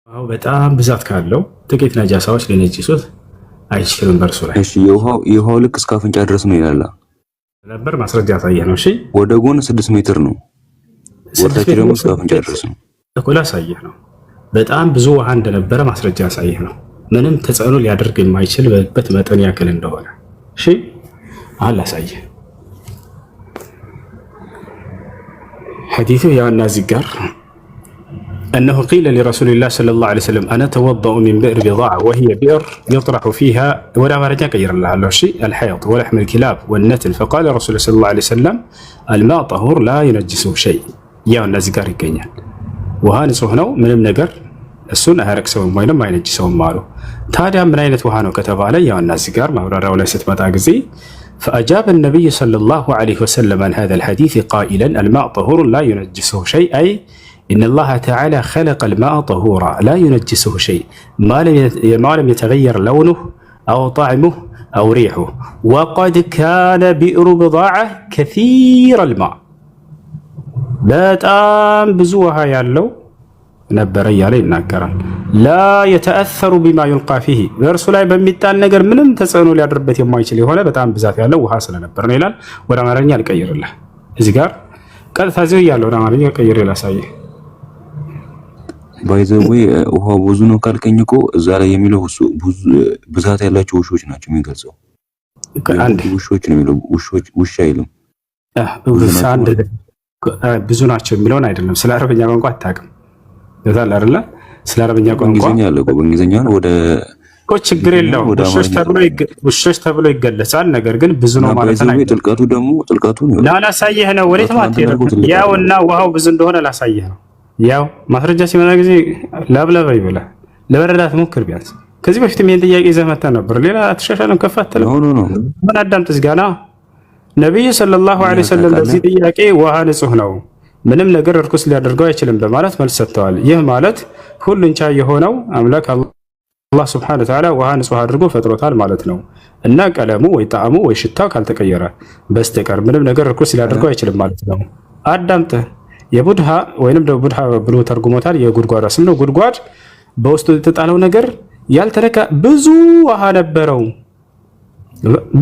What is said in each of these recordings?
ውሃው በጣም ብዛት ካለው ጥቂት ነጃሳዎች ሊነጅሱት አይችልም በእርሱ ላይ። እሺ የውሃው ልክ እስከ አፍንጫ ድረስ ነው ይላል ነበር ማስረጃ ያሳየ ነው። እሺ ወደ ጎን 6 ሜትር ነው፣ ወደታች ደግሞ እስከ አፍንጫ ድረስ ነው። እኮ ላሳየህ ነው። በጣም ብዙ ውሃ እንደነበረ ማስረጃ ያሳየህ ነው። ምንም ተጽዕኖ ሊያደርግ የማይችልበት መጠን ያክል እንደሆነ። እሺ አሁን ላሳየህ ሐዲሱ ያውና እዚህ ጋር أنه قيل لرسول الله صلى الله عليه وسلم أنا أتوضأ من بئر بضاعة وهي بئر يطرح فيها ولا مرجع غير الله شيء الحيض ولحم الكلاب والنتن فقال رسول الله صلى الله عليه وسلم الماء طهور لا ينجسه شيء يا الناس قال يقينيان وهان صهنو من النجر السنة هرك سوى ما ينم ما ينجسهم ماله تادي من أين وهانو كتب علي يا الناس قال ما برا ولا ست متاجزي فأجاب النبي صلى الله عليه وسلم عن هذا الحديث قائلا الماء طهور لا ينجسه شيء أي إن الله تعالى خلق الماء طهورا لا ينجسه شيء ما لم يتغير لونه أو طعمه أو ريحه وقد كان بئر بضاعة كثير الماء بتام بزوها يالو نبر يالي ناكرا لا يتأثر بما يلقى فيه برسول الله بميتان نجر منم تسألوا لي دربت يما يشلي هنا بتام بذات يالو وحاصل نبر نيلال ولا مرنيا الكير الله إزجار قال ثازي يالو ولا مرنيا الكير الله سايه ባይዘዌ ውሃው ብዙ ነው ካልከኝ እኮ እዛ ላይ የሚለው ብዛት ያላቸው ውሾች ናቸው የሚገልጸው። አንድ ውሾች ነው የሚለው ውሻ አይልም። ብዙ ናቸው የሚለውን አይደለም። ስለ አረበኛ ቋንቋ አታውቅም ይላል አይደለ? ስለ አረበኛ ቋንቋ እንግሊዝኛ አለ እኮ በእንግሊዝኛ ነው ወደ ችግር የለውም ውሾች ተብሎ ይገለጻል። ነገር ግን ብዙ ነው ማለት ነው። ጥልቀቱ ነው ላሳየህ ነው። ወዴት ማለት ነው? ያውና ውሃው ብዙ እንደሆነ ላሳየህ ነው። ያው ማስረጃ ሲመጣ ጊዜ ላብላባ ይበላ ለመረዳት ሞክር። ቢያንስ ከዚህ በፊት ምን ጥያቄ ይዘህ መጣ ነበር። ሌላ ተሻሻለም ከፋተለ ምን አዳምጥ ዝጋና ነብዩ ሰለላሁ ዐለይሂ ወሰለም ለዚህ ጥያቄ ውሃ ንጹህ ነው፣ ምንም ነገር እርኩስ ሊያደርገው አይችልም በማለት መልስ ሰጥተዋል። ይህ ማለት ሁሉን ቻይ የሆነው አምላክ አላህ ሱብሓነሁ ወተዓላ ውሃ ንጹህ አድርጎ ፈጥሮታል ማለት ነው እና ቀለሙ ወይ ጣዕሙ ወይ ሽታው ካልተቀየረ በስተቀር ምንም ነገር እርኩስ ሊያደርገው አይችልም ማለት ነው። አዳምጥ የቡድሃ ወይንም ደግሞ ቡድሃ ብሎ ተርጉሞታል። የጉድጓድ ስም ነው። ጉድጓድ በውስጡ የተጣለው ነገር ያልተነካ ብዙ ውሃ ነበረው፣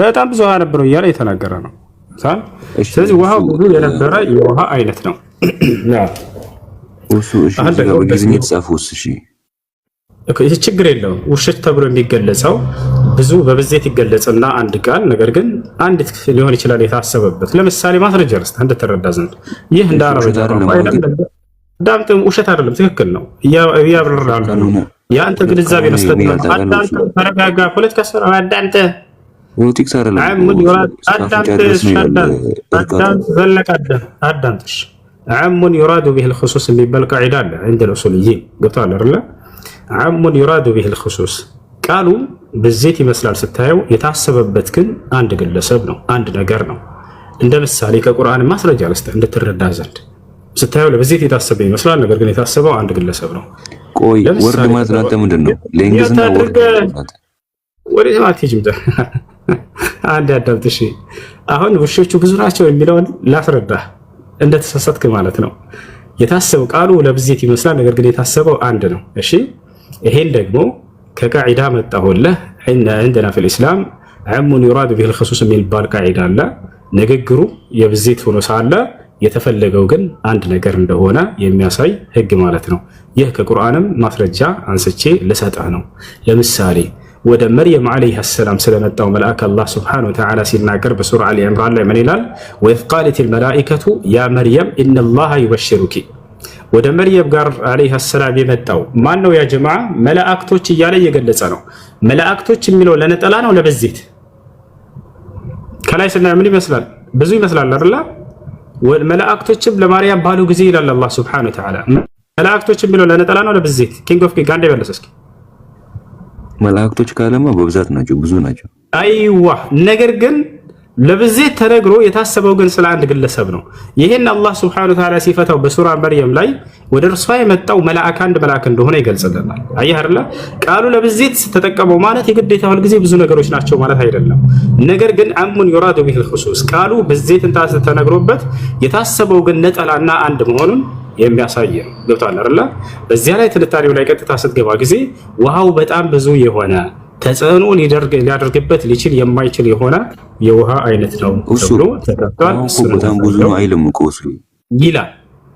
በጣም ብዙ ውሃ ነበረው እያለ የተናገረ ነው። ስለዚህ ውሃው ብዙ የነበረ የውሃ አይነት ነው። ይህ ችግር የለውም። ውሾች ተብሎ የሚገለጸው ብዙ በብዜት ይገለጽና አንድ ቃል ነገር ግን አንድ ሊሆን ይችላል የታሰበበት። ለምሳሌ ማስረጃ ልስጥ እንድትረዳ ዘንድ ይህ እንደ አረበኛ ዳምጥ ውሸት አይደለም፣ ትክክል ነው። እያብራራለሁ የአንተ ግንዛቤ መስጠት ነው። አዳምጥ፣ ተረጋጋ። ፖለቲካ ሰራ አዳምጥ፣ ፖለቲክስ አይደለም። አዳምጥ عم يراد به الخصوص የሚባል ቃዒዳ አለ عند الاصوليين ገብቷል አይደል? عم يراد به الخصوص ቃሉ በዚህ ይመስላል ስታየው፣ የታሰበበት ግን አንድ ግለሰብ ነው፣ አንድ ነገር ነው። እንደ ምሳሌ ከቁርአን ማስረጃ ልስጥ እንድትረዳ ዘንድ ስታየው ለበዚህ የታሰበ ይመስላል፣ ነገር ግን የታሰበው አንድ ግለሰብ ነው። ቆይ ወርድ ማለት ነው ምንድነው? ለእንግሊዝኛ ወርድ ወደ ማለት ይጅምዳ አንድ አዳምጥ። እሺ አሁን ውሾቹ ብዙ ናቸው የሚለውን ላስረዳ እንደተሳሳትክ ማለት ነው። የታሰበው ቃሉ ለብዜት ይመስላል፣ ነገር ግን የታሰበው አንድ ነው። እሺ ይሄን ደግሞ ከቃዒዳ መጣሁልህ። عندنا في الاسلام عم يراد به الخصوص የሚባል ቃዒዳ አለ። ንግግሩ የብዜት ሆኖ ሳለ የተፈለገው ግን አንድ ነገር እንደሆነ የሚያሳይ ህግ ማለት ነው። ይህ ከቁርአንም ማስረጃ አንስቼ ልሰጥህ ነው። ለምሳሌ ወደ መርየም አለይሃ ሰላም ስለመጣው መልአክ አላህ ሱብሓነሁ ወተዓላ ሲናገር በሱራ አሊ ኢምራን ላይ ምን ይላል? ወኢዝ ቃለቲል መላኢከቱ ያ መርየም ኢነላሃ ዩበሽሩኪ። ወደ መርየም ጋር አለይሃ ሰላም የመጣው ማን ነው? ያ ጀማዓ መላእክቶች እያለ እየገለጸ ነው። መላእክቶች የሚለው ለነጠላ ነው ለበዜት? ከላይ ስናየው ምን ይመስላል? ብዙ ይመስላል አይደል? መላእክቶችም ለማርያም ባሉ ጊዜ ይላል አላህ ሱብሓነሁ ወተዓላ። መላእክቶች የሚለው ለነጠላ ነው ለበዜት? ኪንግ ኦፍ ኪንግ አንዴ በለስ እስኪ። መላእክቶች ካለማ በብዛት ናቸው፣ ብዙ ናቸው። አይዋ ነገር ግን ለብዜት ተነግሮ የታሰበው ግን ስለ አንድ ግለሰብ ነው። ይሄን አላህ ሱብሓነሁ ወተዓላ ሲፈታው በሱራ መርየም ላይ ወደ እርሷ የመጣው መልአክ አንድ መልአክ እንደሆነ ይገልጽልናል። አየህ አይደል? ቃሉ ለብዜት ተጠቀመው ማለት የግዴታ ሁል ጊዜ ብዙ ነገሮች ናቸው ማለት አይደለም። ነገር ግን አሙን ይራዱ ቢል ኹሱስ ቃሉ ብዜት ተነግሮበት የታሰበው ግን ነጠላና አንድ መሆኑን የሚያሳይ ነው። ገብቷል አይደል? በዚያ ላይ ትንታኔው ላይ ቀጥታ ስትገባ ጊዜ ውሃው በጣም ብዙ የሆነ ተጽዕኖ ሊያደርግበት ሊችል የማይችል የሆነ የውሃ አይነት ነው ተብሎ ተቀጥቷል። በጣም ብዙ ነው አይልም እኮ እሱ ይላል።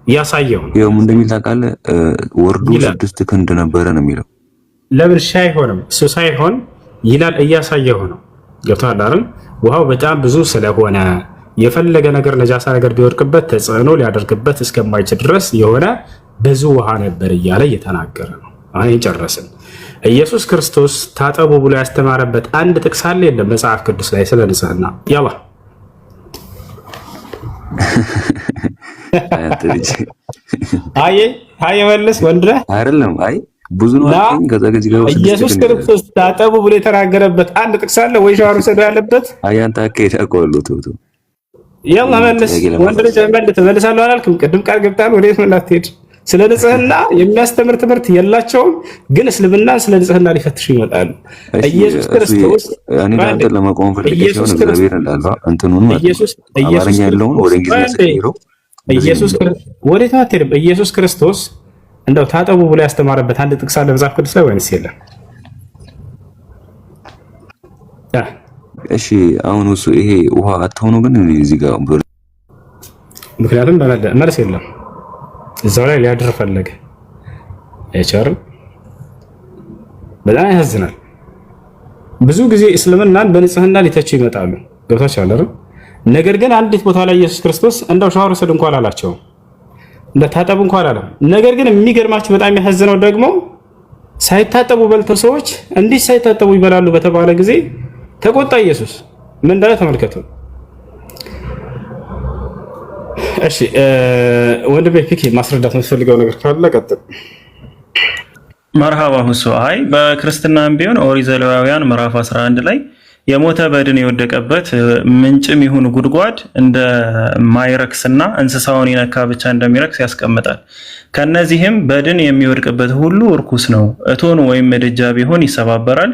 ያሳየው ያው ምን እንደሚል ታውቃለህ? ወርዱ 6 ክንድ ነበረ ነው የሚለው። ለምን አይሆንም? እሱ ሳይሆን ይላል እያሳየው ነው። ገብቷል አይደል? ውሃው በጣም ብዙ ስለሆነ የፈለገ ነገር ነጃሳ ነገር ቢወድቅበት ተጽዕኖ ሊያደርግበት እስከማይችል ድረስ የሆነ ብዙ ውሃ ነበር እያለ እየተናገረ ነው። አሁን ጨረስን። ኢየሱስ ክርስቶስ ታጠቡ ብሎ ያስተማረበት አንድ ጥቅስ አለ የለም መጽሐፍ ቅዱስ ላይ ስለ ንጽህና? ያላ አይ መልስ ወንድረ አይደለም። አይ ብዙ ነው አልከኝ። ከዛ ከዚህ ጋር ኢየሱስ ክርስቶስ ታጠቡ ብሎ የተናገረበት አንድ ጥቅስ አለ ወይ? ሻወር ወሰዱ ያለበት? አይ አንተ አከይ ታቆሉ ተውቶ ያላ መልስ ወንድረ ጀመል ተመልሳለሁ አላልክም? ቅድም ቃል ገብታል። ወዴት መላትሄድ? ስለ ንጽህና የሚያስተምር ትምህርት የላቸውም፣ ግን እስልምናን ስለ ንጽህና ሊፈትሹ ይመጣሉ። ኢየሱስ ክርስቶስ እኔ አንተ ለማቆም ፈልጌ ሲሆን እግዚአብሔር እንዳለው እንትኑን አማርኛ ያለውን ወደ እንግሊዝኛ ሰቀይረው ኢየሱስ ወዴት አትሄድም? ኢየሱስ ክርስቶስ እንደው ታጠቡ ብሎ ያስተማረበት አንድ ጥቅስ አለ መጽሐፍ ቅዱስ ላይ ወይንስ የለም? እሺ አሁን እሱ ይሄ ውሃ አትሆኑ ግን እዚህ ጋር ምክንያቱም መልስ የለም። እዛው ላይ ሊያድር ፈለገ። አይቻልም። በጣም ያሳዝናል። ብዙ ጊዜ እስልምናን በንጽህና ሊተቹ ይመጣሉ። ገብታችኋል አይደል? ነገር ግን አንዲት ቦታ ላይ ኢየሱስ ክርስቶስ እንደው ሻወር ወሰድ እንኳን አላቸው፣ እንደታጠቡ እንኳን አላለም። ነገር ግን የሚገርማችሁ በጣም ያሳዝነው ደግሞ ሳይታጠቡ በልተው ሰዎች እንዲህ ሳይታጠቡ ይበላሉ በተባለ ጊዜ ተቆጣ ኢየሱስ። ምን እንዳለ ተመልከቱ። እሺ ወንድሜ ፒኬ ማስረዳት የምትፈልገው ነገር ካለ ቀጥል። መርሃባ ሁሱ አይ በክርስትናም ቢሆን ኦሪት ዘሌዋውያን ምዕራፍ 11 ላይ የሞተ በድን የወደቀበት ምንጭም ይሁን ጉድጓድ እንደማይረክስና እንስሳውን የነካ ብቻ እንደሚረክስ ያስቀምጣል። ከነዚህም በድን የሚወድቅበት ሁሉ እርኩስ ነው። እቶን ወይም ምድጃ ቢሆን ይሰባበራል፣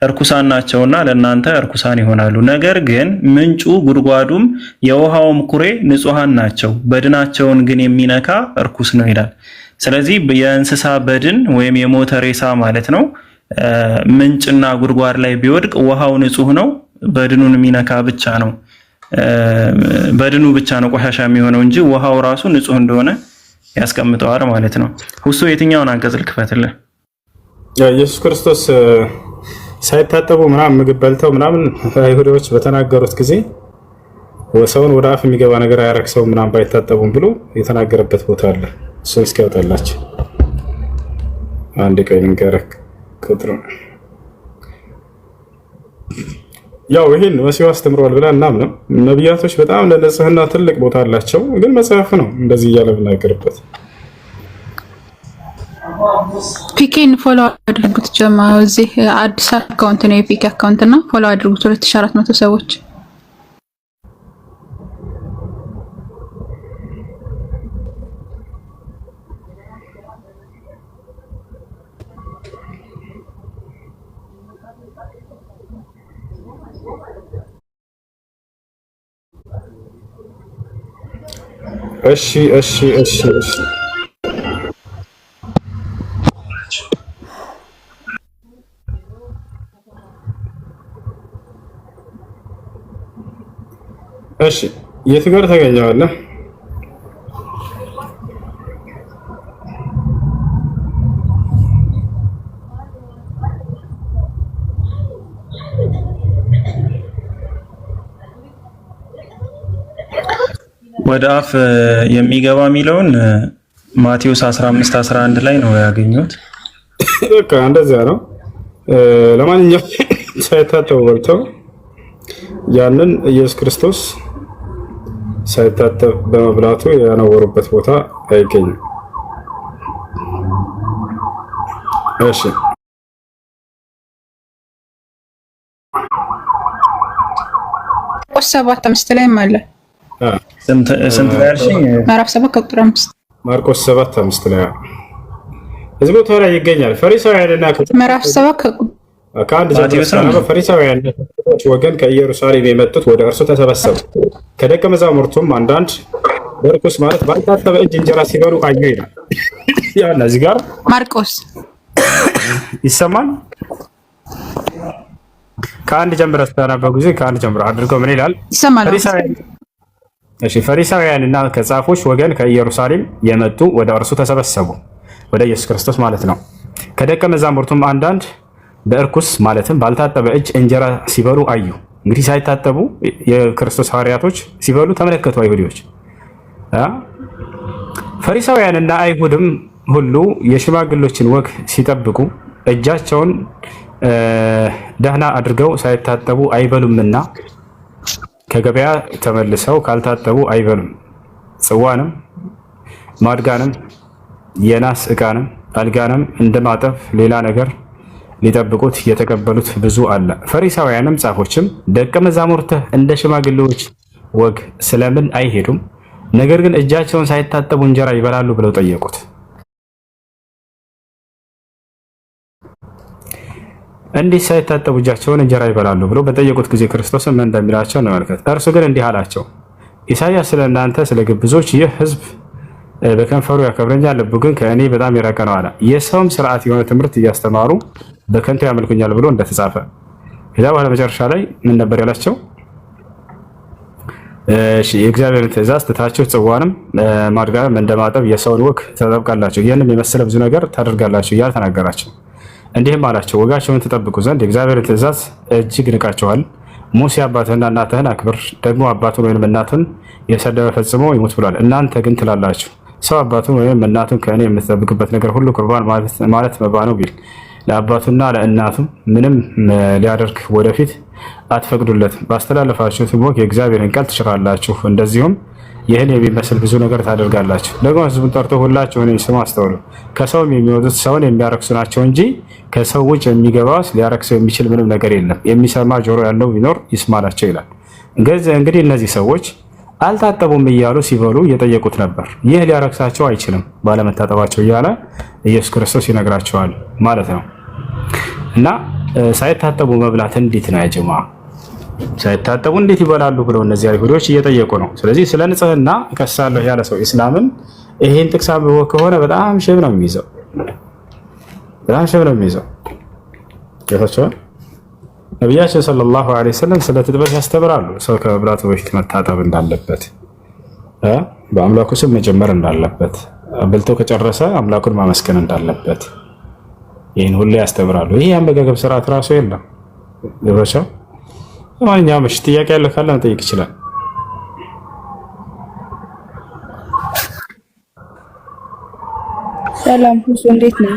እርኩሳን ናቸውና ለእናንተ እርኩሳን ይሆናሉ። ነገር ግን ምንጩ ጉድጓዱም የውሃውም ኩሬ ንጹሐን ናቸው፣ በድናቸውን ግን የሚነካ እርኩስ ነው ይላል። ስለዚህ የእንስሳ በድን ወይም የሞተ ሬሳ ማለት ነው ምንጭና ጉድጓድ ላይ ቢወድቅ ውሃው ንጹህ ነው፣ በድኑን የሚነካ ብቻ ነው በድኑ ብቻ ነው ቆሻሻ የሚሆነው እንጂ ውሃው ራሱ ንጹህ እንደሆነ ያስቀምጠዋል ማለት ነው። ሁሱ የትኛውን አንቀጽ ልክፈትልህ? ኢየሱስ ክርስቶስ ሳይታጠቡ ምናምን ምግብ በልተው ምናምን አይሁዶች በተናገሩት ጊዜ ሰውን ወደ አፍ የሚገባ ነገር አያረክሰው ምናምን ባይታጠቡም ብሎ የተናገረበት ቦታ አለ። እሱን እስኪያወጣላችሁ አንድ ቀን እንገረክ ቁጥሩ ያው ይሄን መሲሁ አስተምሯል ብላ እናምንም። ነቢያቶች በጣም ለንጽህና ትልቅ ቦታ አላቸው፣ ግን መጽሐፍ ነው እንደዚህ እያለ ብናገርበት። ፒኬን ፎሎ አድርጉት ጀማ። እዚህ አዲስ አካውንት ነው የፒኬ አካውንት እና ፎሎ አድርጉት 2400 ሰዎች። እሺ እሺ እሺ እሺ እሺ የት ጋር ታገኘዋለህ? ወደ አፍ የሚገባ የሚለውን ማቴዎስ 15:11 ላይ ነው ያገኘሁት። በቃ እንደዚያ ነው። ለማንኛውም ሳይታጠቡ በልተው ያንን ኢየሱስ ክርስቶስ ሳይታጠብ በመብላቱ ያነወሩበት ቦታ አይገኝም። እሺ ማርቆስ 7:5 ላይ አለ። ስንት ላይ ያልሽኝ? ምዕራፍ 7 ቁጥር 5 ማርቆስ 7:5 ላይ እዚህ ቦታ ላይ ይገኛል። ፈሪሳውያንና ምዕራፍ 7 ከአንድ ጀምሮ ፈሪሳውያን ወገን ከኢየሩሳሌም የመጡት ወደ እርሱ ተሰበሰቡ። ከደቀ መዛሙርቱም አንዳንድ በርኩስ ማለት ባልታጠበ እጅ እንጀራ ሲበሉ አዩ ይላል። ያው እዚህ ጋር ማርቆስ ይሰማል። ከአንድ ጀምረህ ስታነበው ጊዜ ከአንድ ጀምረህ አድርገው ምን ይላል? ይሰማል። ፈሪሳውያንና ከጻፎች ወገን ከኢየሩሳሌም የመጡ ወደ እርሱ ተሰበሰቡ፣ ወደ ኢየሱስ ክርስቶስ ማለት ነው። ከደቀ መዛሙርቱም አንዳንድ በእርኩስ ማለትም ባልታጠበ እጅ እንጀራ ሲበሉ አዩ። እንግዲህ ሳይታጠቡ የክርስቶስ ሐዋርያቶች ሲበሉ ተመለከቱ አይሁዶች። ፈሪሳውያንና አይሁድም ሁሉ የሽማግሎችን ወግ ሲጠብቁ እጃቸውን ደህና አድርገው ሳይታጠቡ አይበሉምና ከገበያ ተመልሰው ካልታጠቡ አይበሉም። ጽዋንም ማድጋንም የናስ ዕቃንም አልጋንም እንደማጠብ ሌላ ነገር ሊጠብቁት የተቀበሉት ብዙ አለ። ፈሪሳውያንም ጻፎችም ደቀ መዛሙርትህ እንደ ሽማግሌዎች ወግ ስለምን አይሄዱም? ነገር ግን እጃቸውን ሳይታጠቡ እንጀራ ይበላሉ ብለው ጠየቁት። እንዲህ ሳይታጠቡ እጃቸውን እንጀራ ይበላሉ ብለው በጠየቁት ጊዜ ክርስቶስ ምን እንደሚላቸው እንመልከት። እርሱ ግን እንዲህ አላቸው፣ ኢሳይያስ ስለ እናንተ ስለ ግብዞች ይህ ሕዝብ በከንፈሩ ያከብረኛል፣ ልቡ ግን ከእኔ በጣም የራቀ ነው አለ። የሰውም ስርዓት የሆነ ትምህርት እያስተማሩ በከንቱ ያመልኩኛል ብሎ እንደተጻፈ። ከዛ በኋላ መጨረሻ ላይ ምን ነበር ያላቸው? የእግዚአብሔርን ትእዛዝ ትታችሁ ጽዋንም ማድጋንም እንደማጠብ የሰውን ወግ ተጠብቃላችሁ፣ ይህንም የመሰለ ብዙ ነገር ታደርጋላችሁ እያለ ተናገራቸው። እንዲህም አላቸው፣ ወጋቸውን ትጠብቁ ዘንድ የእግዚአብሔርን ትእዛዝ እጅግ ንቃችኋል። ሙሴ አባትህና እናትህን አክብር፣ ደግሞ አባቱን ወይም እናቱን የሰደበ ፈጽሞ ይሙት ብሏል። እናንተ ግን ትላላችሁ፣ ሰው አባቱን ወይም እናቱን ከእኔ የምትጠብቅበት ነገር ሁሉ ቁርባን ማለት መባ ነው ቢል ለአባቱና ለእናቱ ምንም ሊያደርግ ወደፊት አትፈቅዱለትም። ባስተላለፋችሁትም ወግ የእግዚአብሔርን ቃል ትሽራላችሁ። እንደዚሁም ይህን የሚመስል ብዙ ነገር ታደርጋላችሁ። ደግሞ ሕዝቡን ጠርቶ ሁላችሁ እኔን ስሙ፣ አስተውሉ። ከሰውም የሚወጡት ሰውን የሚያረክሱ ናቸው እንጂ ከሰው ውጭ የሚገባውስ ሊያረክሰው የሚችል ምንም ነገር የለም። የሚሰማ ጆሮ ያለው ቢኖር ይስማላቸው ይላል። እንግዲህ እነዚህ ሰዎች አልታጠቡም እያሉ ሲበሉ እየጠየቁት ነበር። ይህ ሊያረክሳቸው አይችልም ባለመታጠባቸው እያለ ኢየሱስ ክርስቶስ ይነግራቸዋል ማለት ነው። እና ሳይታጠቡ መብላት እንዴት ነው ያጀማ? ሳይታጠቡ እንዴት ይበላሉ ብለው እነዚህ አይሁዶች እየጠየቁ ነው። ስለዚህ ስለ ንጽህና እከሳለሁ ያለ ሰው ኢስላምን ይሄን ጥቅስ አንብቦ ከሆነ በጣም ሽብ ነው የሚይዘው፣ በጣም ሽብ ነው የሚይዘው። ጌታቸው ነቢያችን ሰለላሁ ዐለይሂ ወሰለም ስለ ትጥበት ያስተምራሉ። ሰው ከመብላቱ በፊት መታጠብ እንዳለበት፣ በአምላኩ ስም መጀመር እንዳለበት፣ በልቶ ከጨረሰ አምላኩን ማመስገን እንዳለበት ይህን ሁሉ ያስተምራሉ። ይሄ የአመጋገብ ስርዓት ራሱ የለም። ጌታቸው ማንኛውም ጥያቄ ያለው ካለ መጠየቅ ይችላል። ሰላም ሁሉ እንዴት ነው?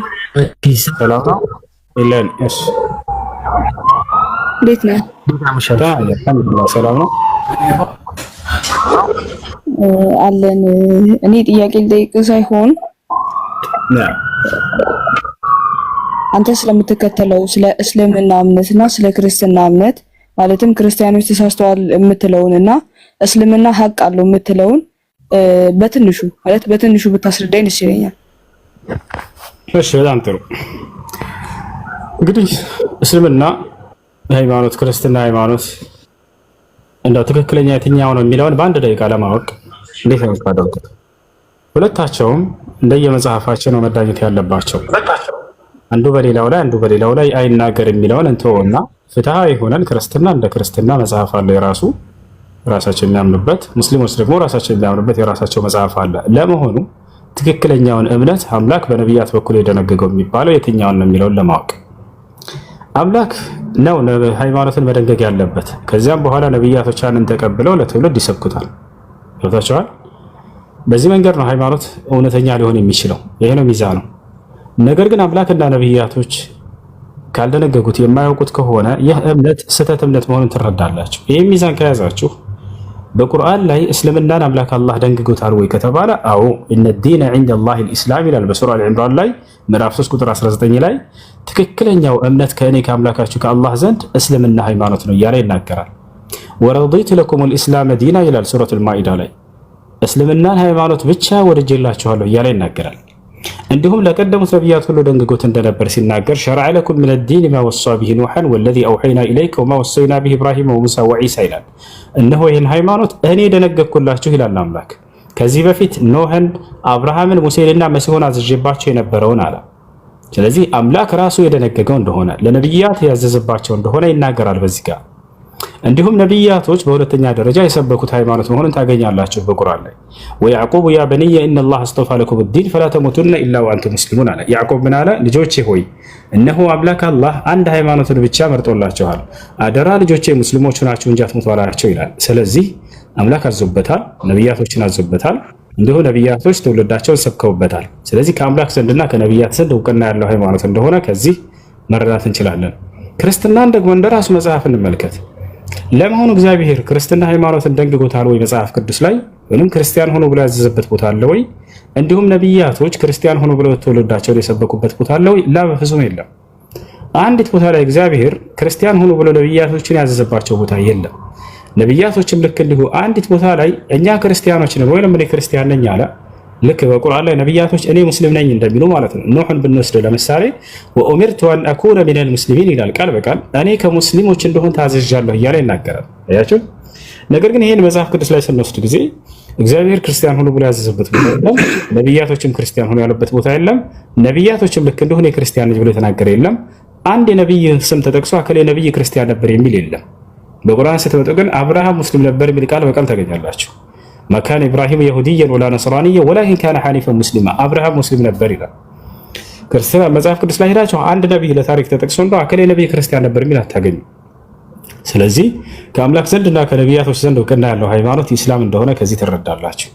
ሰላም ነው ይለን። እሺ እንዴት ነው? ሰላም ነው አለን። እኔ ጥያቄ ልጠይቅ ሳይሆን አንተ ስለምትከተለው ስለ እስልምና እምነትና ስለ ክርስትና እምነት ማለትም ክርስቲያኖች ተሳስተዋል የምትለውንና እስልምና ሀቅ አለው የምትለውን በትንሹ ብታስረዳኝ ደስ ይለኛል። እሺ በጣም ጥሩ። እንግዲህ እስልምና ሃይማኖት፣ ክርስትና ሃይማኖት እንደው ትክክለኛ የትኛው ነው የሚለውን በአንድ ደቂቃ ለማወቅ እንዴት ነው የምታደርጉት? ሁለታቸውም እንደየመጽሐፋቸው ነው መዳኘት ያለባቸው። አንዱ በሌላው ላይ አይናገር የሚለውን እንተውና ፍትሃዊ ሆነን ክርስትና እንደ ክርስትና መጽሐፍ አለ የራሱ ራሳቸው የሚያምኑበት፣ ሙስሊሞች ደግሞ ራሳቸው የሚያምኑበት የራሳቸው መጽሐፍ አለ። ለመሆኑ ትክክለኛውን እምነት አምላክ በነቢያት በኩል የደነገገው የሚባለው የትኛውን ነው የሚለውን ለማወቅ አምላክ ነው ሃይማኖትን መደንገግ ያለበት። ከዚያም በኋላ ነቢያቶች ያንን ተቀብለው ለትውልድ ይሰብኩታል። ገብታችኋል? በዚህ መንገድ ነው ሃይማኖት እውነተኛ ሊሆን የሚችለው። ይሄ ነው ሚዛኑ። ነገር ግን አምላክና ነቢያቶች ካልደነገጉት የማያውቁት ከሆነ ይህ እምነት ስህተት እምነት መሆኑን ትረዳላችሁ። ይህ ሚዛን ከያዛችሁ በቁርአን ላይ እስልምናን አምላክ አላህ ደንግጎታል ወይ ከተባለ አዎ፣ ኢነ ዲነ ዒንደ ላሂ ልኢስላም ይላል በሱራ አልዕምራን ላይ ምዕራፍ 3 ቁጥር 19 ላይ ትክክለኛው እምነት ከእኔ ከአምላካችሁ ከአላህ ዘንድ እስልምና ሃይማኖት ነው እያለ ይናገራል። ወረዲቱ ለኩም ልኢስላመ ዲና ይላል ሱረቱል ማኢዳ ላይ እስልምናን ሃይማኖት ብቻ ወድጄላችኋለሁ እያለ ይናገራል። እንዲሁም ለቀደሙት ነቢያት ሁሉ ደንግጎት እንደነበር ሲናገር ሸረዐ ለኩም ሚነ ዲን ማ ወሳ ቢሂ ኑሐን ወለዚ አውሐይና ኢለይከ ወማ ወሰይና ቢሂ ኢብራሂም ወሙሳ ወዒሳ ይላል። እነሆ ይህን ሃይማኖት እኔ ደነገግኩላችሁ ይላል አምላክ። ከዚህ በፊት ኖህን፣ አብርሃምን፣ ሙሴንና መሲሁን አዝዤባቸው የነበረውን አለ። ስለዚህ አምላክ ራሱ የደነገገው እንደሆነ ለነብያት ያዘዘባቸው እንደሆነ ይናገራል በዚህ ጋር። እንዲሁም ነብያቶች በሁለተኛ ደረጃ የሰበኩት ሃይማኖት መሆኑን ታገኛላችሁ በቁርአን ላይ። ወያዕቁብ ያ በንየ ኢነላህ አስጠፋ ለኩም ዲን ፈላ ተሙቱነ ኢላ ወአንቱም ሙስሊሙን አለ። ያዕቁብ ምን አለ? ልጆቼ ሆይ እነሆ አምላክ አላህ አንድ ሃይማኖትን ብቻ መርጦላችኋል፣ አደራ ልጆቼ ሙስሊሞች ናችሁ እንጂ አትሞቱ አላቸው ይላል። ስለዚህ አምላክ አዞበታል፣ ነብያቶችን አዞበታል። እንዲሁ ነብያቶች ትውልዳቸውን ሰብከውበታል። ስለዚህ ከአምላክ ዘንድና ከነብያት ዘንድ እውቅና ያለው ሃይማኖት እንደሆነ ከዚህ መረዳት እንችላለን። ክርስትናን ደግሞ እንደራሱ መጽሐፍ እንመልከት። ለመሆኑ እግዚአብሔር ክርስትና ሃይማኖትን ደንግጎታል ወይ መጽሐፍ ቅዱስ ላይ? ወይንም ክርስቲያን ሆኖ ብሎ ያዘዘበት ቦታ አለ ወይ? እንዲሁም ነብያቶች ክርስቲያን ሆኖ ብሎ ትውልዳቸውን የሰበኩበት ቦታ አለ ወይ? ላ በፍጹም የለም። አንዲት ቦታ ላይ እግዚአብሔር ክርስቲያን ሆኖ ብሎ ነብያቶችን ያዘዘባቸው ቦታ የለም። ነብያቶችም ልክ እንዲሁ አንዲት ቦታ ላይ እኛ ክርስቲያኖች ነን ወይንም እኔ ክርስቲያን ነኝ አለ። ልክ በቁርአን ላይ ነብያቶች እኔ ሙስሊም ነኝ እንደሚሉ ማለት ነው። ኑህን ብንወስድ ለምሳሌ ወኡሚርቱ አን አኩነ ሚነል ሙስሊሚን ይላል ቃል በቃል እኔ ከሙስሊሞች እንደሆን ታዘዣለሁ እያለ ይናገራል። አያችሁ። ነገር ግን ይሄን መጽሐፍ ቅዱስ ላይ ስንወስድ ጊዜ እግዚአብሔር ክርስቲያን ሆኖ ብሎ ያዘዘበት ቦታ የለም። ነብያቶችም ክርስቲያን ሆኖ ያሉበት ቦታ የለም። ነብያቶችም ልክ እንደሆነ ክርስቲያን ነኝ ብሎ የተናገረ የለም። አንድ የነብይ ስም ተጠቅሶ አከለ ነብይ ክርስቲያን ነበር የሚል የለም። በቁርአን ስትመጡ ግን አብርሃም ሙስሊም ነበር የሚል ቃል በቃል ታገኛላችሁ። መካነ ኢብራሂም የሁዲየን ወላ ነስራንየ ወላኪን ካነ ሐኒፈን ሙስሊማ አብርሃም ሙስሊም ነበር ይላል። ክርስቲያን መጽሐፍ ቅዱስ ላይ ሄዳችሁ አንድ ነብይ ለታሪክ ተጠቅሶ እንደው አከለ ነብይ ክርስቲያን ነበር የሚል አታገኙ። ስለዚህ ከአምላክ ዘንድና ከነብያቶች ዘንድ እውቅና ያለው ሃይማኖት ኢስላም እንደሆነ ከዚህ ትረዳላችሁ።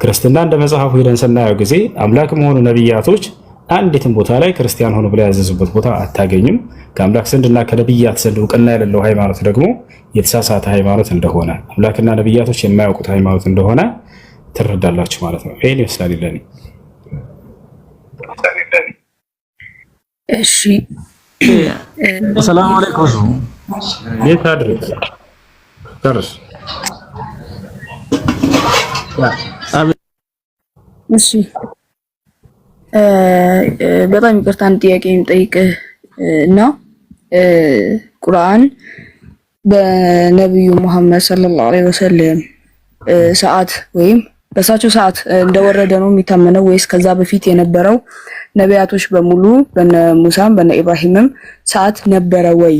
ክርስትና እንደ መጽሐፉ ሄደን ስናየው ጊዜ አምላክ መሆኑ ነብያቶች አንዲትም ቦታ ላይ ክርስቲያን ሆኖ ብለው ያዘዙበት ቦታ አታገኝም። ከአምላክ ዘንድና ከነብያት ዘንድ እውቅና የሌለው ሃይማኖት ደግሞ የተሳሳተ ሃይማኖት እንደሆነ አምላክና ነብያቶች የማያውቁት ሃይማኖት እንደሆነ ትረዳላችሁ ማለት ነው። ይሄን ይመስላል ለኔ። እሺ ሰላም አለይኩም። የት አድርግ ተርስ እሺ በጣም ይቅርታ አንድ ጥያቄ የምጠይቅህ እና ቁርአን በነብዩ መሐመድ ሰለላሁ ዐለይሂ ወሰለም ሰዓት ወይም በሳቸው ሰዓት እንደወረደ ነው የሚታመነው ወይስ ከዛ በፊት የነበረው ነቢያቶች በሙሉ በነ ሙሳም በነ ኢብራሂምም ሰዓት ነበረ ወይ?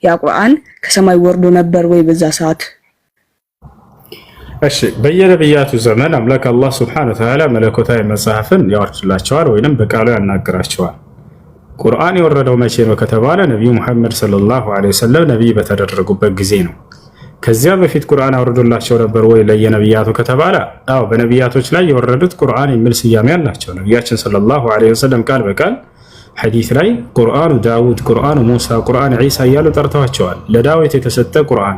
ያ ቁርአን ከሰማይ ወርዶ ነበር ወይ በዛ ሰዓት? እሺ በየነብያቱ ዘመን አምላክ አላህ Subhanahu Wa Ta'ala መለኮታዊ መጽሐፍን ያወርድላቸዋል ወይንም በቃሉ ያናግራቸዋል። ቁርአን የወረደው መቼ ነው ከተባለ ነብዩ መሐመድ ሰለላሁ ዐለይሂ ወሰለም ነብይ በተደረጉበት ጊዜ ነው። ከዚያ በፊት ቁርአን አውርዶላቸው ነበር ወይ ለየነብያቱ ከተባለ አዎ በነብያቶች ላይ የወረዱት ቁርአን የሚል ስያሜ አላቸው። ነብያችን ሰለላሁ ዐለይሂ ወሰለም ቃል በቃል ሐዲስ ላይ ቁርአኑ ዳውድ፣ ቁርአኑ ሙሳ፣ ቁርአን ዒሳ እያሉ ጠርተዋቸዋል። ለዳዊት የተሰጠ ቁርአን፣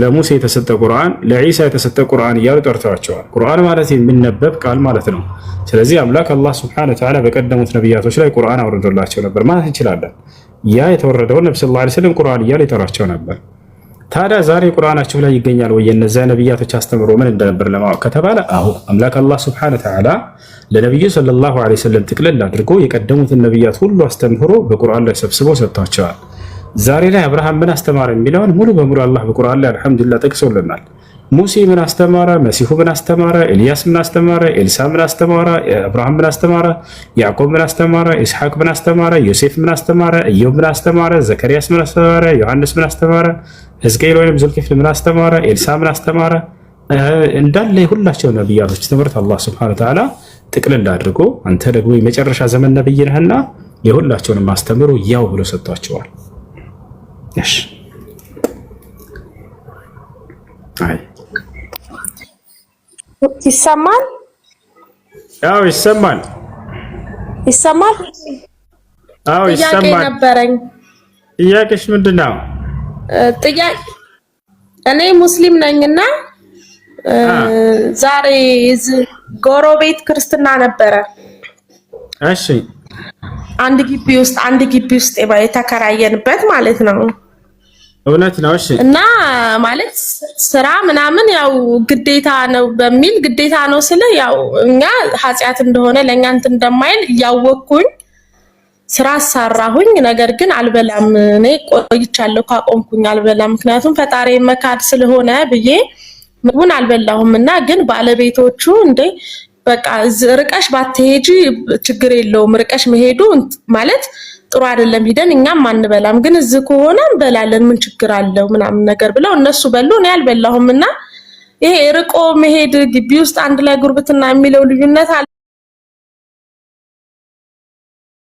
ለሙሴ የተሰጠ ቁርአን፣ ለዒሳ የተሰጠ ቁርአን እያሉ ጠርተዋቸዋል። ቁርአን ማለት የሚነበብ ቃል ማለት ነው። ስለዚህ አምላክ አላህ Subhanahu Wa Ta'ala በቀደሙት ነብያቶች ላይ ቁርአን አውርዶላቸው ነበር ማለት እንችላለን። ያ የተወረደው ነብዩ ሰለላሁ ዐለይሂ ወሰለም ቁርአን እያሉ ይጠራቸው ነበር። ታዲያ ዛሬ ቁርአናቸው ላይ ይገኛል ወይ የነዛ ነብያቶች አስተምሮ ምን እንደነበር ለማወቅ ከተባለ አዎ አምላክ አላህ Subhanahu Wa Ta'ala ለነብዩ ሰለላሁ ዐለይሂ ወሰለም ጥቅልል አድርጎ የቀደሙትን ነብያት ሁሉ አስተምሮ በቁርአን ላይ ሰብስቦ ሰጥቷቸዋል። ዛሬ ላይ አብርሃም ምን አስተማረ የሚለውን ሙሉ በሙሉ አላህ በቁርአን ላይ አልሐምዱሊላህ ጠቅሶልናል። ሙሴ ምን አስተማረ፣ መሲሁ ምን አስተማረ፣ ኤልያስ ምን አስተማረ፣ ኤልሳ ምን አስተማረ፣ አብርሃም ምን አስተማረ፣ ያዕቆብ ምን አስተማረ፣ ኢስሐቅ ምን አስተማረ፣ ዮሴፍ ምን አስተማረ፣ ኢዮብ ምን አስተማረ፣ ዘከርያስ ምን አስተማረ፣ ዮሐንስ ምን አስተማረ፣ ሕዝቅኤል ወይም ዙልኪፍል ምን አስተማረ፣ ኤልሳ ምን አስተማረ፣ እንዳለ የሁላቸው ነብያቶች ትምህርት አላህ Subhanahu Wa Ta'ala ጥቅልል አድርጎ አንተ ደግሞ የመጨረሻ ዘመን ነብይ ነህና የሁላቸውንም አስተምሮ ያው ብሎ ሰጥቷቸዋል። እሺ አይ ይሰማል? አዎ ይሰማል። ይሰማል? አዎ ይሰማል። ጥያቄ ነበረኝ። ጥያቄሽ ምንድነው? እኔ ሙስሊም ነኝና ዛሬ ጎረቤት ክርስትና ነበረ። እሺ አንድ ግቢ ውስጥ የተከራየንበት ማለት ነው። እውነት ነው። እሺ እና ማለት ስራ ምናምን ያው ግዴታ ነው በሚል ግዴታ ነው ስለ ያው እኛ ኃጢያት እንደሆነ ለኛ እንትን እንደማይል ያወቅኩኝ ስራ ሰራሁኝ። ነገር ግን አልበላም። እኔ ቆይቻለሁ ካቆምኩኝ አልበላም። ምክንያቱም ፈጣሪ መካድ ስለሆነ ብዬ ምግቡን አልበላሁም እና ግን ባለቤቶቹ እንዴ በቃ ርቀሽ ባትሄጂ ችግር የለውም ርቀሽ መሄዱ ማለት ጥሩ አይደለም ሂደን እኛም አንበላም ግን እዚህ ከሆነ እንበላለን ምን ችግር አለው ምናምን ነገር ብለው እነሱ በሉ እኔ አልበላሁም እና ይሄ ርቆ መሄድ ግቢ ውስጥ አንድ ላይ ጉርብትና የሚለው ልዩነት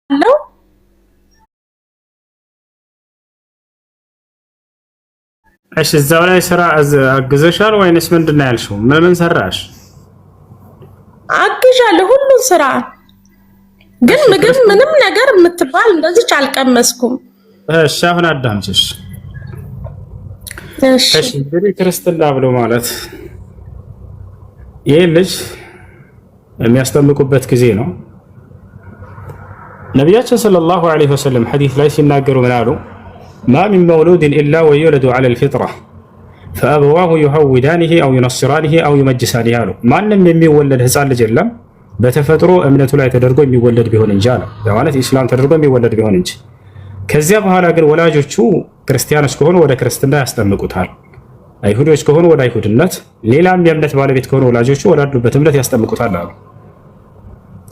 አለው። እሺ እዛው ላይ ስራ አግዘሻል ወይንስ ምንድን ነው ያልሽው? ምን ሰራሽ? አግዣለሁ ሁሉን ስራ ግን ምግብ ምንም ነገር የምትባል እንደዚህ አልቀመስኩም። እሺ አሁን አዳምጪሽ። እሺ እንግዲህ ክርስትና ብሎ ማለት ይሄ ልጅ የሚያስጠምቁበት ጊዜ ነው። ነቢያችን ሰለላሁ ዐለይሂ ወሰለም ሐዲስ ላይ ሲናገሩ ምን አሉ? ማ ሚን መውሉድን ኢላ ወዩለዱ ዐለል ፊጥራ ፈአበዋሁ ዩሀውዳኒሂ አው ዩነስራኒሂ አው ዩመጅሳኒሂ አሉ። ማንም የሚወለድ ህፃን ልጅ የለም በተፈጥሮ እምነቱ ላይ ተደርጎ የሚወለድ ቢሆን እንጂ አለ። ማለት ኢስላም ተደርጎ የሚወለድ ቢሆን እንጂ። ከዚያ በኋላ ግን ወላጆቹ ክርስቲያኖች ከሆኑ ወደ ክርስትና ያስጠምቁታል። አይሁዶች ከሆኑ ወደ አይሁድነት፣ ሌላም የእምነት ባለቤት ከሆኑ ወላጆቹ ወዳሉበት እምነት ያስጠምቁታል አሉ።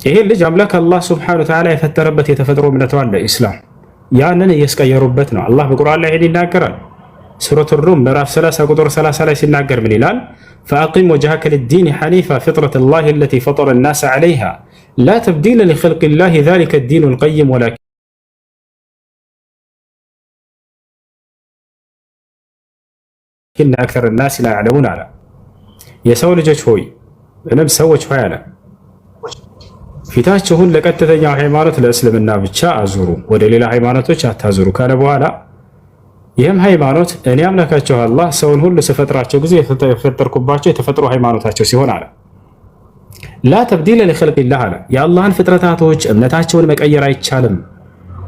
ይሄ ልጅ አምላክ አላህ ሱብሓነሁ ወተዓላ የፈጠረበት የተፈጥሮ እምነቱ አለ ኢስላም። ያንን እየስቀየሩበት ነው። አላህ በቁርአን ላይ ይሄን ይናገራል። ሱረቱ ሩም ምዕራፍ 30 ቁጥር 30 ላይ ሲናገር ምን ይላል? ፈአቂም ወጅሀከ ሊዲን ሐኒፋ ፊጥረተላሂ አለቲ ፈጠረ ናሰ ዐለይሃ ላ ተብዲለ ሊኸልቂላሂ ዛሊከ ዲኑል ቀይም ወላኪነ አክሰረ ናሲ ላ ያዕለሙን አለ። የሰው ልጆች ሆይ ወይም ሰዎች ሆይ አለ ፊታችሁን ለቀጥተኛው ሃይማኖት ለእስልምና ብቻ አዙሩ፣ ወደ ሌላ ሃይማኖቶች አታዙሩ ካለ በኋላ ይህም ሃይማኖት እኔ አምላካቸው አላህ ሰውን ሁሉ ስፈጥራቸው ጊዜ የፈጠርኩባቸው የተፈጥሮ ሃይማኖታቸው ሲሆን አለ። ላ ተብዲለ ሊኸልቂላህ አለ። የአላህን ፍጥረታቶች እምነታቸውን መቀየር አይቻልም፣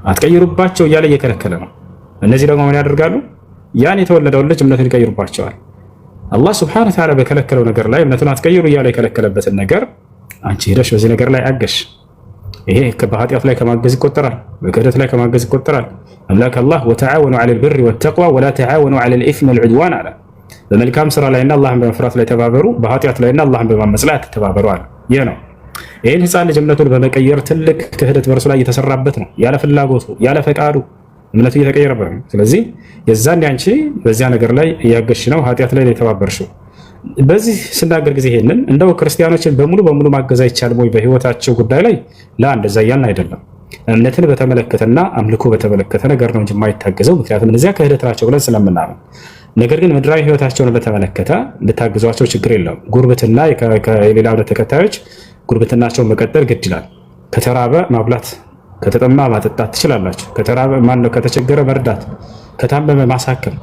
አትቀይሩባቸው እያለ እየከለከለ ነው። እነዚህ ደግሞ ምን ያደርጋሉ? ያን የተወለደውን ልጅ እምነቱን ይቀይሩባቸዋል። አላህ ሱብሓነሁ ወተዓላ በከለከለው ነገር ላይ እምነቱን አትቀይሩ እያለ የከለከለበትን ነገር አንቺ ሄደሽ በዚህ ነገር ላይ አገሽ። ይሄ በኃጢአት ላይ ከማገዝ ይቆጠራል፣ በክህደት ላይ ከማገዝ ይቆጠራል። አምላክ አላህ ወተዓወኑ ዐለል ቢሪ ወተቅዋ ወላ ተዓወኑ ዐለል ኢስሚ ወልዑድዋን አለ። በመልካም ስራ ላይና አላህን በመፍራት ላይ ተባበሩ፣ በኃጢአት ላይና አላህን በማመጽ ላይ አትተባበሩ አለ። ይህ ነው። ይህን ህፃን ልጅ እምነቱን በመቀየር ትልቅ ክህደት በእርሱ ላይ እየተሰራበት ነው። ያለ ፍላጎቱ ያለ ፈቃዱ እምነቱ እየተቀየረበት ነው። ስለዚህ የዛን አንቺ በዚያ ነገር ላይ እያገሽ ነው፣ ኃጢአት ላይ የተባበርሽው። በዚህ ስናገር ጊዜ ይሄንን እንደው ክርስቲያኖችን በሙሉ በሙሉ ማገዝ አይቻልም ወይ በህይወታቸው ጉዳይ ላይ እንደዛ እያልን አይደለም። እምነትን በተመለከተና አምልኮ በተመለከተ ነገር ነው እንጂ የማይታገዘው፣ ምክንያቱም እነዚያ ክህደት ናቸው ብለን ስለምናምን። ነገር ግን ምድራዊ ህይወታቸውን በተመለከተ ልታግዟቸው ችግር የለውም። ጉርብትና የሌላ እምነት ተከታዮች ጉርብትናቸውን መቀጠል ግድ ይላል። ከተራበ ማብላት፣ ከተጠማ ማጠጣት ትችላላችሁ። ከተራበ ማነው ከተቸገረ መርዳት፣ ከታመመ ማሳከም።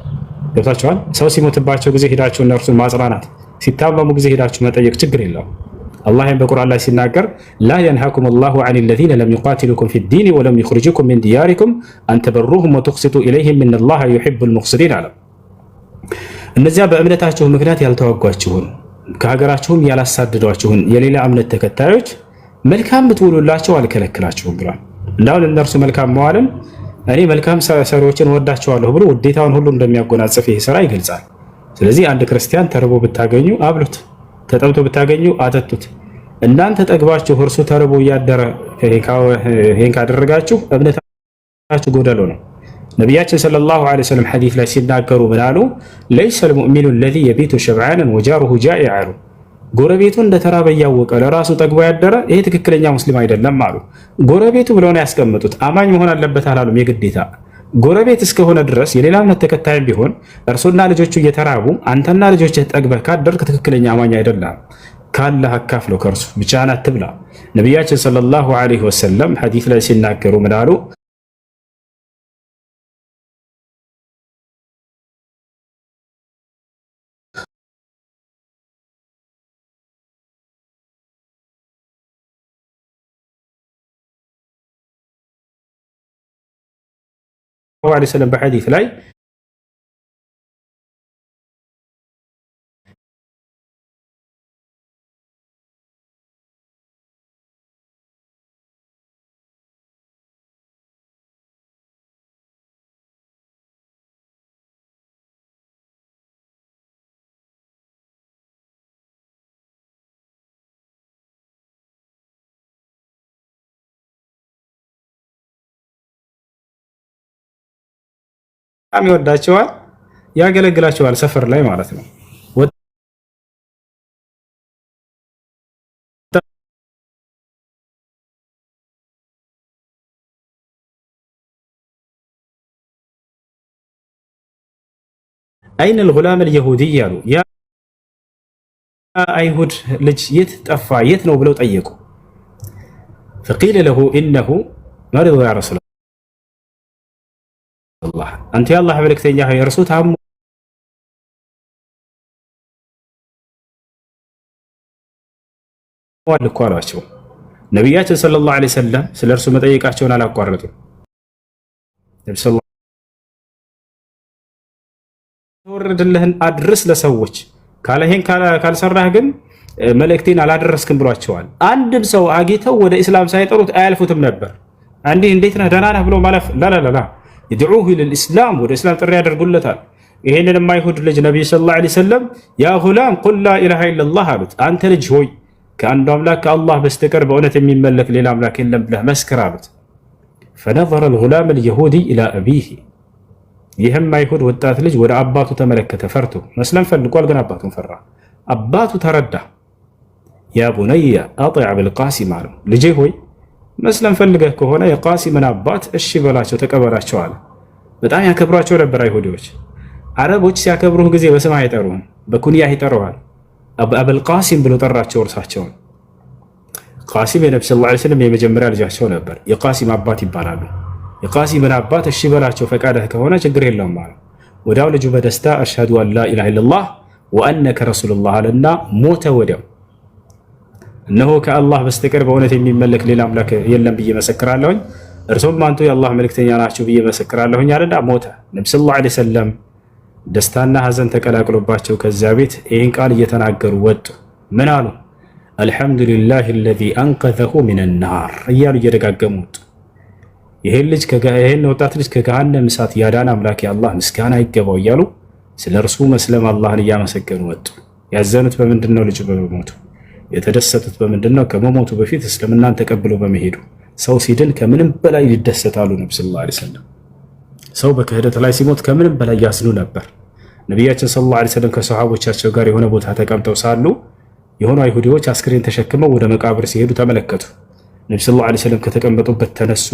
ገብታችኋል? ሰው ሲሞትባቸው ጊዜ ሄዳችሁ እነርሱን ማጽናናት፣ ሲታመሙ ጊዜ ሄዳችሁ መጠየቅ ችግር የለውም። አላህም በቁርአን ላይ ሲናገር ላ የንሃኩም ላሁ ዐን ለዚነ ለም ዩቃቲሉኩም ፊ ዲን ወለም ዩኽሪጁኩም ሚን ዲያሪኩም አን ተበሩሁም ወቱቅሲጡ ኢለይሂም ኢነላሃ ዩሒቡል ሙቅሲጢን አለ። እነዚያ በእምነታችሁ ምክንያት ያልተዋጓችሁን ከሀገራችሁም ያላሳደዷችሁን የሌላ እምነት ተከታዮች መልካም ብትውሉላቸው አልከለክላችሁም ብሏል። እንዳሁን እነርሱ መልካም መዋልን እኔ መልካም ሰሪዎችን ወዳቸዋለሁ ብሎ ውዴታውን ሁሉ እንደሚያጎናጽፍ ይህ ስራ ይገልጻል። ስለዚህ አንድ ክርስቲያን ተርቦ ብታገኙ አብሉት፣ ተጠምቶ ብታገኙ አጠጡት። እናንተ ጠግባችሁ እርሱ ተርቦ እያደረ ይሄን ካደረጋችሁ እምነታችሁ ጎደሎ ነው። ነቢያችን ሰለላሁ ዐለይሂ ወሰለም ሐዲስ ላይ ሲናገሩ ምን አሉ? ለይሰል ሙእሚኑ አለዚ የቢቱ ሸብዓንን ወጃሩሁ ጃኢዕ አሉ። ጎረቤቱ እንደተራበ እያወቀ ለራሱ ጠግቦ ያደረ ይሄ ትክክለኛ ሙስሊም አይደለም አሉ። ጎረቤቱ ብለው ነው ያስቀመጡት። አማኝ መሆን አለበት አላሉም። የግዴታ ጎረቤት እስከሆነ ድረስ የሌላ እምነት ተከታይም ቢሆን እርሱና ልጆቹ እየተራቡ አንተና ልጆችህ ጠግበህ ካደርክ ትክክለኛ አማኝ አይደለም። ካለህ አካፍለው ከእርሱ ብቻህን አትብላ። ነቢያችን ሰለላሁ ዐለይሂ ወሰለም ሐዲስ ላይ ሲናገሩ ምን አሉ? ዐለይሂ ወሰለም በሐዲስ ላይ ይወዳቸዋል፣ ያገለግላቸዋል ሰፈር ላይ ማለት ነው። አይነ الغلام اليهودي ያሉ ያ አይሁድ ልጅ የት ጠፋ የት ነው ብለው ጠየቁ። فقيل له انه مرض يا رسول الله انت يا الله መልእክተኛ ሆይ እርሱ ታሞ እኮ አሏቸው። ነቢያችን ሰለላሁ ዐለይሂ ወሰለም ስለ እርሱ መጠየቃቸውን አላቋረጡም። ወረድልህን አድርስ ለሰዎች ካለህን ካልሰራህ ግን መልእክቴን አላደረስክም ብሏቸዋል። አንድም ሰው አግኝተው ወደ እስላም ሳይጠሩት አያልፉትም ነበር። አንዴ እንዴት ነህ ደህና ነህ ብሎ ማለፍ ላላላ ይድዑሁ ለልእስላም ወደ እስላም ጥሪ ያደርጉለታል። ይሄንን አይሁድ ልጅ ነብዩ ሰለላሁ ዐለይሂ ወሰለም ያ ጉላም ቁል ላ ኢላሃ ኢለላህ አሉት። አንተ ልጅ ሆይ ከአንዱ አምላክ ከአላህ በስተቀር በእውነት የሚመለክ ሌላ አምላክ የለም ብለህ መስክር አሉት። فنظر الغلام اليهودي الى ابيه ይህም አይሁድ ወጣት ልጅ ወደ አባቱ ተመለከተ ፈርቶ። መስለም ፈልጓል ግን አባቱን ፈራ። አባቱ ተረዳ። ያ ቡነየ አጢዕ بالقاسم አለው። ልጄ ሆይ መስለም ፈልገህ ከሆነ የቃሲምን አባት እሺ በላቸው ተቀበላቸው አለ። በጣም ያከብሯቸው ነበር አይሁዶች። አረቦች ሲያከብሩህ ጊዜ በስም አይጠሩህም፣ በኩንያህ ይጠሩሃል። አቡል ቃሲም ብሎ ጠራቸው እርሳቸውን። ቃሲም የነብዩ ሰለላሁ ዐለይሂ ወሰለም የመጀመሪያ ልጃቸው ነበር። የቃሲም አባት ይባላሉ። የቃሲምን አባት እሺ በላቸው ፈቃደህ ከሆነ ችግር የለውም ማለት። ወዲያው ልጁ በደስታ አሽሀዱ አን ላ ኢላሃ ኢለላህ ወአነከ ረሱሉላህ አለና ሞተ። ወዲያው እነሆ ከአላህ በስተቀር በእውነት የሚመለክ ሌላ አምላክ የለም ብዬ መሰክራለሁኝ፣ እርሶም አንቱ የአላህ መልእክተኛ ናችሁ ብዬ መሰክራለሁኝ አለና ሞተ። ነብዩ ሰለላሁ ዐለይሂ ወሰለም ደስታና ሐዘን ተቀላቅሎባቸው ከዚያ ቤት ይህን ቃል እየተናገሩ ወጡ። ምን አሉ? አልሐምዱሊላህ አለዚ አንቀዘሁ ሚነናር እያሉ እየደጋገሙ ወጡ። ይሄን ወጣት ልጅ ከገሃነም እሳት ያዳነ አምላክ የአላህ ምስጋና ይገባው እያሉ ስለ እርሱ መስለም አላህን እያመሰገኑ ወጡ። ያዘኑት በምንድን ነው? ልጁ በመሞቱ። የተደሰቱት በምንድን ነው? ከመሞቱ በፊት እስልምናን ተቀብሎ በመሄዱ። ሰው ሲድን ከምንም በላይ ይደሰታሉ። ነብዩ ሰለላሁ ዐለይሂ ወሰለም ሰው በክህደት ላይ ሲሞት ከምንም በላይ ያዝኑ ነበር። ነቢያችን ሰለላሁ ዐለይሂ ወሰለም ከሰሃቦቻቸው ጋር የሆነ ቦታ ተቀምጠው ሳሉ የሆኑ አይሁዲዎች አስክሬን ተሸክመው ወደ መቃብር ሲሄዱ ተመለከቱ። ነብዩ ሰለላሁ ዐለይሂ ወሰለም ከተቀመጡበት ተነሱ።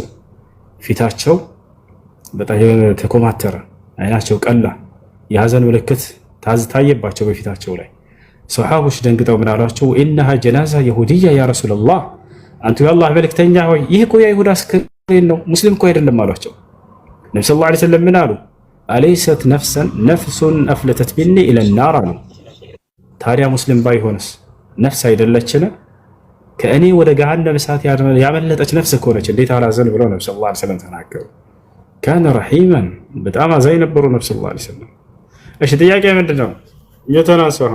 ፊታቸው በጣም ተኮማተረ፣ አይናቸው ቀላ፣ የሐዘን ምልክት ታየባቸው በፊታቸው ላይ። ሰሃቦች ደንግጠው ምን አሏቸው? ኢነሃ ጀናዛ የሁዲያ ያ ረሱላህ፣ አንቱ የአላህ መልእክተኛ ሆይ ይህ እኮ የአይሁድ አስክሬን ነው፣ ሙስሊም እኮ አይደለም አሏቸው። ነብዩ ሰለላሁ ዐለይሂ ወሰለም ምን አሉ? አለይሰት ነፍሱን አፍለተት ቢኒ ኢለናር አሉ። ታዲያ ሙስሊም ባይሆንስ ነፍስ አይደለችን? ከእኔ ወደ ገሃነም እሳት ያመለጠች ነፍስ እኮ ነች። እንዴት አላዘን ብለው ነብዩ ሰለላሁ ዐለይሂ ወሰለም ተናገሩ። ካነ ረሂመን በጣም አዛኝ ነበሩ ነብዩ ሰለላሁ ዐለይሂ ወሰለም። እሺ ጥያቄ ምንድነው? የተናሰው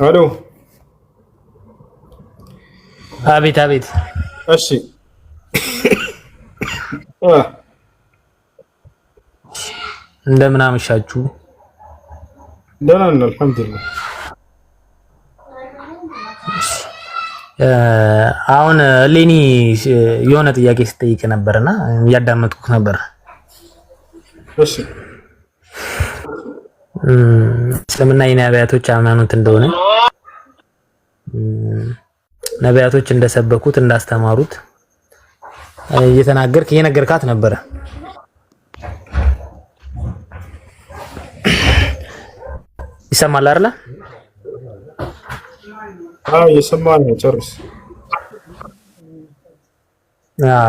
አሎ፣ አቤት አቤት። እሺ እንደምን አመሻችሁ? ደህና ነን አልሐምዱሊላህ። አሁን ሌኒ የሆነ ጥያቄ ስጠይቅ ነበርና እያዳመጥኩት ነበር። እሺ እስልምና የነቢያቶች ሃይማኖት እንደሆነ ነቢያቶች እንደሰበኩት እንዳስተማሩት እየነገርካት ነበረ። ይሰማል አይደል? አዎ ይሰማል። ጨርስ።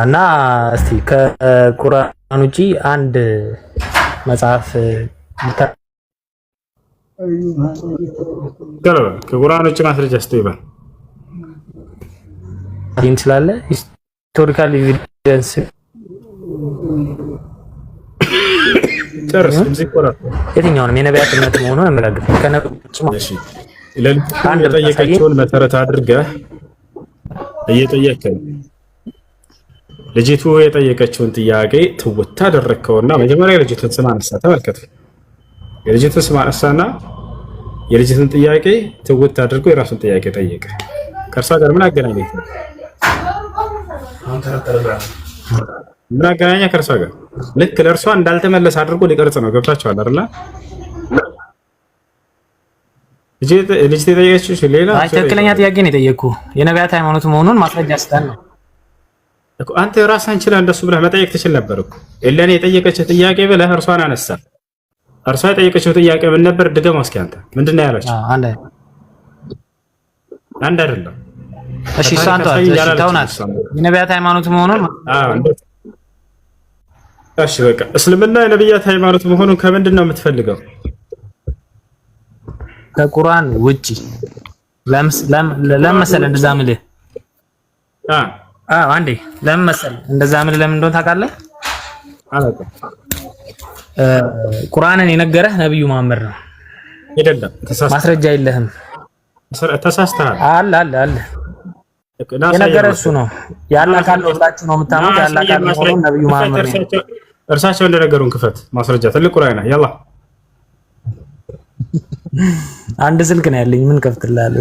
እና እስቲ ከቁርአን ውጪ አንድ መጽሐፍ ከቁርአን ውጪ ማስረጃ ስትይባል እንችላለን። ሂስቶሪካል ኤቪደንስ ጨርስ። የትኛውንም የነቢያት እምነት መሆኑን አመላግጥ ከነቢያት ማለት አንድ የጠየቀችውን መሰረት አድርገህ እየጠየቀኝ ልጅቱ የጠየቀችውን ጥያቄ ትውታ አደረግከውና መጀመሪያ የልጅቱን ስም አነሳ። ተመልከቱ፣ የልጅቱን ስም አነሳና የልጅቱን ጥያቄ ትውታ አድርጎ የራሱን ጥያቄ ጠየቀ። ከእርሷ ጋር ምን አገናኘት ነው? ምን አገናኛ ከእርሷ ጋር? ልክ ለእርሷ እንዳልተመለሰ አድርጎ ሊቀርጽ ነው። ገብታችኋል አይደል? ልጅ ተጠየቀች። ሌላ ትክክለኛ ጥያቄ ነው የጠየኩህ። የነቢያት ሃይማኖት መሆኑን ማስረጃ ስጠን ነው እኮ። አንተ ራስህን ችለህ እንደሱ ብለህ መጠየቅ ትችል ነበር እኮ። ለኔ የጠየቀችው ጥያቄ ብለህ እርሷን አነሳ። እርሷ የጠየቀችው ጥያቄ ምን ነበር? ድገመው እስኪ አንተ። ምንድን ነው ያለችው? አንድ አይደለም። እሺ ሳንቷ ታውናት የነቢያት ሃይማኖት መሆኑን እሺ በቃ እስልምና የነቢያት ሃይማኖት መሆኑን ከምንድን ነው የምትፈልገው? ከቁርአን ውጪ ለምን መሰለህ እንደዛ ምልህ? አንዴ ለምን መሰለህ እንደዛ ምልህ? ለምን እንደሆነ ታውቃለህ? አላውቅም። ቁርአንን የነገረህ ነብዩ መሐመድ ነው አይደለም? ማስረጃ የለህም። ተሳስተሃል። አለ የነገረህ እሱ ነው። ያላ ካለ ሁላችሁ ነው የምታምኑት። ያላ ካለ ነው ነብዩ መሐመድ ነው። እርሳቸው እንደነገሩን ክፈት ማስረጃ። ትልቅ ቁርአን ነው። ያላ አንድ ስልክ ነው ያለኝ። ምን ከፍትልሃለሁ?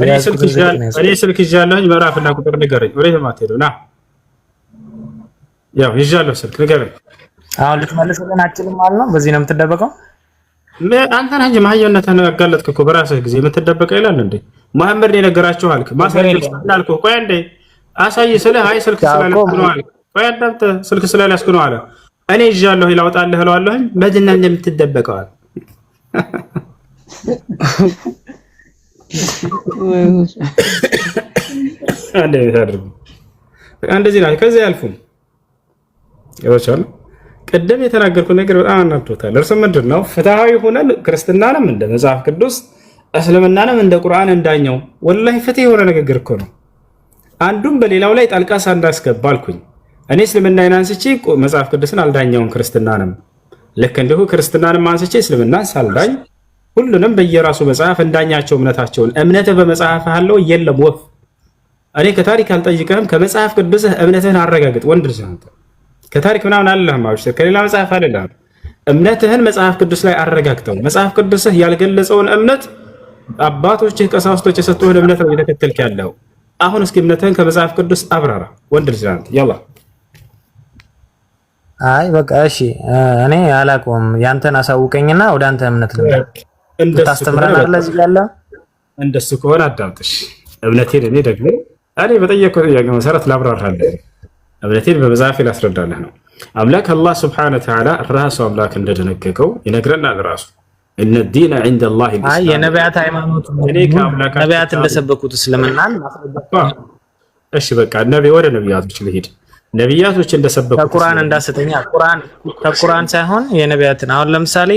እኔ ስልክ ይዣለሁኝ። ምዕራፍና ቁጥር ንገረኝ። ወዴት ማትሄዱ? ና ያው ይዣለሁ ስልክ ንገረኝ። አሁን ልትመልስልን አትችልም ማለት ነው? በዚህ ነው የምትደበቀው? አንተ ነህ እንጂ መሀይምነትህን ያጋለጥክ እኮ በራስህ ጊዜ። የምትደበቀው ይላል እንዴ? መሐመድ ነው የነገራችሁ አልክ። ማስረጃ ስላልኩ ቆይ አንዴ አሳይ ስልህ አይ ስልክ ስላልኩ ነው አልክ። ቆይ አንተ ስልክ ስላልያዝኩ ነው አለ። እኔ ይዣለሁ ይላውጣልህ እለዋለሁኝ። በድና እንደምትደበቀው አለ። አንዴ ታድርጉ እንደዚህ ነው። ከዚህ ያልፉም ይወቻል። ቀደም የተናገርኩት ነገር በጣም አናዶታል። እርሱ ምንድነው ፍትሃዊ ሆነን ክርስትናንም እንደ መጽሐፍ ቅዱስ እስልምናንም እንደ ቁርአን እንዳኘው። ወላሂ ፍትህ የሆነ ንግግር እኮ ነው። አንዱም በሌላው ላይ ጣልቃ ሳንዳስገባ አልኩኝ። እኔ እስልምናን አንስቼ መጽሐፍ ቅዱስን አልዳኘውም፣ ክርስትናንም ልክ እንዲሁ ክርስትናንም አንስቼ እስልምናን ሳልዳኝ ሁሉንም በየራሱ መጽሐፍ እንዳኛቸው እምነታቸውን። እምነትህ በመጽሐፍ አለው የለም ወፍ። እኔ ከታሪክ አልጠይቀህም። ከመጽሐፍ ቅዱስህ እምነትህን አረጋግጥ። ወንድ ልጅ አንተ ከታሪክ ምናምን አለህም አብሽር። ከሌላ መጽሐፍ አይደለም። እምነትህን መጽሐፍ ቅዱስ ላይ አረጋግጠው። መጽሐፍ ቅዱስህ ያልገለጸውን እምነት አባቶችህ ቀሳውስቶች የሰጡህን እምነት ነው እየተከተልክ ያለው። አሁን እስኪ እምነትህን ከመጽሐፍ ቅዱስ አብራራ። ወንድ ልጅ አንተ ያላ አይ በቃ እሺ፣ እኔ አላውቀውም። ያንተን አሳውቀኝና ወደ አንተ እምነት ታስተምረናለህ። ለዚህ ያለ እንደሱ ከሆነ አዳምጥሽ። እምነቴን እኔ ደግሞ በጠየቅኩት ጥያቄ መሰረት ላብራራለህ። እምነቴን በመጽሐፍ ላስረዳለህ ነው። አምላክ አላህ ሱብሓነሁ ወተዓላ ራሱ አምላክ እንደደነገገው ይነግረናል። ራሱ እነ ዲነ ዒንደላሂ አይ የነቢያት ሃይማኖት ነቢያት እንደሰበኩት እስልምናን እሺ በቃ ወደ ነቢያቶች ልሂድ። ነቢያቶች እንደሰበኩት ከቁርአን እንዳሰተኛ ከቁርአን ሳይሆን የነቢያትን አሁን ለምሳሌ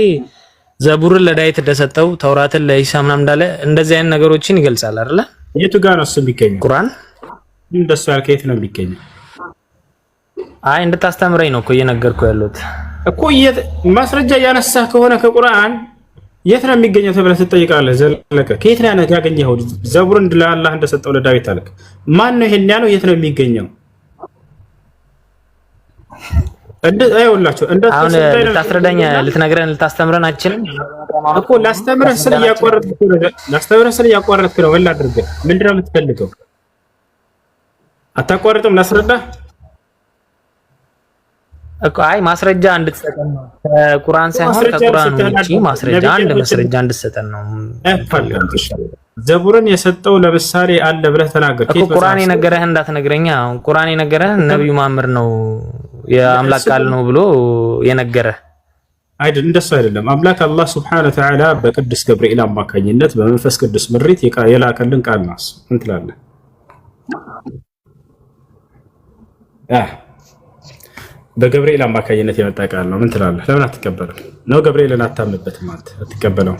ዘቡርን ለዳዊት እንደሰጠው ተውራትን ለኢሳ ምናምን እንዳለ እንደዚህ አይነት ነገሮችን ይገልጻል አይደለ? የቱ ጋር ነው እሱ የሚገኘው? ቁርአን እንደሱ ያልከ የት ነው የሚገኘው? አይ እንድታስተምረኝ ነው እኮ እየነገርኩህ ያለሁት እኮ። ማስረጃ እያነሳህ ከሆነ ከቁርአን የት ነው የሚገኘው ተብለህ ትጠይቃለህ። ዘለቀ ከየት ነው ያገኘኸው? ዘቡርን ለአላህ እንደሰጠው ለዳዊት አልክ። ማን ነው ይሄን ያለው? የት ነው የሚገኘው? አሁን ልታስረዳኝ ልትነግረን ልታስተምረን አትችልም እኮ። ላስተምረህ ስል እያቋረጥክ ነው። ምን ላድርግህ? ምንድን ነው የምትፈልገው? አታቋርጥም? ላስረዳህ እኮ። አይ ማስረጃ እንድትሰጠን ነው። ከቁርአን ሳይሆን ከቁርአን ውጪ ማስረጃ እንድትሰጠን ነው። ዘቡርን የሰጠው ለምሳሌ አለ ብለህ ተናገር እኮ። ቁርአን የነገረህ እንዳትነግረኛ። አሁን ቁርአን የነገረህ ነብዩ መሐመድ ነው የአምላክ ቃል ነው ብሎ የነገረህ አይደል? እንደሱ አይደለም። አምላክ አላህ ሱብሓነሁ ወተዓላ በቅዱስ ገብርኤል አማካኝነት በመንፈስ ቅዱስ ምሪት የላከልን ቃል ነው። ምን ትላለህ? በገብርኤል አማካኝነት የመጣ ቃል ነው። ምን ትላለህ? ለምን አትቀበለው? ነው ገብርኤልን አታምንበትም ማለት አትቀበለው?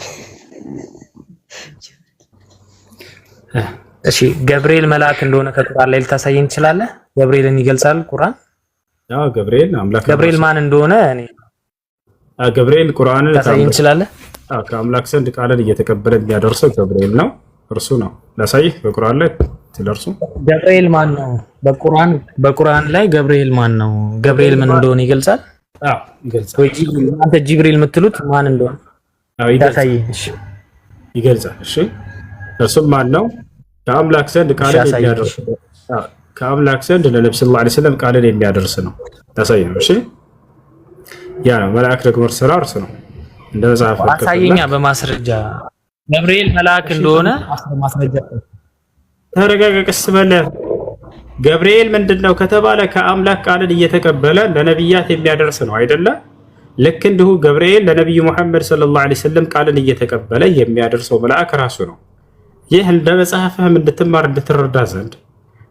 እሺ ገብርኤል መልአክ እንደሆነ ከቁርአን ላይ ልታሳየኝ ትችላለህ? ገብርኤልን ይገልጻል ቁርአን? ያው ገብርኤል አምላክ ገብርኤል ማን እንደሆነ እኔ ገብርኤል ቁርአንን ታሳየኝ ትችላለህ? ከአምላክ ዘንድ ቃልን እየተቀበለ የሚያደርሰው ገብርኤል ነው። እርሱ ነው ላሳይህ በቁርአን ላይ ትደርሱ። ገብርኤል ማን ነው? በቁርአን ላይ ገብርኤል ማን ነው? ገብርኤል ምን እንደሆነ ይገልጻል? አዎ ይገልጻል። ወይ እናንተ ጅብሪል የምትሉት ማን እንደሆነ ታሳየኝ። እሺ ይገልጻል። እሺ እርሱም ማን ነው? ከአምላክ ዘንድ ቃልን የሚያደርስ ከአምላክ ዘንድ ለነብዩ ሰለላሁ ዐለይሂ ወሰለም ቃልን የሚያደርስ ነው። ታሳይ ነው። እሺ ያ ነው መልአክ ደግሞ ስራው እርሱ ነው። እንደ መጽሐፍ አሳየኛ በማስረጃ ገብርኤል መልአክ እንደሆነ ማስረጃ ተረጋግቀስ በለ ገብርኤል ምንድነው ከተባለ ከአምላክ ቃልን እየተቀበለ ለነብያት የሚያደርስ ነው አይደለ? ልክ እንዲሁ ገብርኤል ለነብዩ መሐመድ ሰለላሁ ዐለይሂ ወሰለም ቃልን እየተቀበለ የሚያደርሰው መልአክ ራሱ ነው። ይህ እንደ መጽሐፍህም እንድትማር እንድትረዳ ዘንድ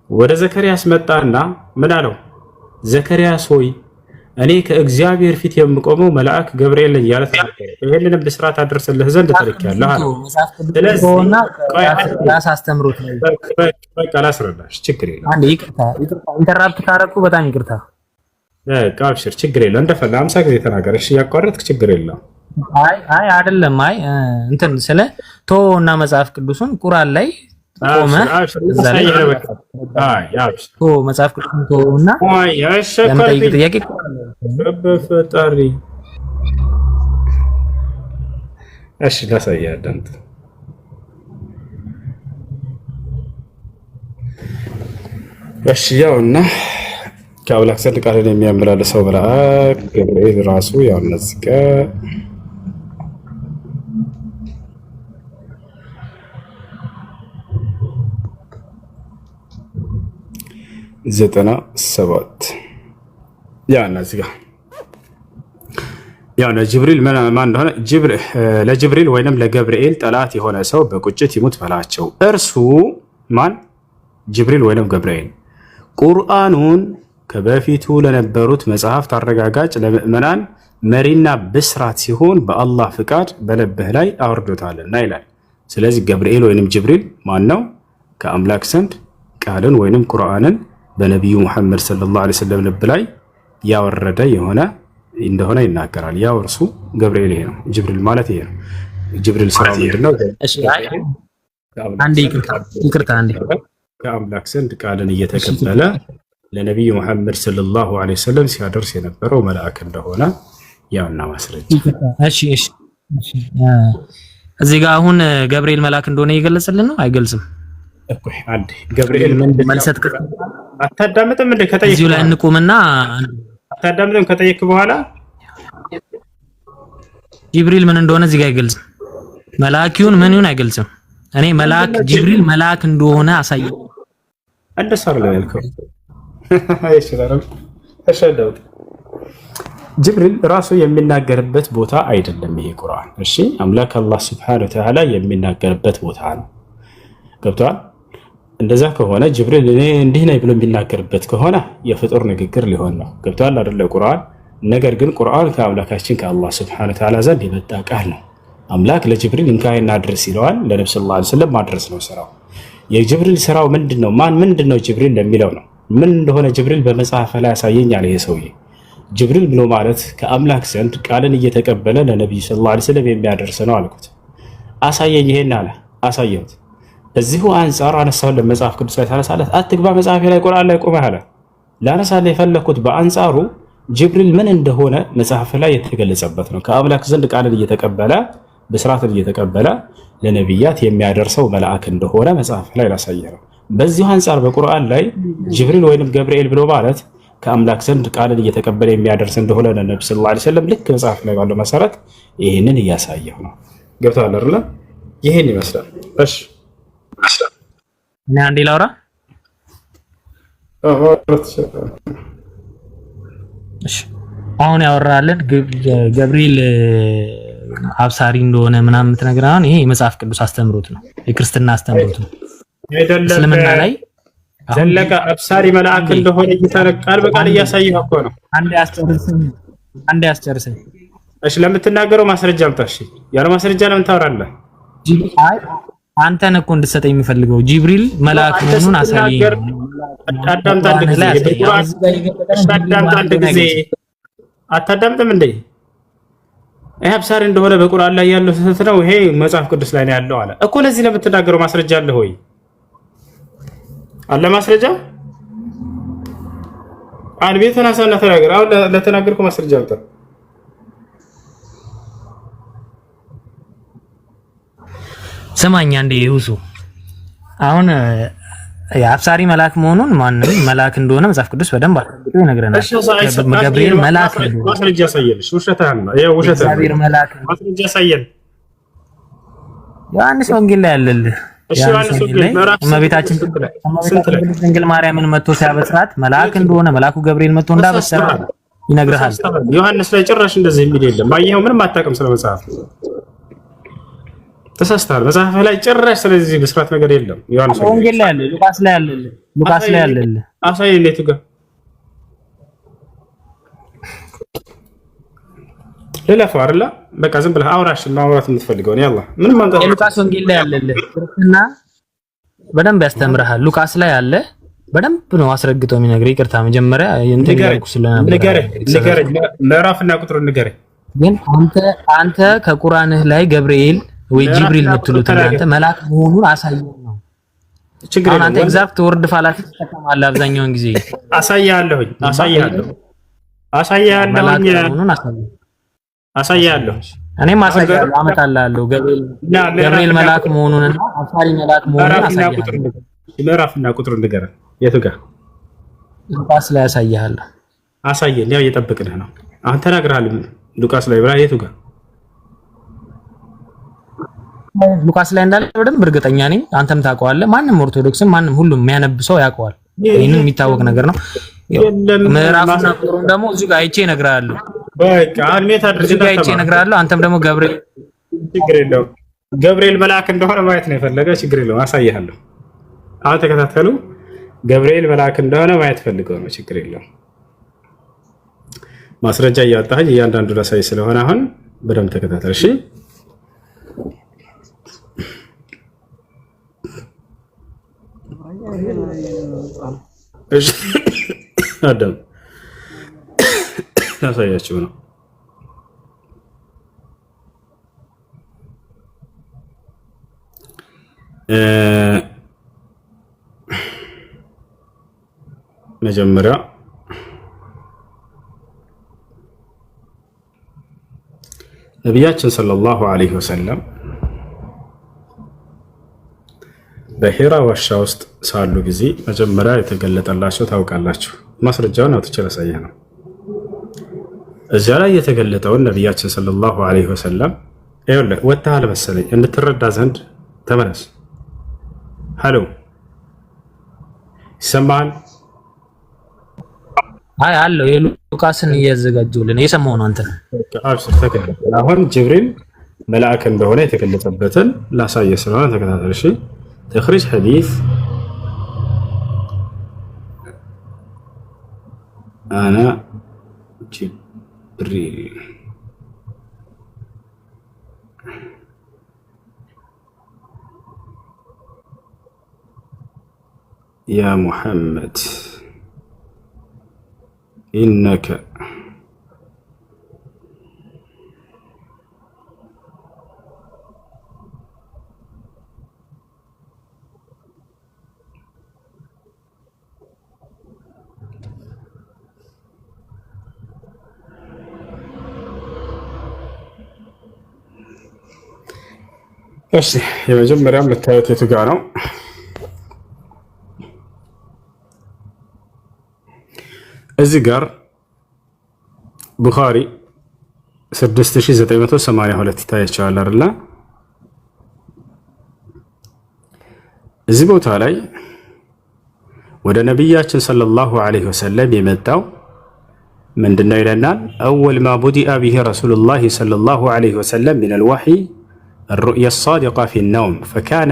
ወደ ዘከርያስ መጣና ምን አለው? ዘከርያስ ሆይ እኔ ከእግዚአብሔር ፊት የምቆመው መልአክ ገብርኤል ነኝ ያለ ተናገረ። ይሄንንም ብስራት አደርስልህ ዘንድ ተልኬያለሁ አለ። ስለዚህ ራስ አስተምሮት ነው። በቃ ላስረዳሽ፣ ችግር የለም። አንዴ ይቅርታ ኢንተራፕት ካረኩ በጣም ይቅርታ። በቃ አብሽር፣ ችግር የለም። እንደፈለህ 50 ጊዜ ተናገር። እሺ ያቋረጥክ ችግር የለም። አይ አይደለም። አይ እንትን ስለ እና መጽሐፍ ቅዱስን ቁርአን ላይ ቆመ እዛ ላይ መጽሐፍ ቅዱስን ተወውና ለምጠይቅ ጥያቄ በፈጣሪ እሺ ላሳየህ አዳምጥ። እሺ ያውና ከአምላክ ዘንድ ቃልን የሚያመላልሰው መልአክ ገብርኤል ራሱ ያው እነዚህ ጋር 97 ያና እዚህ ጋር ያው ለጅብሪል ማን እንደሆነ ለጅብሪል ወይንም ለገብርኤል ጠላት የሆነ ሰው በቁጭት ይሙት በላቸው። እርሱ ማን? ጅብሪል ወይንም ገብርኤል ቁርአኑን ከበፊቱ ለነበሩት መጽሐፍት አረጋጋጭ ለምእመናን መሪና ብስራት ሲሆን በአላህ ፍቃድ በልብህ ላይ አወርዶታልና ይላል። ስለዚህ ገብርኤል ወይንም ጅብሪል ማን ነው? ከአምላክ ዘንድ ቃልን ወይንም ቁርአንን በነቢዩ ሙሐመድ ሰለላሁ ዐለይሂ ወሰለም ልብ ላይ ያወረደ የሆነ እንደሆነ ይናገራል። ያው እርሱ ገብርኤል ይሄ ነው። ጅብሪል ማለት ይሄ ነው። ጅብሪል ስራው ምንድነው? እሺ አንዴ ይቅርታ አንዴ ከአምላክ ዘንድ ቃልን እየተቀበለ ለነቢዩ ሙሐመድ ሰለላሁ ዐለይሂ ወሰለም ሲያደርስ የነበረው መልአክ እንደሆነ ያውና ማስረጃ። እሺ እዚህ ጋር አሁን ገብርኤል መልአክ እንደሆነ ይገለጽልን ነው አይገልጽም? እኮ አንዴ ገብርኤል ምንድነው መልሰት አታዳምጥም እንደ ከጠየቅ እዚሁ ላይ እንቁምና አታዳምጥም ከጠየቅ በኋላ ጅብሪል ምን እንደሆነ እዚህ ጋር አይገልጽም። መልአኪውን ምን ይሁን አይገልጽም። እኔ መልአክ ጅብሪል መልአክ እንደሆነ አሳየው። እንደሳር ላይ ያልከው አይሽራም ተሸደውት ጅብሪል ራሱ የሚናገርበት ቦታ አይደለም ይሄ ቁርአን። እሺ አምላክ አላህ Subhanahu Wa Ta'ala የሚናገርበት ቦታ ነው። ገብቷል? እንደዛ ከሆነ ጅብሪል እኔ እንዲህ ነኝ ብሎ የሚናገርበት ከሆነ የፍጡር ንግግር ሊሆን ነው። ገብቷል አይደለ? ቁርአን ነገር ግን ቁርአን ከአምላካችን ከአላህ Subhanahu Wa Ta'ala ዘንድ የመጣ ቃል ነው። አምላክ ለጅብሪል እንካይና አድርስ ይለዋል። ለነብዩ ሰለላሁ ዐለይሂ ወሰለም ማድረስ ነው ስራው። የጅብሪል ስራው ምንድነው? ምንድነው ጅብሪል ለሚለው ነው። ምን እንደሆነ ጅብሪል በመጽሐፍ ላይ ያሳየኛል። ይሄ ሰውዬ ጅብሪል ብሎ ማለት ከአምላክ ዘንድ ቃልን እየተቀበለ ለነብዩ ሰለላሁ ዐለይሂ ወሰለም የሚያደርስ ነው አልኩት። አሳየኝ ይሄን አለ። አሳየሁት። በዚሁ አንፃር አነሳው ለመጽሐፍ ቅዱስ ላይ ታነሳለህ አትግባ መጽሐፍ ላይ ቁርአን ላይ ቆመህ አለ። ላነሳለህ የፈለኩት በአንጻሩ ጅብሪል ምን እንደሆነ መጽሐፍ ላይ የተገለጸበት ነው። ከአምላክ ዘንድ ቃልን እየተቀበለ ብስራትን እየተቀበለ ለነብያት የሚያደርሰው መልአክ እንደሆነ መጽሐፍ ላይ ላሳየህ ነው። በዚሁ አንፃር በቁርአን ላይ ጅብሪል ወይንም ገብርኤል ብሎ ማለት ከአምላክ ዘንድ ቃልን እየተቀበለ የሚያደርስ እንደሆነ ነብዩ ሰለላሁ ዐለይሂ ወሰለም ልክ መጽሐፍ ላይ ባለው መሰረት ይሄንን እያሳየሁ ነው። ገብቶሃል አይደል? ይሄን ይመስላል። እሺ እኔ አንዴ ላውራ። እሺ አሁን ያወራልን ገብርኤል አብሳሪ እንደሆነ ምናምን የምትነግረን ይሄ የመጽሐፍ ቅዱስ አስተምሮት ነው፣ የክርስትና አስተምሮት ነው። እስልምና ላይ ዘለቀ አብሳሪ መልአክ እንደሆነ ቃል በቃል እያሳየህ እኮ ነው። አንዴ አስጨርሰኝ። እሺ ለምትናገረው ማስረጃ አምጣ። እሺ ያለ ማስረጃ ለምን ታወራለህ? አይ አንተን እኮ እንድትሰጠኝ የሚፈልገው ጅብሪል መልአክ መሆኑን አሳየኝ። አዳምጥ አንድ ጊዜ አታዳምጥም እንዴ? ይሄ አብሳሪ እንደሆነ በቁርአን ላይ ያለው ስህተት ነው፣ ይሄ መጽሐፍ ቅዱስ ላይ ነው ያለው አለ እኮ። ለዚህ ለምትናገረው ማስረጃ አለ ሆይ? አለ ማስረጃ? አንቤት ተናሳና ተናገር። አሁን ለተናገርከው ማስረጃ አምጣ። ሰማኛ እንዴ ሁሱ አሁን የአብሳሪ መልአክ መሆኑን ማንም መልአክ እንደሆነ መጽሐፍ ቅዱስ በደንብ አስረግጦ ይነግረናል። ገብርኤል መልአክ ነው። ማስረጃ ያሳየልሽ። ውሸታን ነው ይሄ ውሸት ነው። መልአክ ማስረጃ ያሳየል። ዮሐንስ ወንጌል ላይ ያለልህ እመቤታችን ድንግል ማርያምን መጥቶ ሲያበስራት መልአክ እንደሆነ መልአኩ ገብርኤል መጥቶ እንዳበሰራ ይነግርሃል። ዮሐንስ ላይ ጭራሽ እንደዚህ የሚል የለም። አየኸው? ምንም አታውቅም ስለ መጽሐፍ ተሳስተሃል። መጽሐፍ ላይ ጭራሽ ስለዚህ ብስራት ነገር የለም። ዮሐንስ ወንጌል ላይ ያለ፣ ሉቃስ ላይ ያለ፣ ሉቃስ ላይ ያለ አሳይ። እንዴት ጋር ለለፈው አይደለ? በቃ ዝም ብለህ አውራሽ ማውራት የምትፈልገው ነው። ያላ ምንም አንተ ሉቃስ ወንጌል ላይ ያለ ክርስትና በደንብ ያስተምርሃል። ሉቃስ ላይ ያለ በደንብ ነው አስረግጦ የሚነግርህ። ይቅርታ መጀመሪያ እንትን ያልኩ ስለነበር ንገረኝ፣ ምዕራፍና ቁጥሩን ንገረኝ። ግን አንተ ከቁርአንህ ላይ ገብርኤል ወይ ጅብሪል የምትሉት እናንተ መልአክ መሆኑን አሳየው ነው። አሁን አንተ ኤግዛክት ወርድ ፋላሲ ተጠቅማለህ አብዛኛውን ጊዜ። አሳያለሁ እኔም አሳያለሁ፣ አመጣልሃለሁ። ገብርኤል መልአክ መሆኑንና አብሳሪ መልአክ መሆኑን አሳያለሁ። ምዕራፍና ቁጥሩን ንገረኝ። የቱ ጋር? ሉቃስ ላይ አሳያለሁ። አሳየን። ያው እየጠበቅንህ ነው። አሁን ተናግረሃል። ሉቃስ ላይ ብራ። የቱ ጋር? ሉቃስ ላይ እንዳለ በደንብ እርግጠኛ ነኝ። አንተም ታውቀዋለህ። ማንም ኦርቶዶክስም ማንም ሁሉም የሚያነብ ሰው ያውቀዋል። ይሄንን የሚታወቅ ነገር ነው። ምዕራፍና ቁጥሩን ደግሞ እዚህ ጋር አይቼ እነግርሃለሁ። በቃ አድሜት አድርገህ አይቼ እነግርሃለሁ። አንተም ደግሞ ገብርኤል ችግር የለውም። ገብርኤል መልአክ እንደሆነ ማየት ነው የፈለገ። ችግር የለውም። አሳይሃለሁ። አሁን ተከታተሉ። ገብርኤል መልአክ እንደሆነ ማየት ፈልገው ነው። ችግር የለውም። ማስረጃ እያወጣህ እያንዳንዱ ላሳይ ስለሆነ አሁን በደንብ ተከታተል። እሺ አዳም ያሳያችሁ ነው። መጀመሪያ ነቢያችን ሰለላሁ ዐለይሂ ወሰለም በሂራ ዋሻ ውስጥ ሳሉ ጊዜ መጀመሪያ የተገለጠላቸው ታውቃላችሁ። ማስረጃውን አውጥቼ ላሳየህ ነው። እዚያ ላይ የተገለጠውን ነቢያችን ሰለላሁ ዐለይሂ ወሰለም ይኸውልህ፣ ወጥተሃል መሰለኝ እንድትረዳ ዘንድ ተመለስ። ሀሎ ይሰማሃል? አይ አለው የሉቃስን እያዘጋጁልን የሰማው ነው። አንተ አብሽር ተከታተል። አሁን ጅብሪል መልአክ እንደሆነ የተገለጸበትን ላሳየ ስለሆነ ተከታተል። እሺ ተኽሪጅ ሐዲስ አና ጅብሪል ያ ሙሐመድ ኢነከ እሺ የመጀመሪያው የምታዩት የቱ ጋ ነው? እዚህ ጋር ቡኻሪ 6982 ይታያቸዋል አይደል? እዚህ ቦታ ላይ ወደ ነቢያችን ሰለላሁ ዐለይሂ ወሰለም የመጣው ምንድነው ይለናል? አወል ማ ቡዲአ ቢሂ ረሱሉላሂ ሰለላሁ ዐለይሂ ወሰለም ሚነል ወሕይ الرؤيا الصادقة في النوم فكان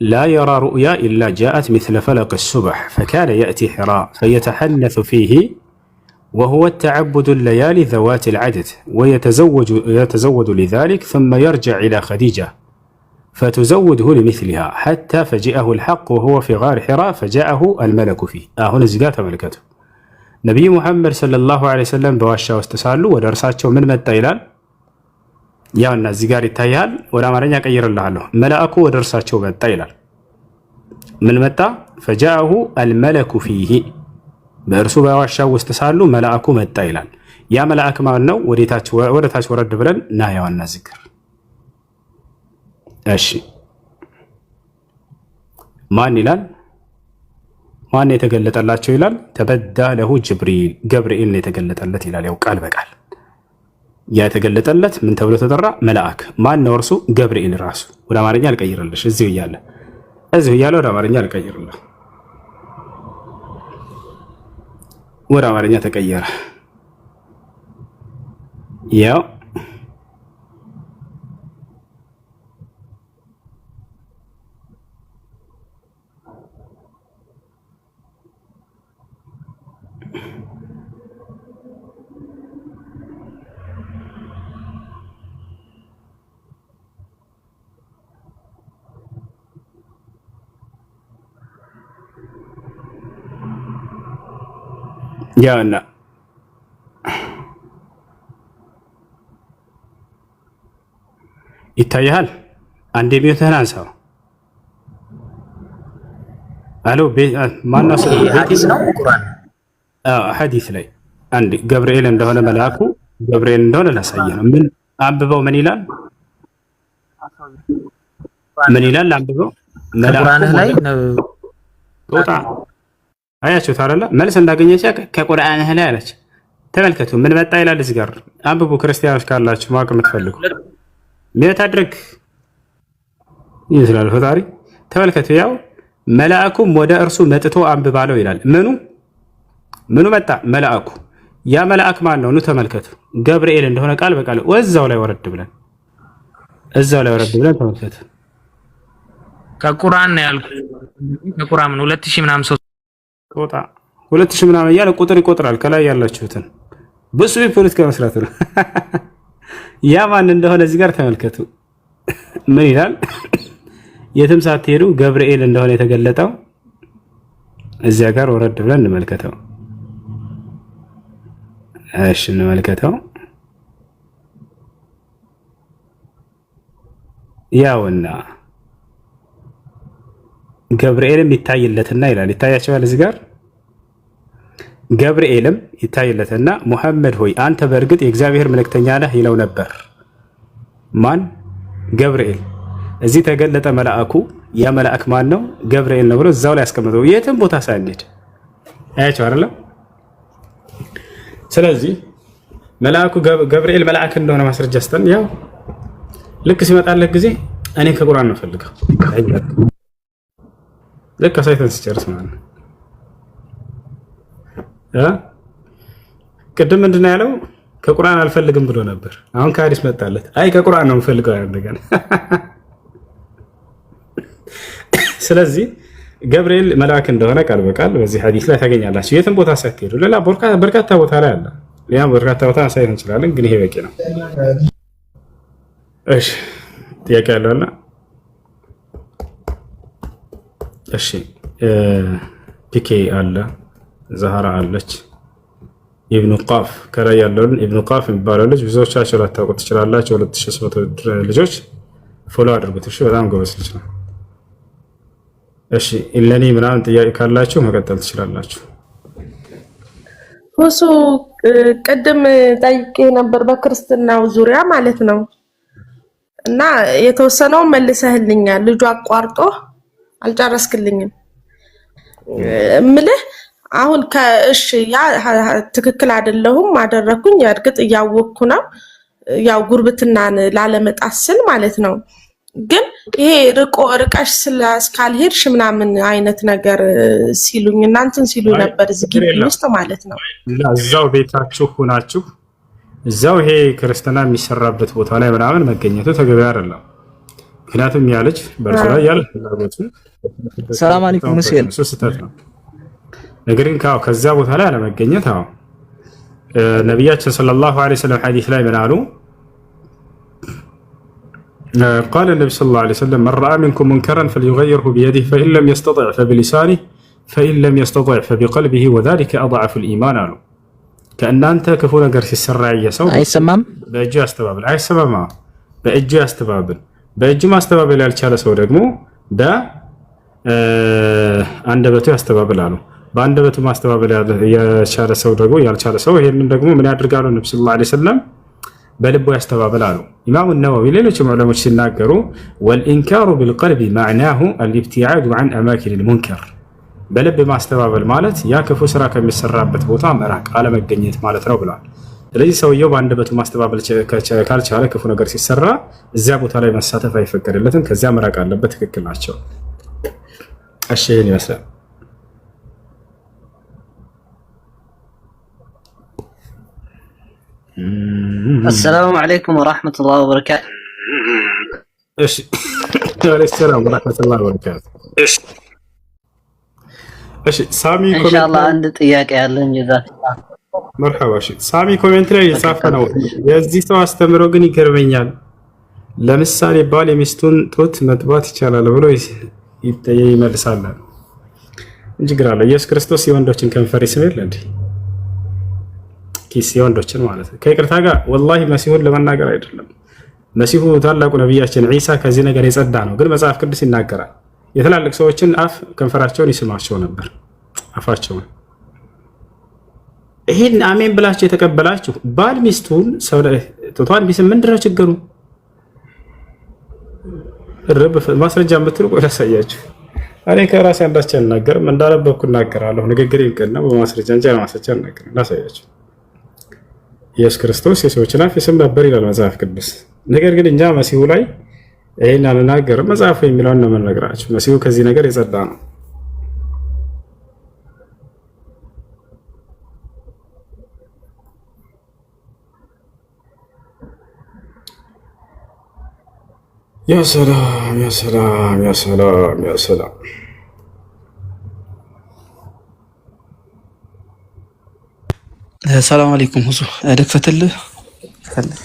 لا يرى رؤيا إلا جاءت مثل فلق الصبح فكان يأتي حراء فيتحنث فيه وهو التعبد الليالي ذوات العدد ويتزود لذلك ثم يرجع إلى خديجة فتزوده لمثلها حتى فجاءه الحق وهو في غار حراء فجاءه الملك فيه. هنا زيادة ملكته نبي محمد صلى الله عليه وسلم بواشا واستسالوا ودرساتهم من متى إلى ያው እና እዚህ ጋር ይታያል። ወደ አማርኛ ቀይርልሃለሁ። መላእኩ ወደ እርሳቸው መጣ ይላል። ምን መጣ? ፈጃአሁ አልመለኩ ፊሂ በእርሱ በዋሻው ውስጥ ሳሉ መላእኩ መጣ ይላል። ያ መልአክ ማን ነው? ወደ ታች ወረድ ብለን ናያውና ዝክር። እሺ ማን ይላል? ማን የተገለጠላቸው ይላል? ተበዳ ለሁ ጅብሪል ገብርኤል ነው የተገለጠለት ይላል። ያው ቃል በቃል ያ የተገለጠለት ምን ተብሎ ተጠራ? መልአክ። ማን ነው እርሱ? ገብርኤል ራሱ። ወደ አማርኛ አልቀይርልሽ፣ እዚሁ እያለ ወደ አማርኛ አልቀይርልህ፣ ወደ አማርኛ ተቀየረ። ያው ያውና ይታያል። አንዴ ቤትህን አንሳው። አሎ ማነው? ሐዲስ ነው ቁርአን? ሐዲስ ላይ አንዴ ገብርኤል እንደሆነ መልአኩ ገብርኤል እንደሆነ ላሳየህ ነው። ምን አንብበው? ምን ይላል? ምን ይላል? አንብበው። ቁርአን ላይ ጦጣ አያችሁት አይደለ? መልስ እንዳገኘች ከቁርአንህ ላይ አለች። ተመልከቱ ምን መጣ ይላል እዚህ ጋር አንብቡ። ክርስቲያኖች ካላችሁ ማወቅ የምትፈልጉ ምን ታድርግ ይላል ፈጣሪ። ተመልከቱ ያው መልአኩም ወደ እርሱ መጥቶ አንብባለው ይላል። ምኑ መጣ? መልአኩ። ያ መልአክ ማን ነው? ኑ ተመልከቱ። ገብርኤል እንደሆነ ቃል በቃል እዛው ላይ ወረድ ብለን ተመልከቱ። ከቁርአን ነው ያልኩት። ከቁርአን 2000 ምናምን ሰው ጦጣ 2000 ምናምን እያለ ቁጥር ይቆጥራል። ከላይ ያላችሁትን በሱ ፖለቲካ መስራት ነው። ያ ማን እንደሆነ እዚህ ጋር ተመልከቱ። ምን ይላል? የትም ሳትሄዱ ገብርኤል እንደሆነ የተገለጠው እዚያ ጋር ወረድ ብለን እንመልከተው። እሺ እንመልከተው። ያውና ገብርኤልም ይታይለትና ይላል። ይታያቸዋል እዚህ ጋር ገብርኤልም ይታይለትና ሙሐመድ ሆይ አንተ በእርግጥ የእግዚአብሔር መልእክተኛ ነህ ይለው ነበር። ማን? ገብርኤል። እዚህ ተገለጠ መልአኩ። ያ መልአክ ማን ነው? ገብርኤል ነው ብሎ እዛው ላይ ያስቀምጠው የትም ቦታ ሳንሄድ አያቸው አይደለም። ስለዚህ መልአኩ ገብርኤል መልአክ እንደሆነ ማስረጃ ስተን ያው ልክ ሲመጣለት ጊዜ እኔ ከቁርአን ነው ፈልገው ልክ ሳይተን ሲጨርስ ማለት ነው። ቅድም ምንድን ነው ያለው? ከቁርአን አልፈልግም ብሎ ነበር። አሁን ከሐዲስ መጣለት። አይ ከቁርአን ነው የምፈልገው ያደርጋል። ስለዚህ ገብርኤል መልአክ እንደሆነ ቃል በቃል በዚህ ሐዲስ ላይ ታገኛላችሁ። የትም ቦታ ሳትሄዱ ሌላ በርካታ ቦታ ላይ አለ። ያ በርካታ ቦታ ሳይሆን እንችላለን፣ ግን ይሄ በቂ ነው። እሺ ጥያቄ ያለውና እሺ ፒኬ አለ፣ ዛህራ አለች፣ ኢብኑ ቃፍ ከላይ ያለውን ኢብኑ ቃፍ የሚባለው ልጅ ብዙዎቻችሁ ላታውቁት ትችላላችሁ። 2800 ልጆች ፎሎ አድርጉት። እሺ በጣም ጎበዝ ልጅ ነው። እሺ ኢለኒ ምናምን ጥያቄ ካላችሁ መቀጠል ትችላላችሁ። ሁሱ ቅድም ጠይቄ ነበር በክርስትናው ዙሪያ ማለት ነው እና የተወሰነው መልሰህልኛል። ልጁ አቋርጦ አልጨረስክልኝም። ምልህ አሁን ከእሺ ያ ትክክል አይደለሁም አደረኩኝ። እርግጥ እያወቅኩ ነው ያው ጉርብትናን ላለመጣስል ማለት ነው። ግን ይሄ ርቀሽ ስላልሄድሽ ምናምን አይነት ነገር ሲሉኝ እናንተን ሲሉ ነበር እዚህ ግቢ ውስጥ ማለት ነው። እዛው ቤታችሁ ሆናችሁ እዛው ይሄ ክርስትና የሚሰራበት ቦታ ላይ ምናምን መገኘቱ ተገቢ አይደለም። ምክንያቱም ያ ልጅ በእርሱ ላይ ያለ ፍላጎቱ ሰላም አለይኩም ሙስሊም ስህተት ነው። ነገር ግን ከዛ ቦታ ላይ አለመገኘት ነቢያችን ሰለላሁ ዐለይሂ ወሰለም ሐዲስ ላይ ምን አሉ? قال النبي صلى الله عليه وسلم من رأى منكم منكرا فليغيره بيده فإن لم يستطع فبلسانه فإن لم يستطع فبقلبه وذلك أضعف الإيمان አሉ። ከእናንተ ክፉ ነገር ሲሰራ ያየሰው አይሰማም፣ በእጁ ያስተባብል። አይሰማማ፣ በእጁ ያስተባብል። በእጁ ማስተባበል ያልቻለ ሰው ደግሞ በአንደበቱ ያስተባብል አሉ። በአንደበቱ ማስተባበል ያልቻለ ሰው ይሄንን ደግሞ ምን ያደርጋሉ? ነብዩ ሰለላሁ ዐለይሂ ወሰለም በልቦ ያስተባብል አሉ። ኢማሙ ነወዊ ሌሎችም ዑለሞች ሲናገሩ ወልኢንካሩ ቢልቀልቢ ማዕናሁ አልኢብቲዓዱ ዐን አማኪን ልሙንከር፣ በልብ ማስተባበል ማለት ያ ክፉ ስራ ከሚሰራበት ቦታ መራቅ አለመገኘት ማለት ነው ብለዋል። ስለዚህ ሰውየው በአንደበቱ ማስተባበል ካልቻለ ክፉ ነገር ሲሰራ እዚያ ቦታ ላይ መሳተፍ አይፈቀድለትም፣ ከዚያ መራቅ አለበት። ትክክል ናቸው። እሺ ይህን ይመስላል። السلام عليكم ورحمة الله وبركاته. እሺ ወአለይኩም ሰላም ወራህመቱላሂ ወበረካቱ። እሺ ሳሚ ኢንሻአላህ አንድ ጥያቄ ያለን ጀዛከላህ መርሐባ። እሺ ሳሚ ኮሜንት ላይ የጻፈ ነው። የዚህ ሰው አስተምሮ ግን ይገርመኛል። ለምሳሌ ባል የሚስቱን ጡት መጥባት ይቻላል ብሎ ይመልሳል እንጂ ግራ አለ። ኢየሱስ ክርስቶስ የወንዶችን ከንፈር ይስም የለ እንዴ? ኪስ የወንዶችን ማለት ነው። ከይቅርታ ጋር ወላሂ መሲሁን ለመናገር አይደለም። መሲሁ ታላቁ ነብያችን ዒሳ ከዚህ ነገር የጸዳ ነው። ግን መጽሐፍ ቅዱስ ይናገራል የትላልቅ ሰዎችን አፍ ከንፈራቸውን ይስማቸው ነበር አፋቸውን። ይሄን አሜን ብላችሁ የተቀበላችሁ ባል ሚስቱን ጡቷን ቢስም ምንድነው ችግሩ? ረብ ማስረጃ የምትሉ ቆይ ላሳያችሁ። እኔ ከራሴ አንዳች አልናገርም፣ እንዳነበብኩ እናገራለሁ። ንግግሬን ቀና በማስረጃ እንጂ ማስረጃ አልናገርም። ላሳያችሁ። ኢየሱስ ክርስቶስ የሰዎችን አፍ ይስም ነበር ይላል መጽሐፍ ቅዱስ። ነገር ግን እኛ መሲሁ ላይ ይሄን አንናገርም። መጽሐፉ የሚለውን ነው የምንነግራችሁ። መሲሁ ከዚህ ነገር የጸዳ ነው። ያ ሰላም ያ ሰላም ያ ሰላም ያ ሰላም። ሰላም አለይኩም ሁሱ ደክፈትልህ ፈልክ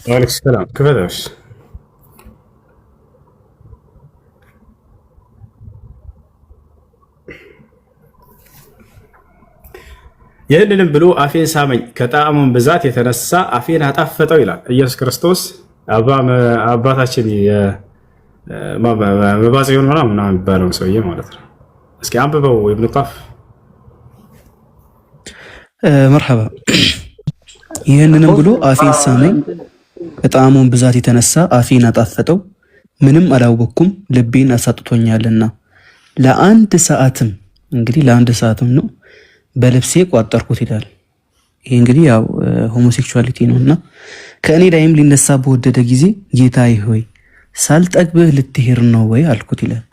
ወአለይኩም ሰላም ክፈታሽ። ይህንንም ብሎ አፌን ሳመኝ ከጣዕሙን ብዛት የተነሳ አፌን አጣፈጠው ይላል ኢየሱስ ክርስቶስ። አባታችን መባጽዮን ምናምን የሚባለውን ሰውዬ ማለት ነው። እስኪ አንብበው ኢብኑ ጣፍ። መርሐባ። ይህንንም ብሎ አፌን ሳመኝ ከጣዕሙን ብዛት የተነሳ አፌን አጣፈጠው፣ ምንም አላወቅኩም ልቤን አሳጥቶኛልና ለአንድ ሰዓትም እንግዲህ ለአንድ ሰዓትም ነው በልብሴ ቋጠርኩት ይላል። ይሄ እንግዲህ ያው ሆሞሴክሹዋሊቲ ነውና ከእኔ ላይም ሊነሳ በወደደ ጊዜ ጌታዬ ሆይ ሳልጠግብህ ልትሄድ ነው ወይ አልኩት ይላል።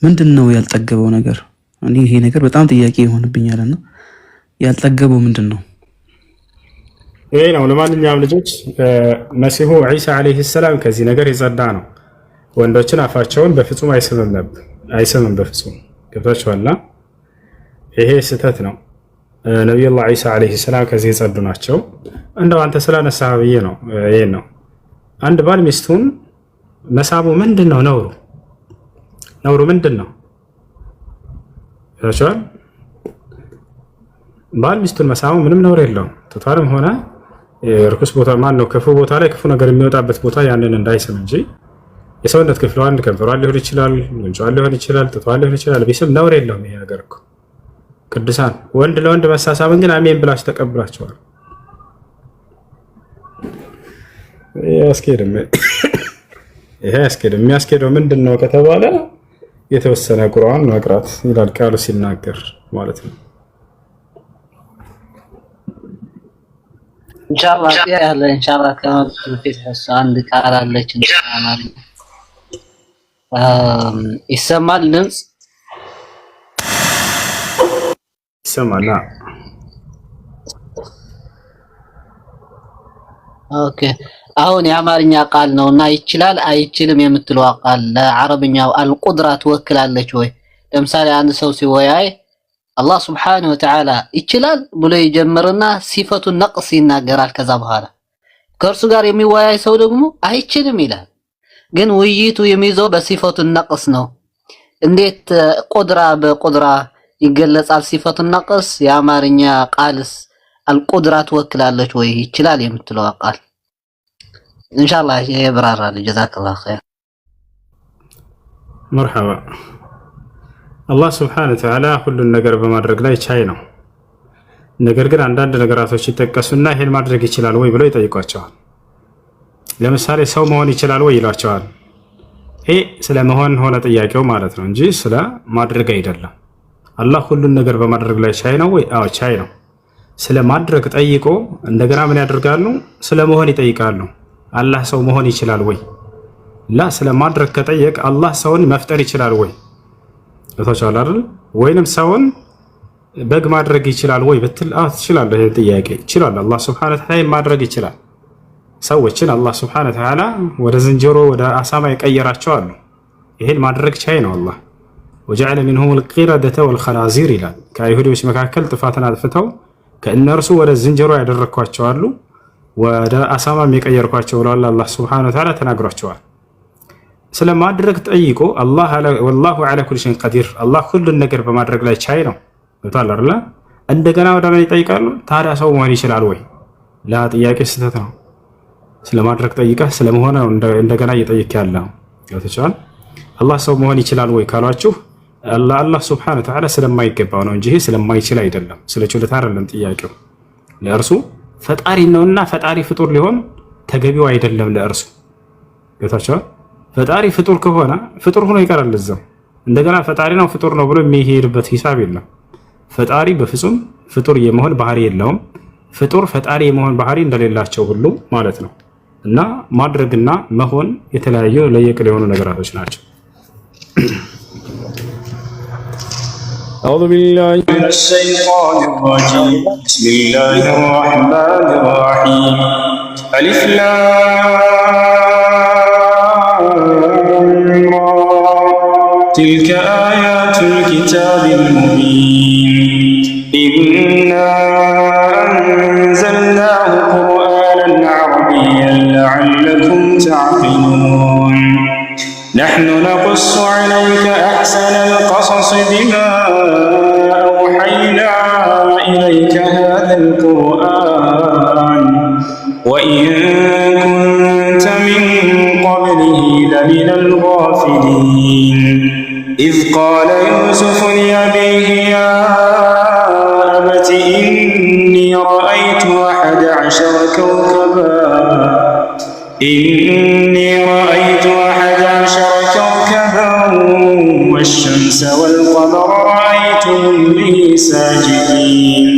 ምንድነው ያልጠገበው ነገር? እኔ ይሄ ነገር በጣም ጥያቄ ይሆንብኛልና ያልጠገበው ምንድነው? ይሄ ነው። ለማንኛውም ልጆች መሲሁ ዒሳ አለይሂ ሰላም ከዚህ ነገር የጸዳ ነው። ወንዶችን አፋቸውን በፍጹም አይስምም በፍጹም ገብታችኋልና ይሄ ስህተት ነው። ነቢዩላህ ዒሳ አለይሂ ሰላም ከዚህ የጸዱ ናቸው። እንደው አንተ ስላነሳህ ብዬ ነው። ይሄን ነው አንድ ባል ሚስቱን መሳቡ ምንድነው ነውሩ? ነውሩ ምንድነው? ያቻል ባል ሚስቱን መሳቡ ምንም ነውር የለውም። ቱታርም ሆነ ርኩስ ቦታ ማን ነው ክፉ ቦታ ላይ ክፉ ነገር የሚወጣበት ቦታ ያንን እንዳይስም እንጂ የሰውነት ክፍሏን ከንፈሯን ሊሆን ይችላል፣ ጉንጯን ሊሆን ይችላል፣ ጡቷን ሊሆን ይችላል። ቢስም ነውር የለውም። ይሄ ነገር እኮ ቅዱሳን ወንድ ለወንድ መሳሳምን ግን አሜን ብላችሁ ተቀብላችኋል። ይሄ አስኬድም። የሚያስኬደው ምንድን ነው ከተባለ የተወሰነ ቁርአን መቅራት ይላል ቃሉ ሲናገር ማለት ነው። ኢንሻአላህ ያለ ኢንሻአላህ ከፊት አንድ ቃል አለች እንሻአላህ ይሰማል ድምጽ ይሰማል። ኦኬ አሁን የአማርኛ ቃል ነውና ይችላል አይችልም የምትለው ቃል ለአረብኛው አልቁድራ ትወክላለች ወይ? ለምሳሌ አንድ ሰው ሲወያይ አላህ Subhanahu Wa Ta'ala ይችላል ብሎ ይጀምርና ሲፈቱን ነቅስ ይናገራል። ከዛ በኋላ ከእርሱ ጋር የሚወያይ ሰው ደግሞ አይችልም ይላል። ግን ውይይቱ የሚይዘው በሲፈቱን ነቅስ ነው። እንዴት ቁድራ በቁድራ ይገለጻል? ሲፈቱን ነቅስ የአማርኛ ቃልስ አልቁድራ ትወክላለች ወይ ይችላል የምትለው ቃል? ኢንሻአላህ ይብራራል። ጀዛከላሁ ኸይር። መርሐባ። አላህ Subhanahu Wa Ta'ala ሁሉን ነገር በማድረግ ላይ ቻይ ነው። ነገር ግን አንዳንድ ነገራቶች ይጠቀሱና ይሄን ማድረግ ይችላል ወይ ብለው ይጠይቋቸዋል። ለምሳሌ ሰው መሆን ይችላል ወይ ይሏቸዋል። ይሄ ስለ መሆን ሆነ ጥያቄው ማለት ነው እንጂ ስለ ማድረግ አይደለም። አላህ ሁሉን ነገር በማድረግ ላይ ቻይ ነው ወይ? አዎ ቻይ ነው። ስለማድረግ ጠይቆ እንደገና ምን ያደርጋሉ? ስለመሆን ይጠይቃሉ። አላህ ሰው መሆን ይችላል ወይ? ላ ስለማድረግ ከጠየቅ አላህ ሰውን መፍጠር ይችላል ወይ? ለተቻለ አይደል? ወይንም ሰውን በግ ማድረግ ይችላል ወይ ብትል ትችላለህ። ይሄን ጥያቄ ይችላል። አላህ Subhanahu Wa Ta'ala ማድረግ ይችላል። ሰዎችን አላህ Subhanahu Wa Ta'ala ወደ ዝንጀሮ ወደ አሳማ የቀየራቸው አሉ። ይሄን ማድረግ ቻይ ነው አላህ። وجعل منهم القردة والخنازير ይላል። ከአይሁዶች መካከል ጥፋትን አጥፍተው ከእነርሱ ወደ ዝንጀሮ ያደረኳቸው አሉ፣ ወደ አሳማም የቀየርኳቸው ብለው አላህ Subhanahu Wa Ta'ala ተናግሯቸዋል። ስለማድረግ ጠይቆ አላህ ወላሁ ዐላ ኩሊ ሸይኢን ቀዲር አላህ ሁሉን ነገር በማድረግ ላይ ቻይ ነው። ወጣላ አይደል? እንደገና ወደ ምን ይጠይቃሉ? ታዲያ ሰው መሆን ይችላል ወይ? ላ ጥያቄ ስህተት ነው። ስለማድረግ ጠይቀህ ስለመሆን እንደገና እየጠየቅ ያለው ያተቻል። አላህ ሰው መሆን ይችላል ወይ ካሏችሁ አላህ Subhanahu Wa Ta'ala ስለማይገባው ነው እንጂ ስለማይችል አይደለም። ስለ ችሎታ አይደለም ጥያቄው። ለእርሱ ፈጣሪ ነውና ፈጣሪ ፍጡር ሊሆን ተገቢው አይደለም ለእርሱ። ያተቻል። ፈጣሪ ፍጡር ከሆነ ፍጡር ሆኖ ይቀራል እዛው። እንደገና ፈጣሪ ነው ፍጡር ነው ብሎ የሚሄድበት ሂሳብ የለም። ፈጣሪ በፍጹም ፍጡር የመሆን ባህሪ የለውም። ፍጡር ፈጣሪ የመሆን ባህሪ እንደሌላቸው ሁሉ ማለት ነው። እና ማድረግና መሆን የተለያዩ ለየቅል የሆኑ ነገራቶች ናቸው። أعوذ بالله من الشيطان الرجيم بسم الله الرحمن الرحيم ألف لام تلك آيات الكتاب المبين إنا أنزلناه قرآنا عربيا لعلكم تعقلون نحن نقص عليك أحسن القصص بما أوحينا إليك هذا القرآن وإن كنت من قبله لمن الغافلين إذ قال يوسف لأبيه يا أبت إني رأيت 11 كوكبا والشمس والقمر رأيتهم لي ساجدين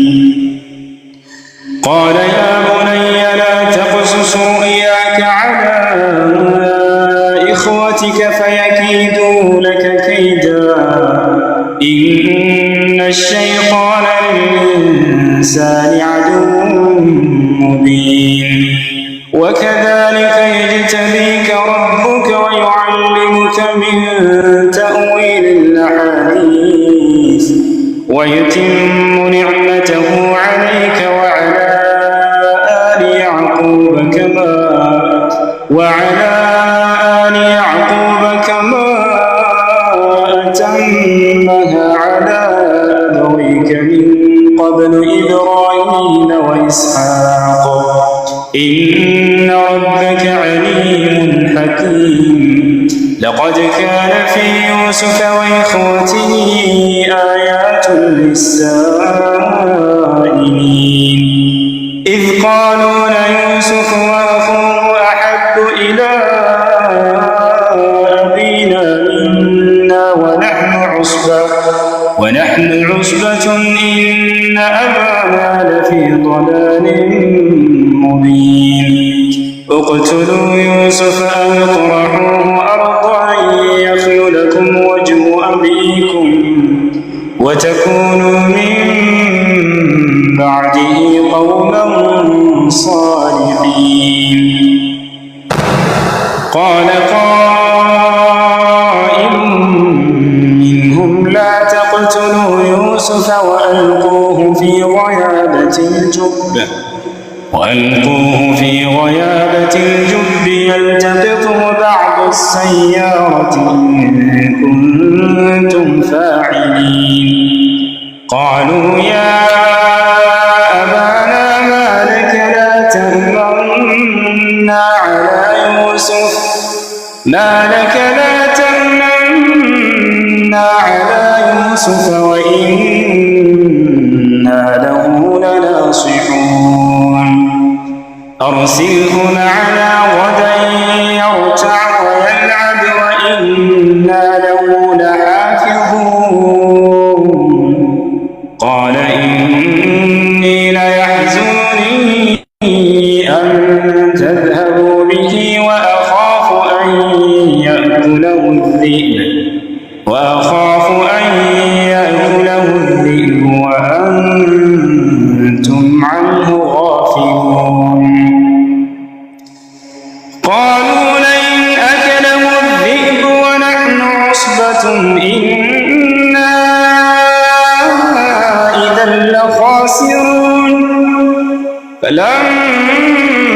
قال يا بني لا تقصص رؤياك على إخوتك فيكيدوا لك كيدا إن الشيطان للإنسان عدو مبين وكذلك يجتبيك ربك ويعلمك من تأويل الأحاديث ويتم نعمته عليك وعلى آل يعقوب كما أتمها على أبويك من قبل إبراهيم وإسحاق إن ربك عليم حكيم لقد كان في يوسف وإخوته آيات للسائلين إذ قالوا ليوسف وأخوه أحب إلى أبينا منا ونحن عصبة إن أبانا لفي ضلال مبين اقتلوا يوسف أو اطرحوه أرضا يخل لكم وجه أبيكم وتكونوا من بعده قوما صالحين قال قائل منهم لا تقتلوا يوسف وألقوه في غيابة الجب يلتقطه بعض السيارة إن كنتم فاعلين قالوا يا أبانا ما لك لا تأمنا على يوسف وإنا له لناصحون أرسله معنا غدا يرتع ويلعب وإنا له لحافظون حزني أن تذهبوا به وأخاف أن يأكله الذئب وأنتم عنه غافلون. قالوا لئن أكله الذئب ونحن عصبة إنا إذا لخاسرون. فلما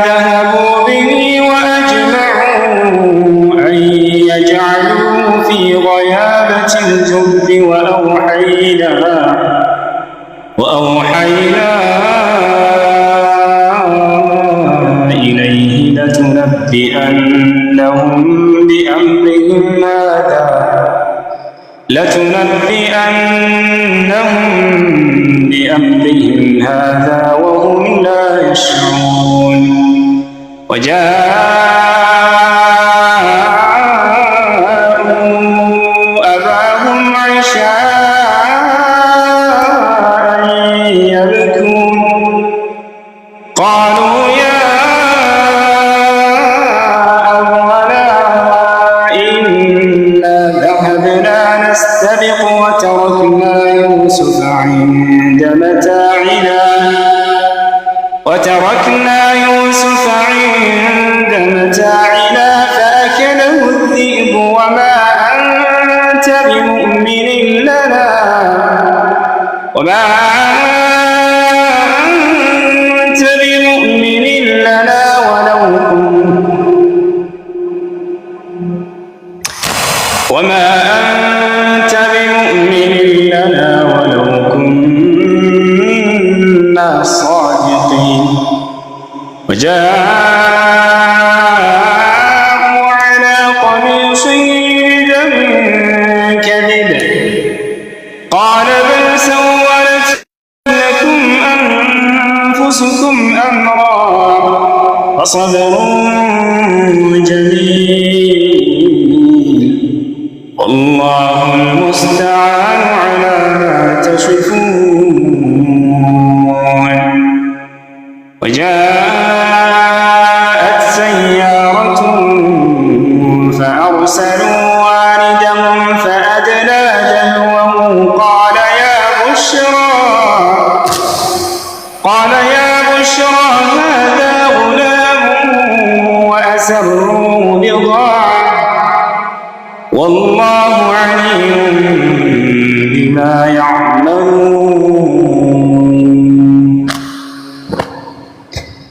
ذهبوا به وأجمعوا أن يجعلوه في غيابة الجب وأوحينا إليه لتنبئنهم بأمرهم هذا وهم لا يشعرون. وجاءوا أباهم عشاء يبكون. قالوا يا أبانا إنا ذهبنا نستبق وتركنا يوسف عند متاعنا فأكله الذئب وما أنت بمؤمن لنا ولو كنا صادقين. وجاءوا على قميصه بدم كذب قال بل سولت لكم أنفسكم أمرا فصبر جميل والله المستعان على ما تصفون. وجاءت سيارة فأرسلوا واردهم فأدلى دلوه قال يا بشرى هذا غلام وأسروه بضاعة والله عليم بما يعملون.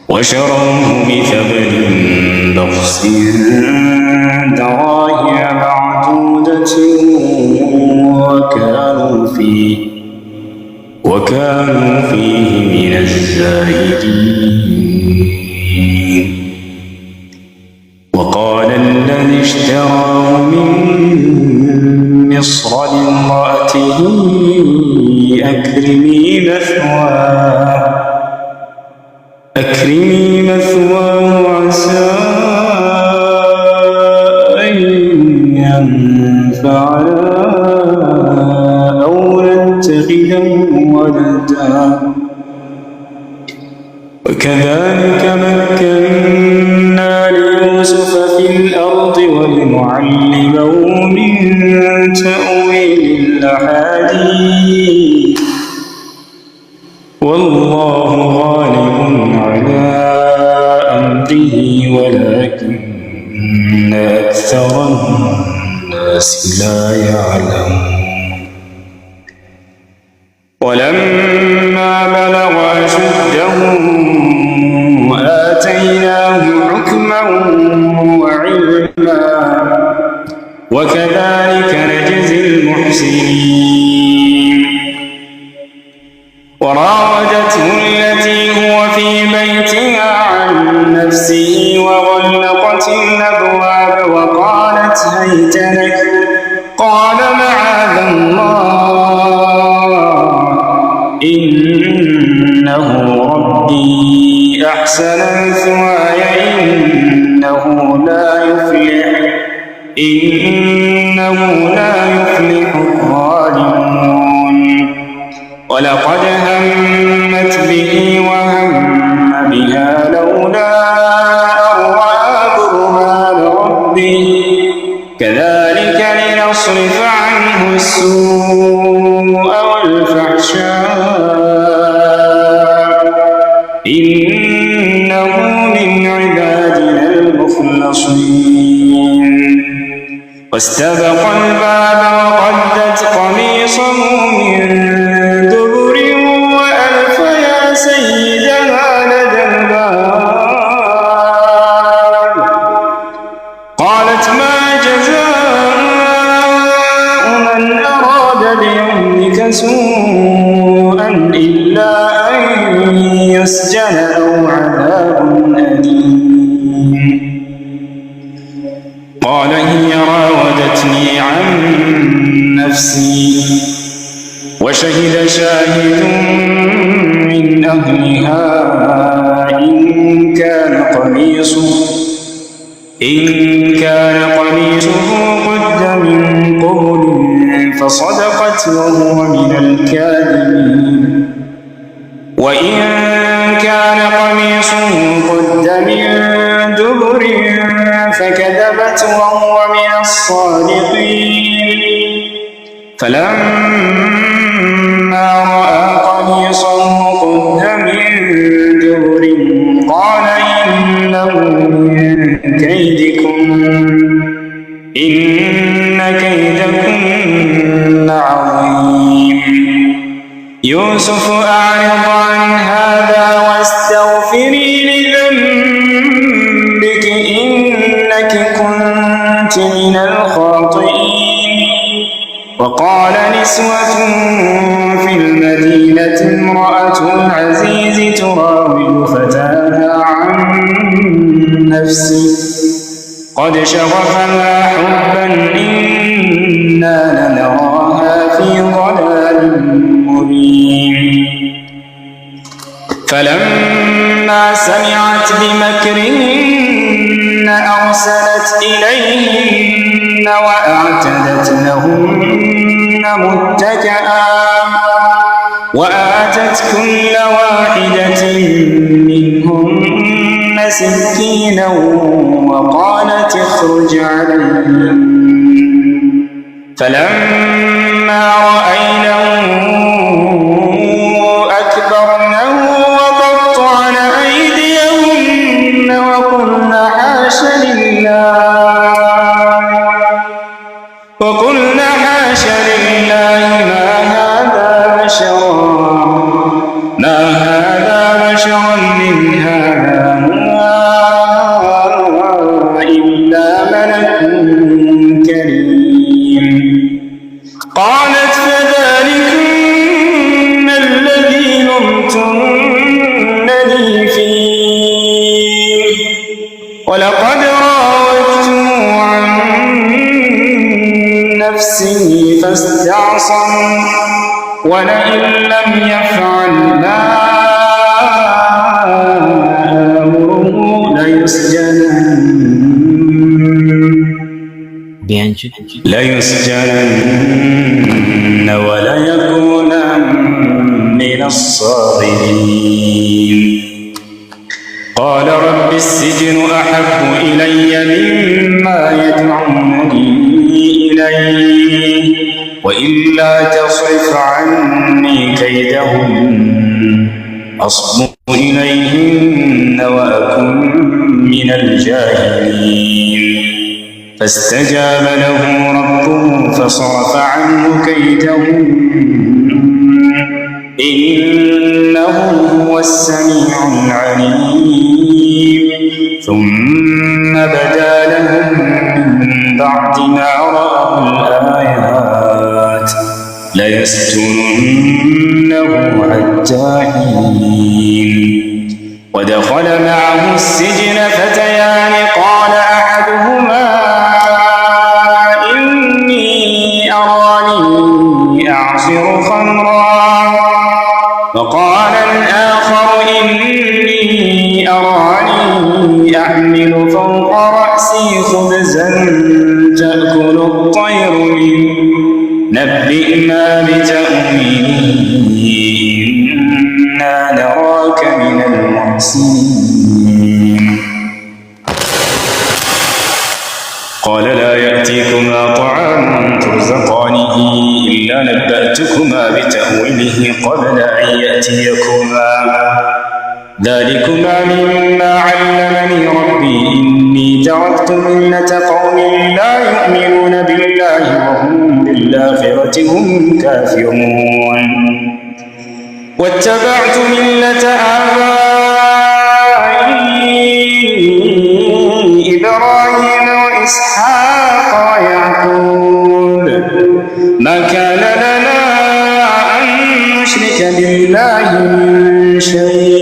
وشروه بثمن بخس دراهم معدودة وكانوا فيه من الزاهدين. وقال الذي اشتراه من مصر لامرأته أكرمي مثواه عسى أن ينفعنا أو نتخذه ولدا. وكذلك مكنا ليوسف في الأرض ولنعلمه من تأويل الأحاديث والله غالب على أمره ولكن أكثر الناس لا يعلمون. ولما بلغ أشده آتيناه حكما وعلما وكذلك نجزي المحسنين. وراودته التي هو في بيتها عن نفسه وغلقت الأبواب وقالت هيت لك قال معاذ الله إنه ربي أحسن مثواي إنه لا يفلح الظالمون. ولقد همت به وهم بها لولا أن رأى برهان ربه كذلك لنصرف عنه السوء والفحشاء إنه من عبادنا المخلصين واستبق الباب وقدت قميصه من دبر وألف يا سيدها لدى الباب قالت ما جزاء من أراد بأهلك سوءا إلا أن يسجن أو عذاب أليم قال هي راودتني عن نفسي وشهد شاهد من أهلها إن كان قميصه قد من قبل فصدقت وهو من الكاذبين وإن كان قميصه قد من دبر فكذبت وهو من الصادقين فلما رأى قميصه قد من دبر قال إنه من كيدكم إن كيدكن عظيم يوسف أعرض عن هذا واستغفري لذنبك إنك كنت من الخاطئين وقال نسوة في المدينة امرأة العزيز تراود فتاها عن نفسه قد شغفها حبا إنا لنراها في ضلال مبين فلما سمعت بمكرهن أرسلت إليهن وأعتدت لهن متكئا وآتت كل واحدة منهن سكينا وقالت اخرج عليهم فلما رأينه أكبرنه وقطعن أيديهن وقلن حاش لله ما هذا بشرا إن هذا إلا ملك كريم قالت فذلكن الذي لمتنني فيه ولقد راودته عن نفسه فاستعصم ولئن لم يفعل ما آمره ليسجنن وليكونن من الصاغرين قال رب السجن أحب إلي مما يدعونني إليه وإلا تصرف عني كيدهن أصب إليهن وأكن من الجاهلين فاستجاب له ربه فصرف عنه كيدهن إنه هو السميع العليم ثم بدا لهم من بعد ما رأوا الآيات ليسجننه حتى حين ودخل معه السجن فتيان قال أحدهما إني أراني أعصر خمرا وقال الآخر إني أراني أحمل فوق رأسي خبزا تأكل الطير منه نبئنا بتأويله إنا نراك من المحسنين قال لا يأتيكما طعام ترزقانه إلا نبأتكما بتأويله قبل أن يأتيكما ذلكما مما علمني ربي إني تركت ملة قوم لا يؤمنون بالله وهم بالآخرة هم كافرون واتبعت ملة آبائي إبراهيم وإسحاق ويعقوب ما كان لنا أن نشرك بالله من شيء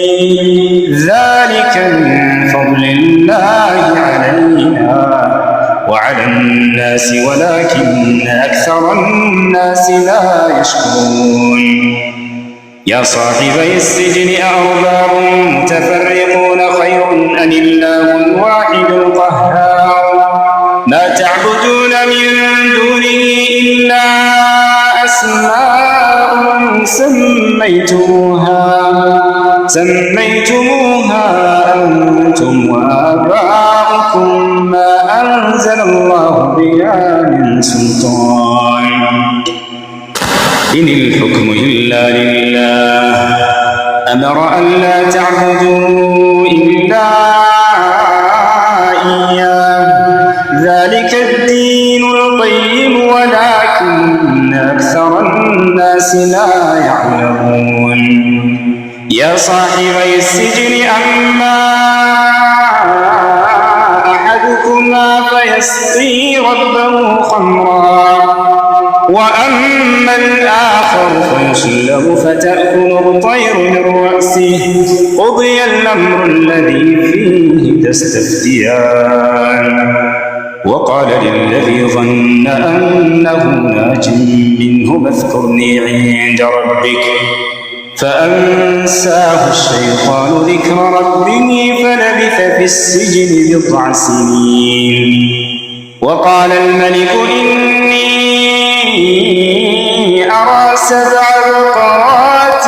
ذلك من فضل الله علينا وعلى الناس ولكن أكثر الناس لا يشكرون يا صاحبي السجن أأرباب متفرقون خير أم الله الواحد القهار ما تعبدون من دونه إلا أسماء سميتموها أنتم وآباؤكم ما أنزل الله بها من سلطان إن الحكم إلا لله أمر أن لا تعبدوا إلا إياه ذلك الدين القيم ولكن أكثر الناس لا يعلمون يا صاحبي السجن أما أحدكما فيسقي ربه خمرا وأما الآخر فيصلب فتأكل الطير من رأسه قضي الأمر الذي فيه تستفتيان وقال للذي ظن أنه ناج منه اذكرني عند ربك فأنساه الشيطان ذكر ربه فلبث في السجن بضع سنين وقال الملك إني أرى 7 بقرات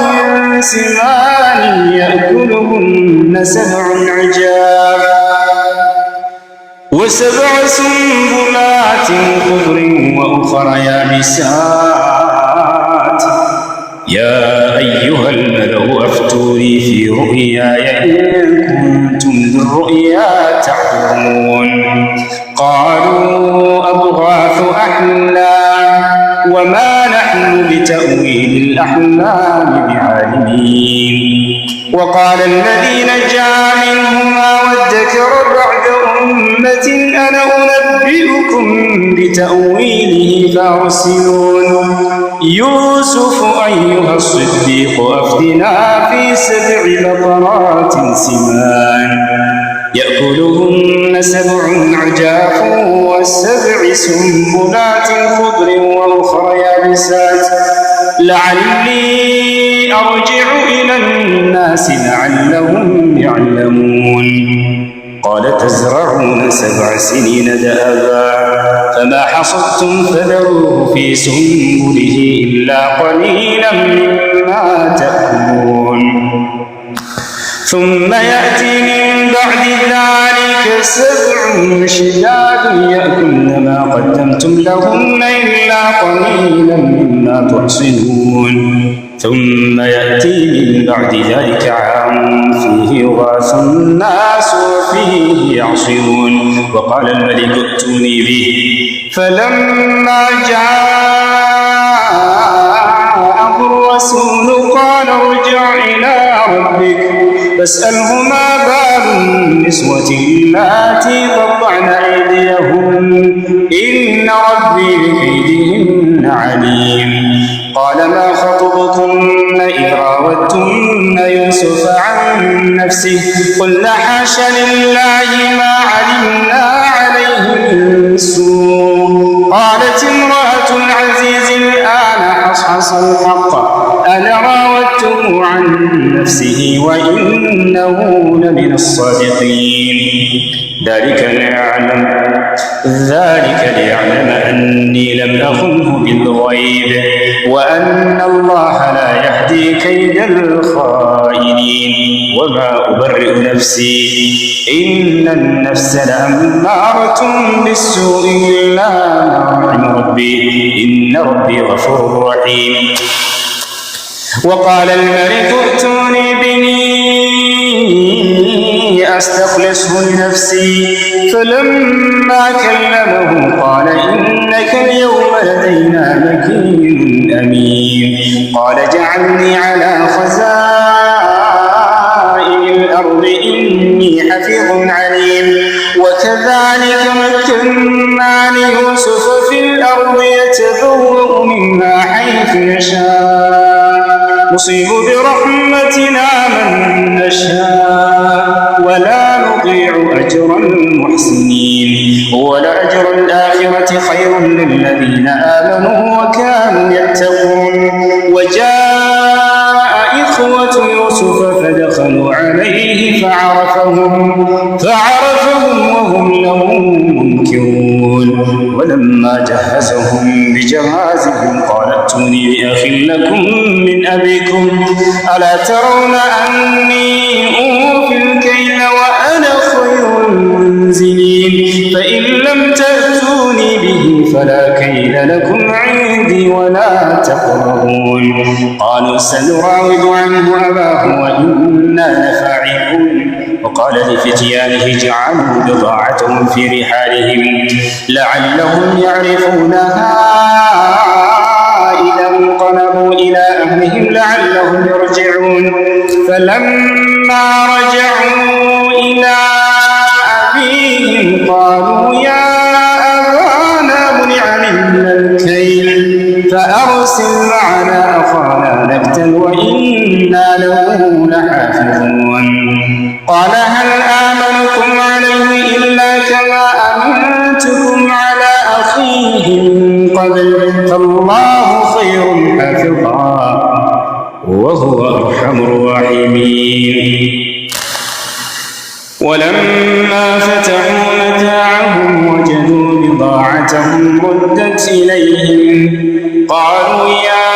سمان يأكلهن 7 عجاف و7 سنبلات خضر وأخر يابسات يا أيها الملأ أفتوني في رؤياي إن كنتم للرؤيا تعبرون قالوا أضغاث أحلام وما نحن بتأويل الأحلام بعالمين وقال الذي نجا منهما وادكر بعد أمة أنا أنبئكم بتأويله فأرسلون يوسف أيها الصديق أفتنا في 7 بقرات سمان يأكلهن 7 عجاف و7 سنبلات خضر وأخر يابسات لعلي أرجع إلى الناس لعلهم يعلمون قال تزرعون 7 سنين دأبا فما حصدتم فذروه في سنبله إلا قليلا مما تأكلون ثم يأتي من بعد ذلك 7 شداد يأكلن ما قدمتم لهن إلا قليلا مما تحصنون ثم يأتي من بعد ذلك عام فيه يغاث الناس وفيه يعصرون وقال الملك ائتوني به فلما جاءه الرسول قال ارجع إلى ربك فاسأله ما بال النسوة اللاتي قطعن أيديهن إن ربي بكيدهن عليم قال ما خطبكن إذ راوتن يوسف عن نفسه قلنا حاش لله ما علمنا عليه من سوء قالت امرأة العزيز الآن حصحص الحق أنا راودته عن نفسه وإنه لمن الصادقين. ذلك ليعلم أني لم أخنه بالغيب وأن الله لا يهدي كيد الخائنين. وما أبرئ نفسي إن النفس لأمارة بالسوء إلا ما رحم ربي إن ربي غفور رحيم. وقال الملك ائتوني به أستخلصه لنفسي فلما كلمه قال إنك اليوم لدينا مكين أمين. قال اجعلني على خزائن الأرض إني حفيظ عليم. وكذلك مكنا ليوسف في الأرض يتبوأ منها حيث يشاء نصيب برحمتنا من نشاء ولا نضيع أجر المحسنين. ولأجر الآخرة خير للذين آمنوا وكانوا يتقون. وجاء إخوة يوسف فدخلوا عليه فعرفهم وهم له منكرون. ولما جهزهم بجهازهم قال ائتوني بأخ لكم من أبيكم ألا ترون أني أوفي الكيل وأنا خير المنزلين. فإن لم تأتوني به فلا كيل لكم عندي ولا تقربون. قالوا سنراود عنه أباه وإنا لفاعلون. وقال لفتيانه جعلوا بضاعتهم في رحالهم لعلهم يعرفونها إذا انقلبوا إلى أهلهم لعلهم يرجعون. فلما رجعوا إلى أبيهم قالوا يا أبانا منع منا الكيل فأرسل معنا أخانا نكتل وإنا له لحافظون. قال هل آمنكم عليه إلا كما أمنتكم على أخيه من قبل فالله خير حافظا وهو أرحم الراحمين. ولما فتحوا متاعهم وجدوا بضاعتهم ردت إليهم قالوا يا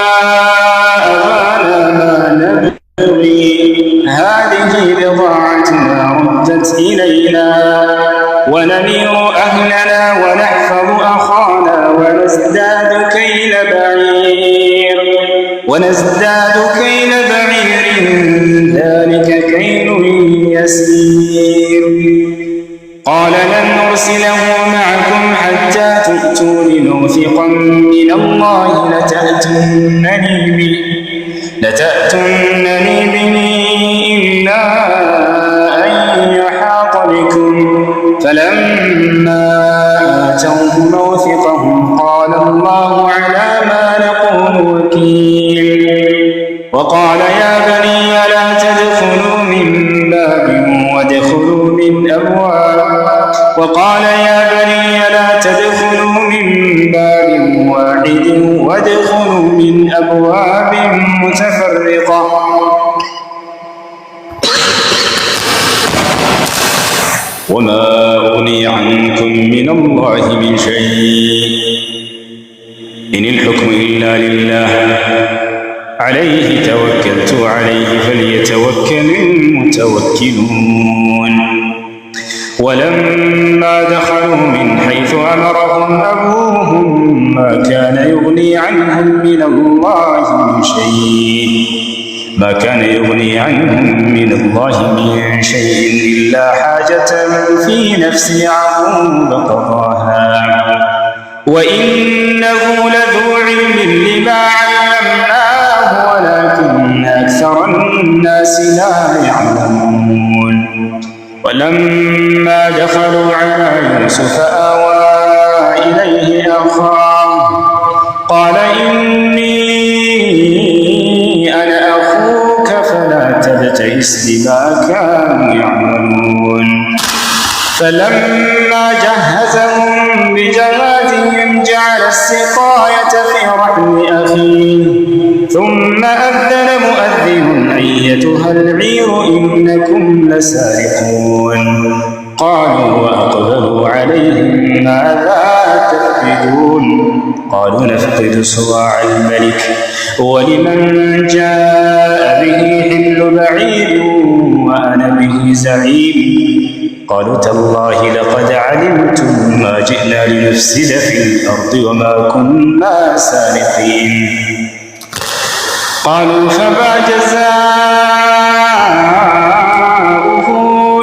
أبانا ما نبغي هذه بضاعتنا ردت إلينا ونمير أهلنا ونحفظ أخانا ونزداد كيل بعير ذلك كيل يسير. قال لن نرسله معكم حتى تؤتون موثقا من الله لتأتونني به إلا أن يحاط بكم. فلما آتوا موثقهم قال الله على ما نقول وكيل. وقال يا بني لا تدخلوا من باب وادخلوا من واحد وادخلوا من أبواب متفرقة. وما أغني عنكم من الله من شيء إن الحكم إلا لله عليه توكلت عليه فليتوكل المتوكلون. ولما دخلوا من حيث أمرهم أبوهم ما كان يغني عنهم من الله من شيء إلا حاجة في نفس يعقوب قضاها وإنه لذو علم لما علمناه ولكن أكثر الناس لا يعلمون. ولما دخلوا على يوسف آوى إليه أخاه قال إني أنا أخوك فلا تبتئس بما كانوا يعملون. فلما جهزهم بجهازهم جعل السقاية في رحل أخيه ثم أذن مؤذن أيتها العير إنكم لسارقون قالوا وأقبلوا عليهم ماذا تفقدون قالوا نفقد صواع الملك ولمن جاء به حمل بعير وأنا به زعيم قالوا تالله لقد علمتم ما جئنا لنفسد في الأرض وما كنا سارقين قالوا فما جزاؤه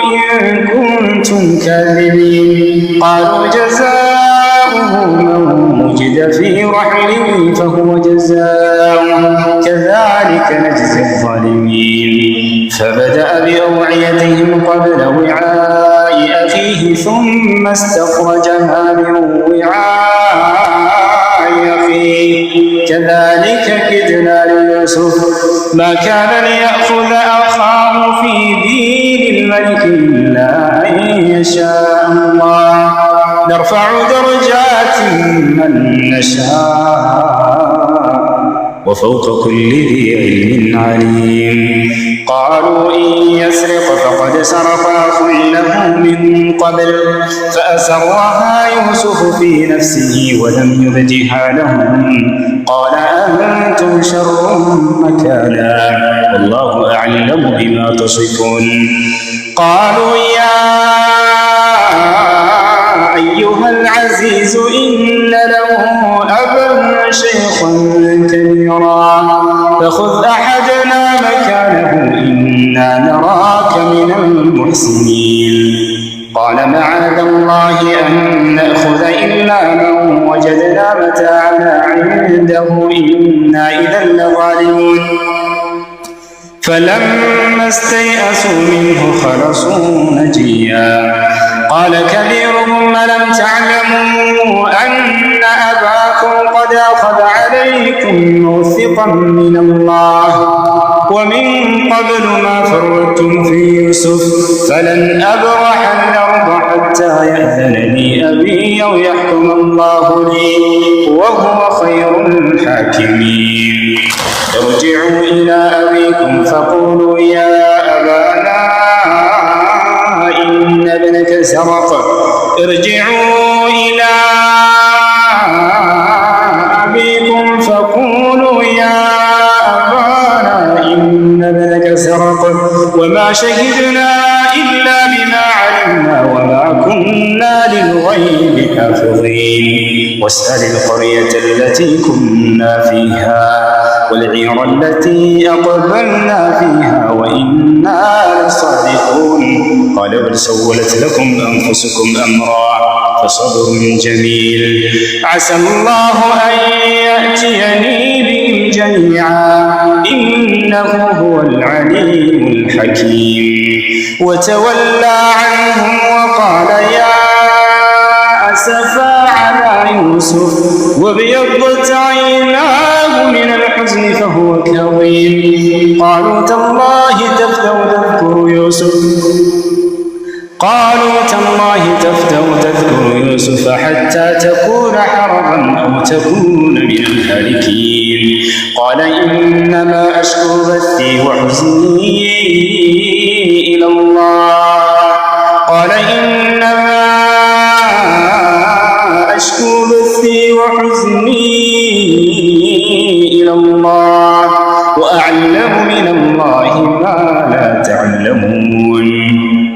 إن كنتم كاذبين قالوا جزاؤه من وجد في رحله فهو جزاؤه كذلك نجزي الظالمين فبدأ بأوعيتهم قبل وعاء أخيه ثم استخرجها من وعاء أخيه كذلك كدنا ليوسف ما كان ليأخذ أخاه في دين الملك إلا أن يشاء الله نرفع درجات من نشاء وفوق كل ذي علم عليم قالوا إن يسرق فقد سرق أخ له من قبل فأسرها يوسف في نفسه ولم يبدها لهم قال أنتم شر مكانا والله أعلم بما تصفون قالوا يا أيها العزيز إن له أبا شيخا كبيرا فخذ أحدنا مكانه إنا نراك من المحسنين قال معاذ الله أن نأخذ إلا من وجدنا متاعنا عنده إنا إذا لظالمون فلما استيئسوا منه خلصوا نجيا قال كبيرهم ألم تعلموا أن أباكم قد أخذ عليكم موثقا من الله ومن قبل ما فرطتم في يوسف فلن أبرح الأرض حتى يأذن لي أبي أو يحكم الله لي وهو خير الحاكمين ارجعوا إلى أبيكم فقولوا يا أبانا إن ابنك سرق ارجعوا إلى أبيكم فقولوا يا أبانا إن ابنك سرق وما شهدنا إلا بما علمنا وما كنا للغيب حافظين واسأل القرية التي كنا فيها والعير التي أقبلنا فيها وإنا لصادقون قال بل سولت لكم أنفسكم أمرا فصبر جميل عسى الله أن يأتيني بهم جميعا إنه هو العليم الحكيم وتولى عنهم وقال يا أسفا على يوسف وابيضت عيناه من الحزن فهو كظيم قالوا تالله تذكر يوسف حتى تكون حرضا أو تكون من الهالكين قال إنما أشكو بثي وحزني إلى الله وأعلم من الله ما لا تعلمون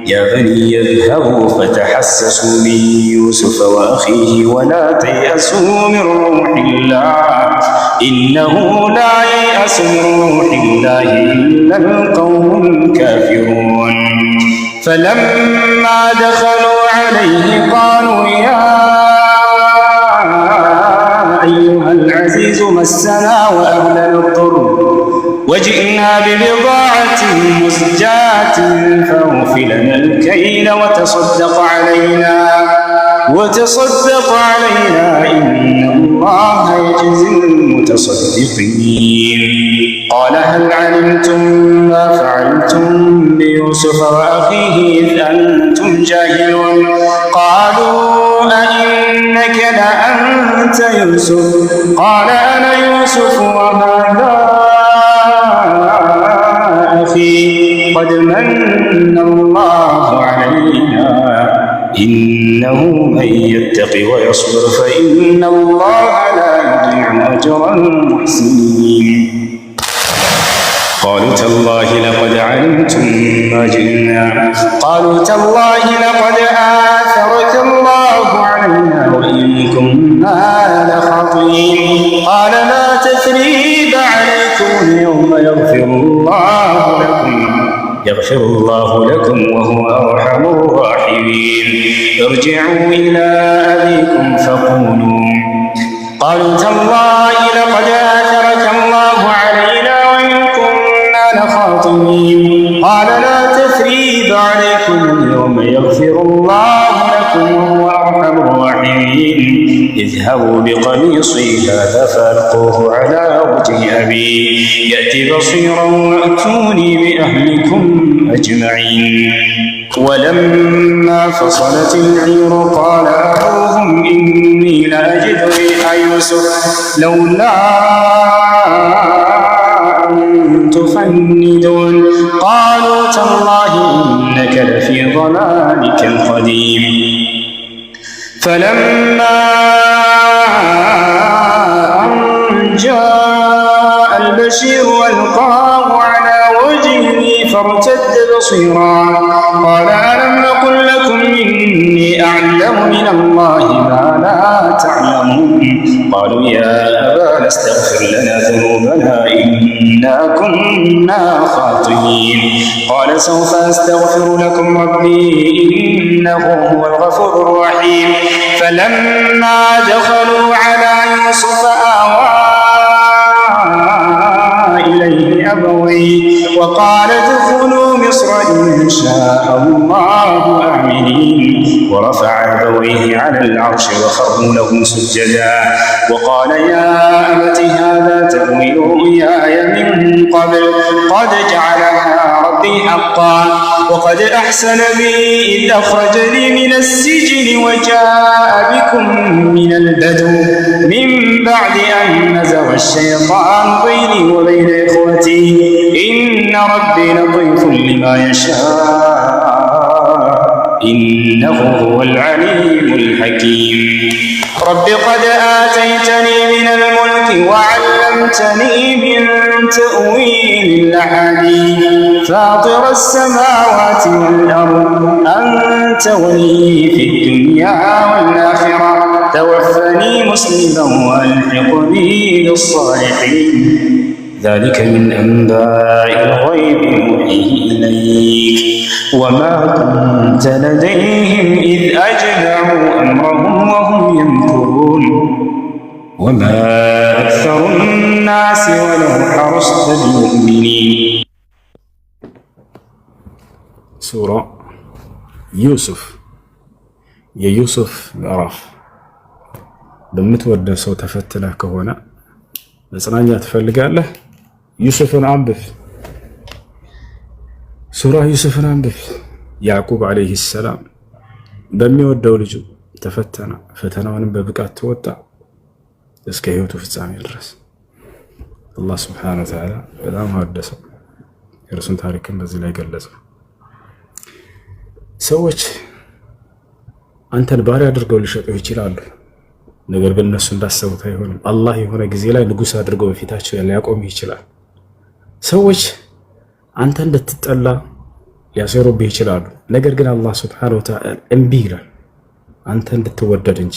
يا بني اذهبوا فتحسسوا من يوسف وأخيه ولا تيأسوا من روح الله إنه لا ييأس من روح الله إلا القوم الكافرون فلما دخلوا عليه قالوا يا أيها العزيز مسنا وأهلنا الضر وجئنا ببضاعة مزجاة فأوف لنا الكيل وتصدق علينا إن الله يجزي المتصدقين قال هل علمتم ما فعلتم بيوسف وأخيه إذ أنتم جاهلون قالوا أئنك لأنت يوسف قال أنا يوسف وهذا أخي قد من الله علينا إنه من يتق ويصبر فإن الله لا يضيع أجر المحسنين. قالوا تالله لقد علمتم ما جئنا لقد آثرك الله علينا وإن كنا لخاطئين. قال لا تثريب عليكم اليوم يغفر الله لكم وهو أرحم الراحمين. ارجعوا إلى أبيكم قالوا تالله لقد آثرك الله علينا وإن كنا لخاطئين. قال لا تثريب عليكم اليوم يغفر الله لكم وهو أرحم الراحمين. اذهبوا بقميصي هذا فألقوه على وجه أبي يأتي بصيرا وأتوني بأهلكم أجمعين. ولما فصلت العير قال أبوهم إني لأجد ريح يوسف لولا أن تفندون. قالوا تالله إنك لفي ضلالك القديم. فلما أن جاء البشير ألقاه على وجهه فارتد بصيرا قال ألم نقل لكم إني أعلم من الله ما لا تعلمون. قالوا يا أبانا استغفر لنا ذنوبنا إنا كنا خاطئين. قال سوف أستغفر لكم ربي إنه هو الغفور الرحيم. فلما دخلوا على يوسف آوى إليه أبويه وقال ادخلوا مصر إن شاء الله آمنين. ورفع أبويه على العرش وخروا له سجدا وقال يا أبت هذا تأويل رؤياي من قبل قد جعلها ربي حقا وقد أحسن بي إذ أخرجني من السجن وجاء بكم من البدو من بعد أن نزغ الشيطان بيني وبين إخوتي إن ربي لطيف لما يشاء إنه هو العليم الحكيم. رب قد آتيتني من الملك وعلمتني من تأويل الأحاديث فاطر السماوات والأرض أنت ولي في الدنيا والآخرة توفني مسلما وألحقني بالصالحين. ذلك من أنباء الغيب نوحيه إليك وما كنت لديهم إذ أجمعوا أمرهم وهم يمكرون وما أكثر الناس ولو حرصت بمؤمنين. سورة يوسف يوسف ምዕራፍ በምትወደው ሰው ተፈትነህ ከሆነ መጽናኛ ትፈልጋለህ ዩሱፍን አንብብ። ሱራ ዩሱፍን አንብብ። ያዕቁብ ዓለይሂ ሰላም በሚወደው ልጁ ተፈተነ፣ ፈተናውንም በብቃት ተወጣ እስከ ህይወቱ ፍጻሜ ድረስ። አላህ ሱብሓነሁ ወተዓላ በጣም አወደሰው፣ የእርሱን ታሪክን በዚህ ላይ ገለጸው። ሰዎች አንተን ባሪያ አድርገው ሊሸጡህ ይችላሉ። ነገር ግን እነሱ እንዳሰቡት አይሆንም። አላህ የሆነ ጊዜ ላይ ንጉሥ አድርገው በፊታቸው ሊያቆምህ ይችላል። ሰዎች አንተ እንድትጠላ ሊያሰሩብህ ይችላሉ። ነገር ግን አላህ ሱብሓነሁ ወተዓላ እምቢ ይላል፣ አንተ እንድትወደድ እንጂ።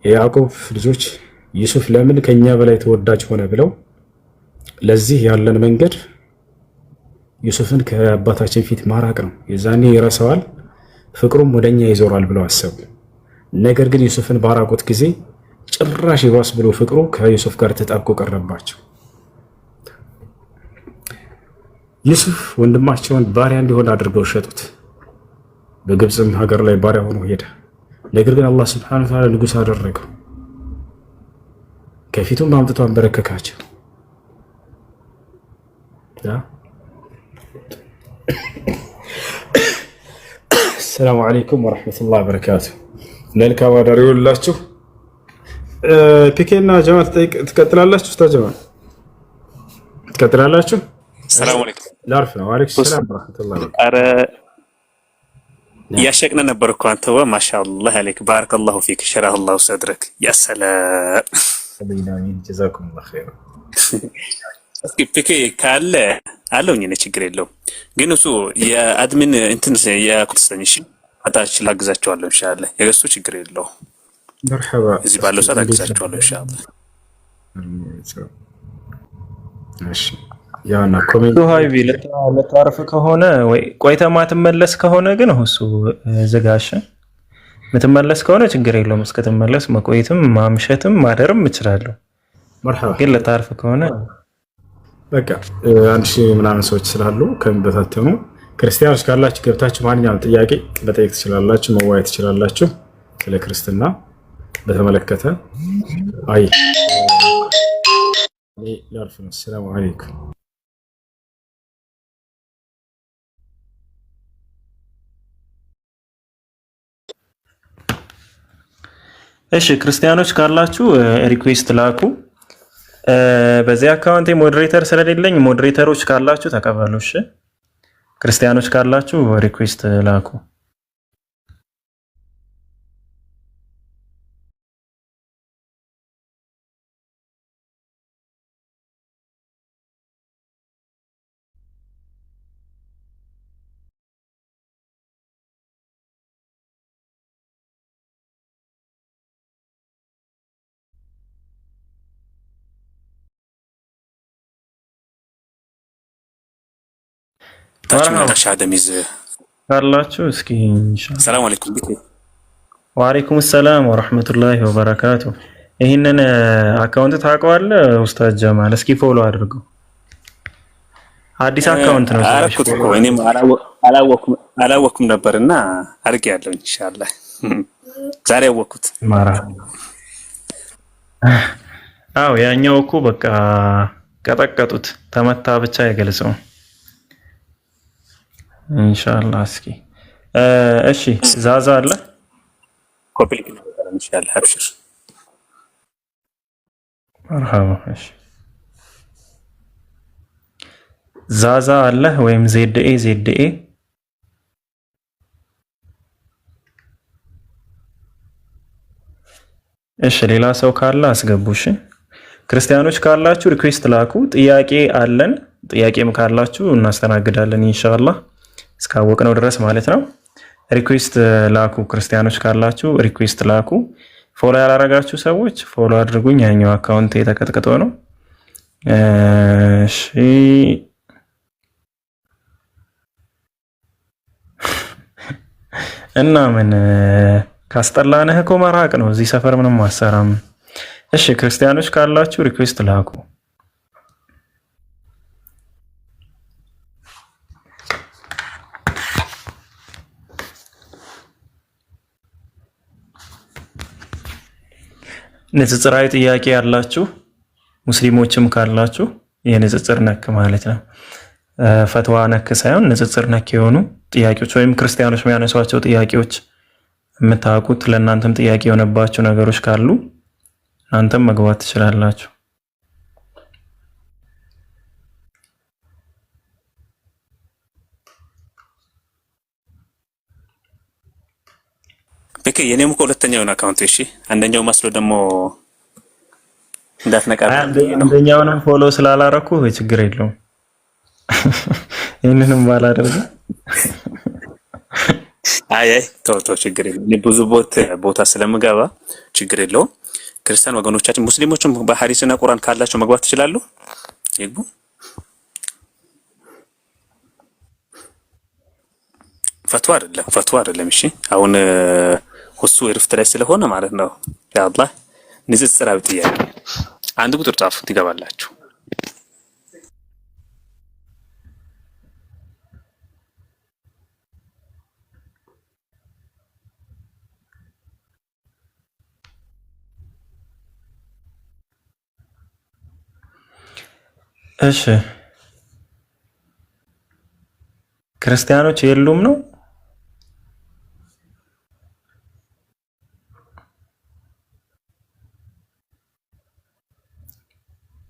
የያዕቆብ ልጆች ዩሱፍ ለምን ከኛ በላይ ተወዳጅ ሆነ ብለው ለዚህ ያለን መንገድ ዩሱፍን ከአባታችን ፊት ማራቅ ነው። የዛኔ ይረሳዋል፣ ፍቅሩም ወደኛ ይዞራል ብለው አሰቡ። ነገር ግን ዩሱፍን ባራቁት ጊዜ ጭራሽ ይባስ ብሎ ፍቅሩ ከዩሱፍ ጋር ተጣብቆ ቀረባቸው። ዩሱፍ ወንድማቸውን ባሪያ እንዲሆን አድርገው ሸጡት። በግብፅም ሀገር ላይ ባሪያ ሆኖ ሄደ። ነገር ግን አላህ ሱብሓነሁ ወተዓላ ንጉሥ አደረገው። ከፊቱም አምጥቶ አንበረከካቸው። ሰላሙ አለይኩም ወረሕመቱላሂ ወበረካቱ። መልካም አዳር ይሁንላችሁ። ፒኬና ጀማል ትቀጥላላችሁ። ጀማል ትቀጥላላችሁ። ሰላም አለይኩም ላርፍ ነው። ወአለይኩም ሰላም ወራህመቱላሂ ወበረካቱ። አረ ያሸቅነ ነበር እኮ አንተ ማሻአላህ አለይክ ባረከላሁ ፊክ ሸራህላሁ ሰድረክ ያ ሰላም ሰላም ጀዛኩሙላህ ኸይር። እስኪ ፒኬ ካለ አለውኝ ነው ችግር የለውም። ግን እሱ የአድሚን እንትን የኩትሰኝሽ አታች ላግዛቸዋለሁ ኢንሻአላህ። የገሱ ችግር የለውም። መርሐባ እዚህ ባለው ሰዓት አግዛቸዋለሁ ኢንሻአላህ። እሺ ያና ኮሜንት ሀይቢ ለታርፍ ከሆነ ወይ ቆይተህ ማትመለስ ከሆነ ግን እሱ ዝጋሽ። ምትመለስ ከሆነ ችግር የለውም። እስከተመለስ መቆየትም ማምሸትም ማደርም እችላለሁ። መርሐባ ግን ለታርፍ ከሆነ በቃ 1000 ምናምን ሰዎች ስላሉ ከሚበታተኑ ክርስቲያኖች ካላችሁ ገብታችሁ ማንኛውም ጥያቄ መጠየቅ ትችላላችሁ፣ መዋየት ትችላላችሁ። ስለ ክርስትና በተመለከተ አይ ላርፍ ነው። ሰላም አለይኩም። እሺ ክርስቲያኖች ካላችሁ ሪኩዌስት ላኩ። በዚህ አካውንቴ ሞዴሬተር ስለሌለኝ ሞዴሬተሮች ካላችሁ ተቀበሉ። እሺ ክርስቲያኖች ካላችሁ ሪኩዌስት ላኩ። ካላችሁ እስኪ ኢንሻአላህ። ሰላም አለይኩም ቢክ ወአለይኩም ሰላም ወራህመቱላሂ ወበረካቱ። ይሄንን አካውንት ታውቀዋለህ ኡስታዝ ጀማል? እስኪ ፎሎ አድርገው። አዲስ አካውንት ነው። አረኩት እኮ እኔም አላወኩም ነበርና አድርጌያለሁ። ኢንሻአላህ ዛሬ አወኩት። አዎ ያኛው እኮ በቃ ቀጠቀጡት። ተመታ ብቻ አይገልጸውም። ኢንሻአላህ እስኪ እሺ ዛዛ አለ ኮፒሊክ ነው ኢንሻአላህ። አብሽር መርሐባ። እሺ ዛዛ አለ ወይም ዜድኤ እሺ ሌላ ሰው ካለ አስገቡሽ። ክርስቲያኖች ካላችሁ ሪኩዌስት ላኩ። ጥያቄ አለን። ጥያቄም ካላችሁ እናስተናግዳለን ኢንሻአላህ እስካወቅነው ድረስ ማለት ነው። ሪኩዌስት ላኩ። ክርስቲያኖች ካላችሁ ሪኩዌስት ላኩ። ፎሎ ያላረጋችሁ ሰዎች ፎሎ አድርጉኝ። ያኛው አካውንት የተቀጥቅጦ ነው። እሺ እና ምን ካስጠላነህ እኮ መራቅ ነው። እዚህ ሰፈር ምንም አሰራም። እሺ ክርስቲያኖች ካላችሁ ሪኩዌስት ላኩ። ንጽጽራዊ ጥያቄ ያላችሁ ሙስሊሞችም ካላችሁ የንጽጽር ነክ ማለት ነው፣ ፈትዋ ነክ ሳይሆን ንጽጽር ነክ የሆኑ ጥያቄዎች ወይም ክርስቲያኖች የሚያነሷቸው ጥያቄዎች የምታውቁት ለእናንተም ጥያቄ የሆነባቸው ነገሮች ካሉ እናንተም መግባት ትችላላችሁ። ኦኬ የኔም እኮ ሁለተኛውን አካውንት እሺ፣ አንደኛው መስሎ ደግሞ እንዳትነቃቅ አንደኛውንም ፎሎ ስላላረኩ ችግር የለውም። ይሄንንም ባላደርግ አይ ተው ችግር የለውም። ብዙ ቦታ ስለምገባ ችግር የለውም። ክርስቲያን ወገኖቻችን ሙስሊሞችም በሐዲስና ቁርአን ካላቸው መግባት ይችላሉ። ይግቡ። ፈትዋ አይደለም። እሺ አሁን እሱ እርፍት ላይ ስለሆነ ማለት ነው። ያአላህ ንጽጽራዊ ጥያቄ አንድ ቁጥር ጻፉ ትገባላችሁ። እሺ ክርስቲያኖች የሉም ነው?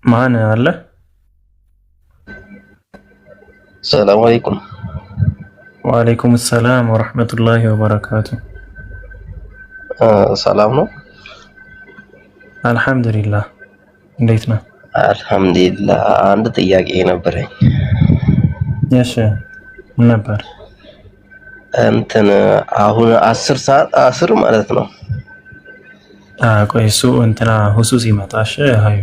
ማን አለ? السلام عليكم. وعليكم السلام ورحمة الله وبركاته. ሰላም ነው? አልሐምዱሊላህ። እንዴት ነው? አልሐምዱሊላህ። አንድ ጥያቄ ነበረኝ። እሺ ነበር። እንትን አሁን 10 ሰዓት 10 ማለት ነው። ቆይ እሱ እንትና ሁሱ ሲመጣሽ ሃይ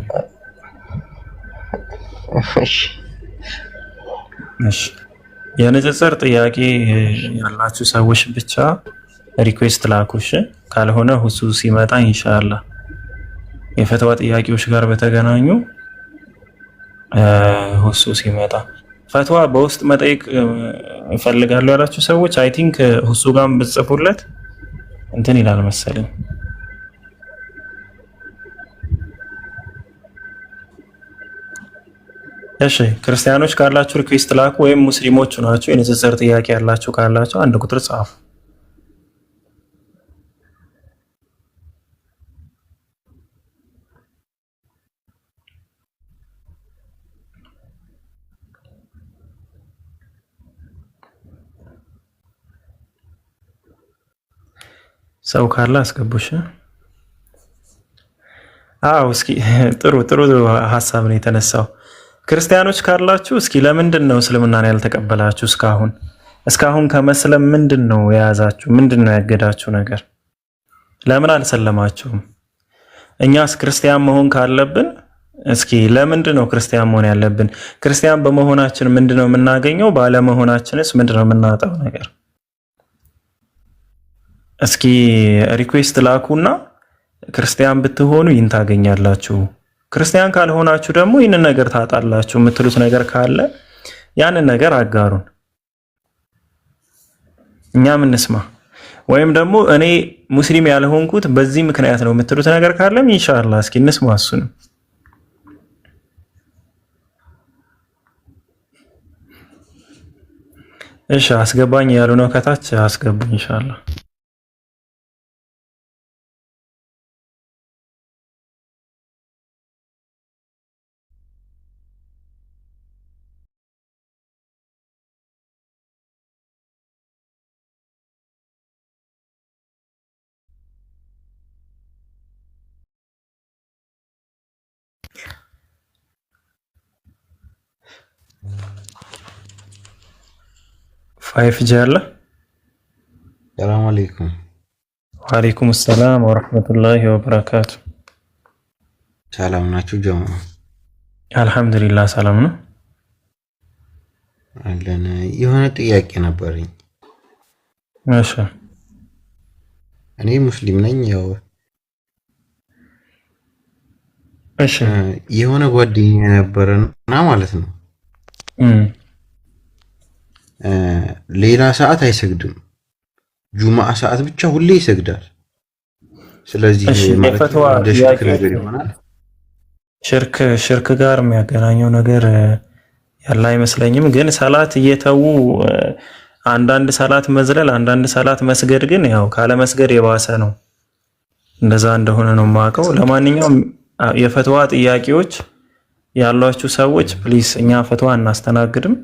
እሺ የንጽጽር ጥያቄ ያላችሁ ሰዎች ብቻ ሪኩዌስት ላኩሽ። ካልሆነ ሁሱ ሲመጣ ኢንሻአላህ የፈተዋ ጥያቄዎች ጋር በተገናኙ ሁሱ ሲመጣ ፈትዋ በውስጥ መጠየቅ እፈልጋለሁ ያላችሁ ሰዎች አይ ቲንክ ሁሱ ጋር ብትጽፉለት እንትን ይላል መሰለኝ። እሺ ክርስቲያኖች ካላችሁ ሪኩዌስት ላኩ፣ ወይም ሙስሊሞች ናችሁ የንጽጽር ጥያቄ ያላችሁ ካላችሁ አንድ ቁጥር ጻፉ። ሰው ካለ አስገቡሽ። አዎ እስኪ ጥሩ ሀሳብ ነው የተነሳው። ክርስቲያኖች ካላችሁ እስኪ ለምንድን ነው እስልምናን ያልተቀበላችሁ? እስካሁን ከመስለም ምንድን ነው የያዛችሁ? ምንድን ነው ያገዳችሁ ነገር? ለምን አልሰለማችሁም? እኛስ ክርስቲያን መሆን ካለብን እስኪ ለምንድን ነው ክርስቲያን መሆን ያለብን? ክርስቲያን በመሆናችን ምንድን ነው የምናገኘው? ባለመሆናችንስ ምንድን ነው የምናጣው ነገር? እስኪ ሪኩዌስት ላኩና ክርስቲያን ብትሆኑ ይህን ታገኛላችሁ፣ ክርስቲያን ካልሆናችሁ ደግሞ ይህንን ነገር ታጣላችሁ የምትሉት ነገር ካለ ያንን ነገር አጋሩን፣ እኛም እንስማ። ወይም ደግሞ እኔ ሙስሊም ያልሆንኩት በዚህ ምክንያት ነው የምትሉት ነገር ካለም ኢንሻአላህ እስኪ እንስማ እሱን። እሺ አስገባኝ ያሉ ነው ከታች አስገቡኝ ኢንሻአላህ። ፋይፍ ጃለ ሰላም አለይኩም። ወአለይኩም ሰላም ወራህመቱላሂ ወበረካቱ። ሰላም ናችሁ ጀማ? አልሐምዱሊላህ ሰላም ነው አለን። የሆነ ጥያቄ ነበረኝ። ማሻ እኔ ሙስሊም ነኝ። ያው እሺ የሆነ ጓደኛ ነበረና ማለት ነው ሌላ ሰዓት አይሰግድም፣ ጁማዓ ሰዓት ብቻ ሁሌ ይሰግዳል። ስለዚህ ማለት ወደ ሽርክ ነገር ይሆናል። ሽርክ ጋር የሚያገናኘው ነገር ያለ አይመስለኝም። ግን ሰላት እየተዉ አንዳንድ ሰላት መዝለል፣ አንዳንድ ሰላት መስገድ ግን ያው ካለ መስገድ የባሰ ነው። እንደዛ እንደሆነ ነው የማውቀው። ለማንኛውም የፈትዋ ጥያቄዎች ያሏችሁ ሰዎች ፕሊስ፣ እኛ ፈትዋ እናስተናግድም።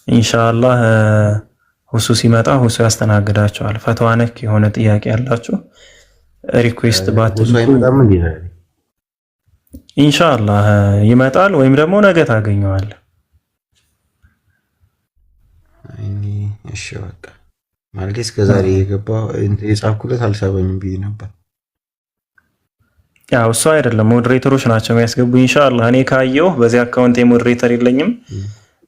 ኢንሻአላህ ሁሱ ሲመጣ ሁሱ ያስተናግዳቸዋል። ፈትዋ ነክ የሆነ ጥያቄ ያላችሁ ሪኩዌስት ባትሉ ኢንሻአላህ ይመጣል፣ ወይም ደግሞ ነገ ታገኘዋለህ። እሺ በቃ ማለት እስከዛሬ የገባው የጻፍኩለት አልሳበኝም ብዬ ነበር። ያው እሱ አይደለም ሞዴሬተሮች ናቸው የሚያስገቡ። ኢንሻአላህ እኔ ካየው በዚህ አካውንት የሞዴሬተር የለኝም፣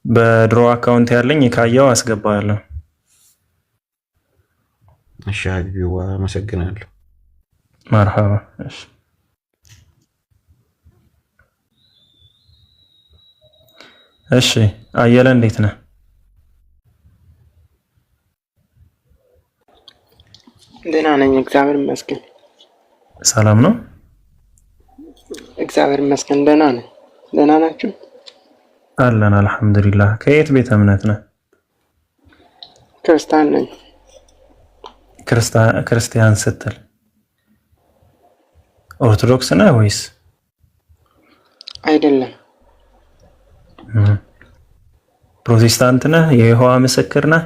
በድሮ አካውንት ያለኝ ካየው አስገባለሁ። እሺ ሀቢባ አመሰግናለሁ። መርሐባ። እሺ እሺ አየለ እንዴት ነህ? ደህና ነኝ እግዚአብሔር ይመስገን። ሰላም ነው? እግዚአብሔር ይመስገን ደህና ነኝ። ደህና ናችሁ? አለን አልሐምዱሊላህ። ከየት ቤተ እምነት ነህ? ክርስቲያን ነኝ። ክርስቲያን ስትል ኦርቶዶክስ ነህ ወይስ? አይደለም ፕሮቴስታንት ነህ? የይሖዋ ምስክር ነህ?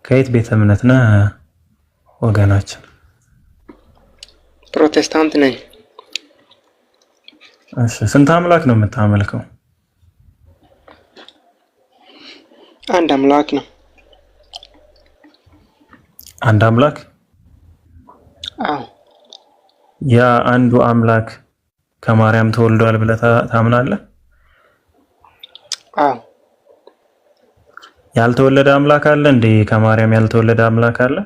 ከየት ቤተ እምነት ነህ ወገናችን? ፕሮቴስታንት ነኝ። እሺ፣ ስንት አምላክ ነው የምታመልከው? አንድ አምላክ ነው። አንድ አምላክ? አዎ። ያ አንዱ አምላክ ከማርያም ተወልዷል ብለህ ታምናለህ? አዎ። ያልተወለደ አምላክ አለ እንዴ? ከማርያም ያልተወለደ አምላክ አለ?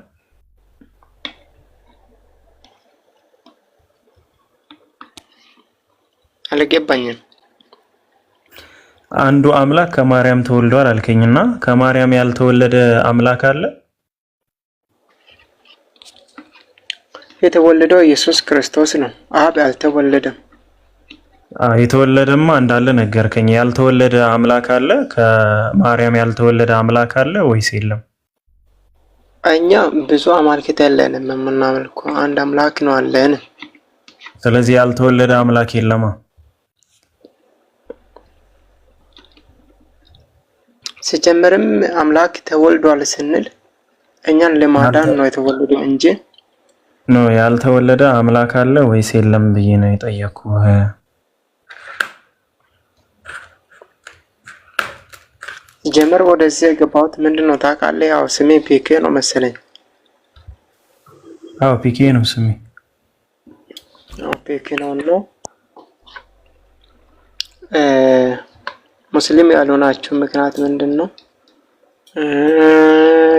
አልገባኝም። አንዱ አምላክ ከማርያም ተወልዷል አልከኝና ከማርያም ያልተወለደ አምላክ አለ? የተወለደው ኢየሱስ ክርስቶስ ነው። አብ አልተወለደም። የተወለደማ እንዳለ ነገርከኝ። ያልተወለደ አምላክ አለ? ከማርያም ያልተወለደ አምላክ አለ ወይስ የለም? እኛ ብዙ አማልክት የለንም፣ የምናመልከው አንድ አምላክ ነው አለን። ስለዚህ ያልተወለደ አምላክ የለማ። ሲጀምርም አምላክ ተወልዷል ስንል እኛን ለማዳን ነው የተወለደው እንጂ ነው። ያልተወለደ አምላክ አለ ወይስ የለም ብዬ ነው የጠየኩህ። ጀመር ወደዚህ የገባሁት ምንድነው ታውቃለህ? ያው ስሜ ፒኬ ነው መሰለኝ። አዎ ፒኬ ነው ስሜ። አዎ ፒኬ ነው። ሙስሊም ያልሆናችሁ ምክንያት ምንድን ነው?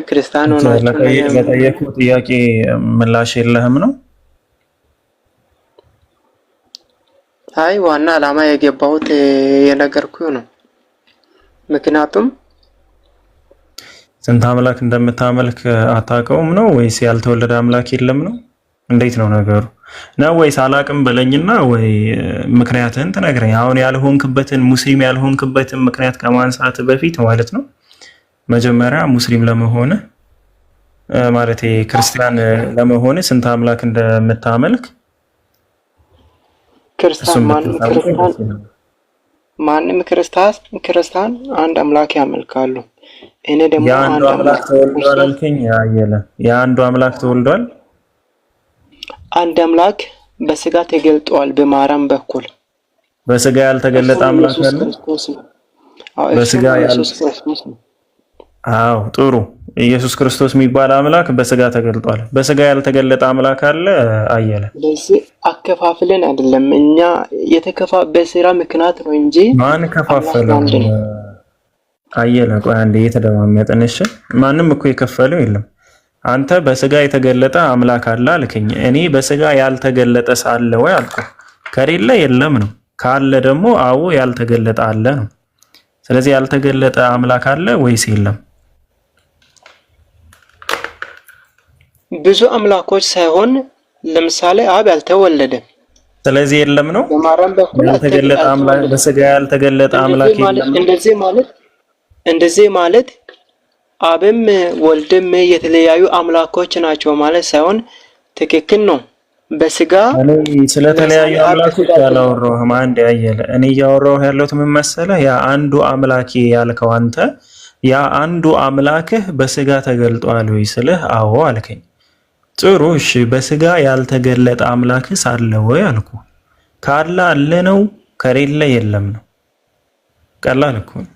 ክርስቲያን ሆናችሁ ለጠየኩህ ጥያቄ ምላሽ የለህም ነው? አይ ዋና ዓላማ የገባሁት የነገርኩህ ነው። ምክንያቱም ስንት አምላክ እንደምታመልክ አታውቀውም ነው ወይስ ያልተወለደ አምላክ የለም ነው? እንዴት ነው ነገሩ? ነው ወይስ አላቅም በለኝና ወይ ምክንያትህን ትነግረኝ። አሁን ያልሆንክበትን ሙስሊም ያልሆንክበትን ምክንያት ከማንሳት በፊት ማለት ነው መጀመሪያ ሙስሊም ለመሆን ማለት ክርስቲያን ለመሆን ስንት አምላክ እንደምታመልክ ማንም ክርስቲያን አንድ አምላክ ያመልካሉ። እኔ ደግሞ አንድ አምላክ ተወልዷል አልከኝ። ያየለ የአንዱ አምላክ ተወልዷል። አንድ አምላክ በስጋ ተገልጧል በማርያም በኩል። በስጋ ያልተገለጠ አምላክ አለ? በስጋ አዎ ጥሩ። ኢየሱስ ክርስቶስ የሚባል አምላክ በስጋ ተገልጧል። በስጋ ያልተገለጠ አምላክ አለ? አየለ ለዚህ አከፋፍለን አይደለም እኛ በስራ ምክንያት ነው እንጂ ማን ከፋፈለው? አየለ ቆይ አንዴ እየተደማመጥን እሺ። ማንም እኮ የከፈለው የለም። አንተ በስጋ የተገለጠ አምላክ አለ አልከኝ። እኔ በስጋ ያልተገለጠ ሳለ ወይ አልኩ። ከሌለ የለም ነው፣ ካለ ደግሞ አዎ ያልተገለጠ አለ ነው። ስለዚህ ያልተገለጠ አምላክ አለ ወይስ የለም? ብዙ አምላኮች ሳይሆን ለምሳሌ አብ ያልተወለደ ስለዚህ የለም ነው። በማርያም በኩል ያልተገለጠ አምላክ በስጋ ያልተገለጠ አምላክ የለም። እንደዚህ ማለት አብም ወልድም የተለያዩ አምላኮች ናቸው ማለት ሳይሆን ትክክል ነው። በስጋ ስለተለያዩ አምላኮች ያላወራሁም። አንድ ያየለ እኔ እያወራሁ ያለሁት ምን መሰለህ? ያ አንዱ አምላኬ ያልከው አንተ ያ አንዱ አምላክህ በስጋ ተገልጧል ወይ ስልህ አዎ አልከኝ። ጥሩ እሺ፣ በስጋ ያልተገለጠ አምላክስ አለ ወይ አልኩ። ካለ አለ ነው፣ ከሌለ የለም ነው። ቀላል እኮ ነው።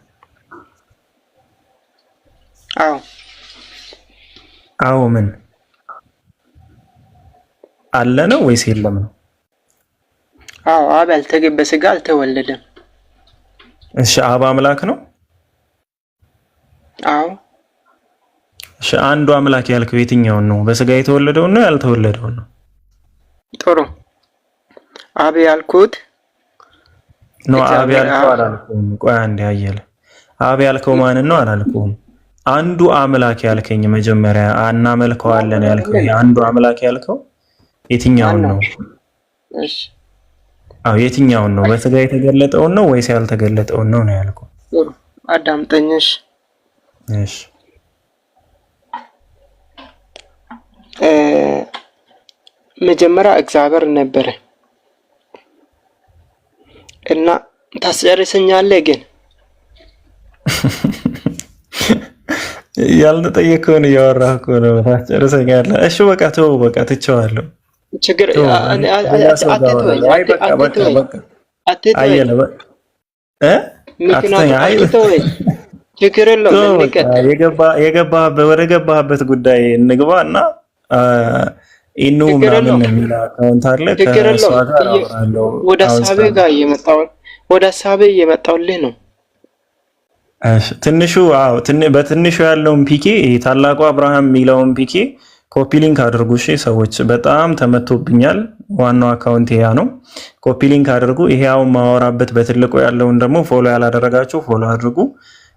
አዎ አዎ ምን አለ ነው ወይስ የለም ነው? አዎ አብ በስጋ አልተወለደም። እሺ አብ አምላክ ነው? አዎ እሺ አንዱ አምላክ ያልከው የትኛውን ነው? በስጋ የተወለደውን ነው ያልተወለደውን ነው? ጥሩ አብ ያልኩት ነው። አብ ያልከው አላልኩም። ቆይ አንዴ አየለ አብ ያልከው ማንን ነው አላልኩም። አንዱ አምላክ ያልከኝ መጀመሪያ እናመልከዋለን ያልከው አንዱ አምላክ ያልከው የትኛውን ነው? እሺ አዎ የትኛውን ነው? በስጋ የተገለጠውን ነው ወይስ ያልተገለጠውን ነው ነው ያልከው? ጥሩ አዳምጠኝሽ። እሺ መጀመሪያ እግዚአብሔር ነበረ እና ታስጨርሰኛለህ ግን ያልተጠየቀውን እያወራህ እኮ ነው። ታጨርሰኛለህ። እሺ በቃ ተወው፣ በቃ ትቼዋለሁ። ችግር ወደ ገባህበት ጉዳይ እንግባ እና ኢኑ ምናምን የሚል አካውንት አለ። ከእሷ ጋር አወራለሁ። ወደ ሀሳቤ እየመጣሁልህ ነው። ትንሹ በትንሹ ያለውን ፒኬ ታላቁ አብርሃም የሚለውን ፒኬ ኮፒ ሊንክ አድርጉ። እሺ ሰዎች በጣም ተመቶብኛል። ዋናው አካውንት ያ ነው። ኮፒ ሊንክ አድርጉ። ይሄ አሁን ማወራበት በትልቁ ያለውን ደግሞ ፎሎ ያላደረጋችሁ ፎሎ አድርጉ።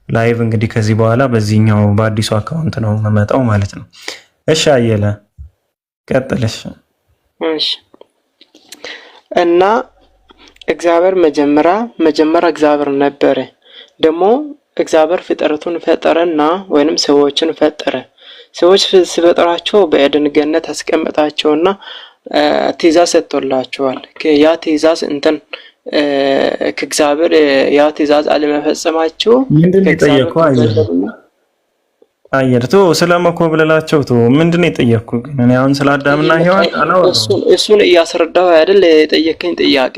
ላይቭ እንግዲህ ከዚህ በኋላ በዚህኛው በአዲሱ አካውንት ነው መመጣው ማለት ነው። እሺ አየለ ቀጥልሽ። እሺ እና እግዚአብሔር መጀመሪያ እግዚአብሔር ነበረ። ደግሞ እግዚአብሔር ፍጥረቱን ፈጠረና ወይንም ሰዎችን ፈጠረ። ሰዎች ሲፈጥራቸው በኤደን ገነት አስቀመጣቸውና ትእዛዝ ሰጥቶላቸዋል። ያ ትእዛዝ ከእግዚአብሔር ያ ትእዛዝ አለመፈጸማቸው ምንድነው የጠየቀው? አየርቶ ስለመኮብለላቸው ምንድነው የጠየቅኩ? ግን እኔ አሁን ስለ አዳምና ሔዋን እሱን እያስረዳው አይደል የጠየቀኝ ጥያቄ።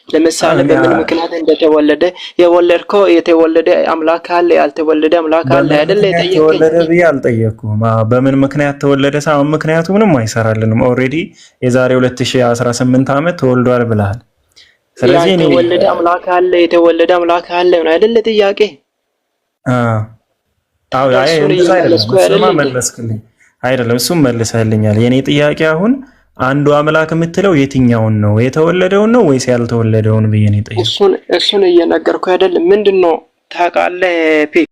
ለምሳሌ በምን ምክንያት እንደተወለደ የወለድከው የተወለደ አምላክ አለ ያልተወለደ አምላክ አለ አይደል የጠየቀኝ። ተወለደ ብዬ አልጠየቅኩም። በምን ምክንያት ተወለደ ሳይሆን ምክንያቱ ምንም አይሰራልንም። ኦልሬዲ የዛሬ 2018 ዓመት ተወልዷል ብለሃል። ስለዚህ እኔ የተወለደ አምላክ አለ የተወለደ አምላክ አለ ነው አይደል ጥያቄ? አይደለም እሱም መልሰህልኛል። የኔ ጥያቄ አሁን አንዱ አምላክ የምትለው የትኛውን ነው? የተወለደውን ነው ወይስ ያልተወለደውን ብዬ ነው የጠየኩት። እሱን እየነገርኩህ አይደል? ምንድነው ታውቃለህ?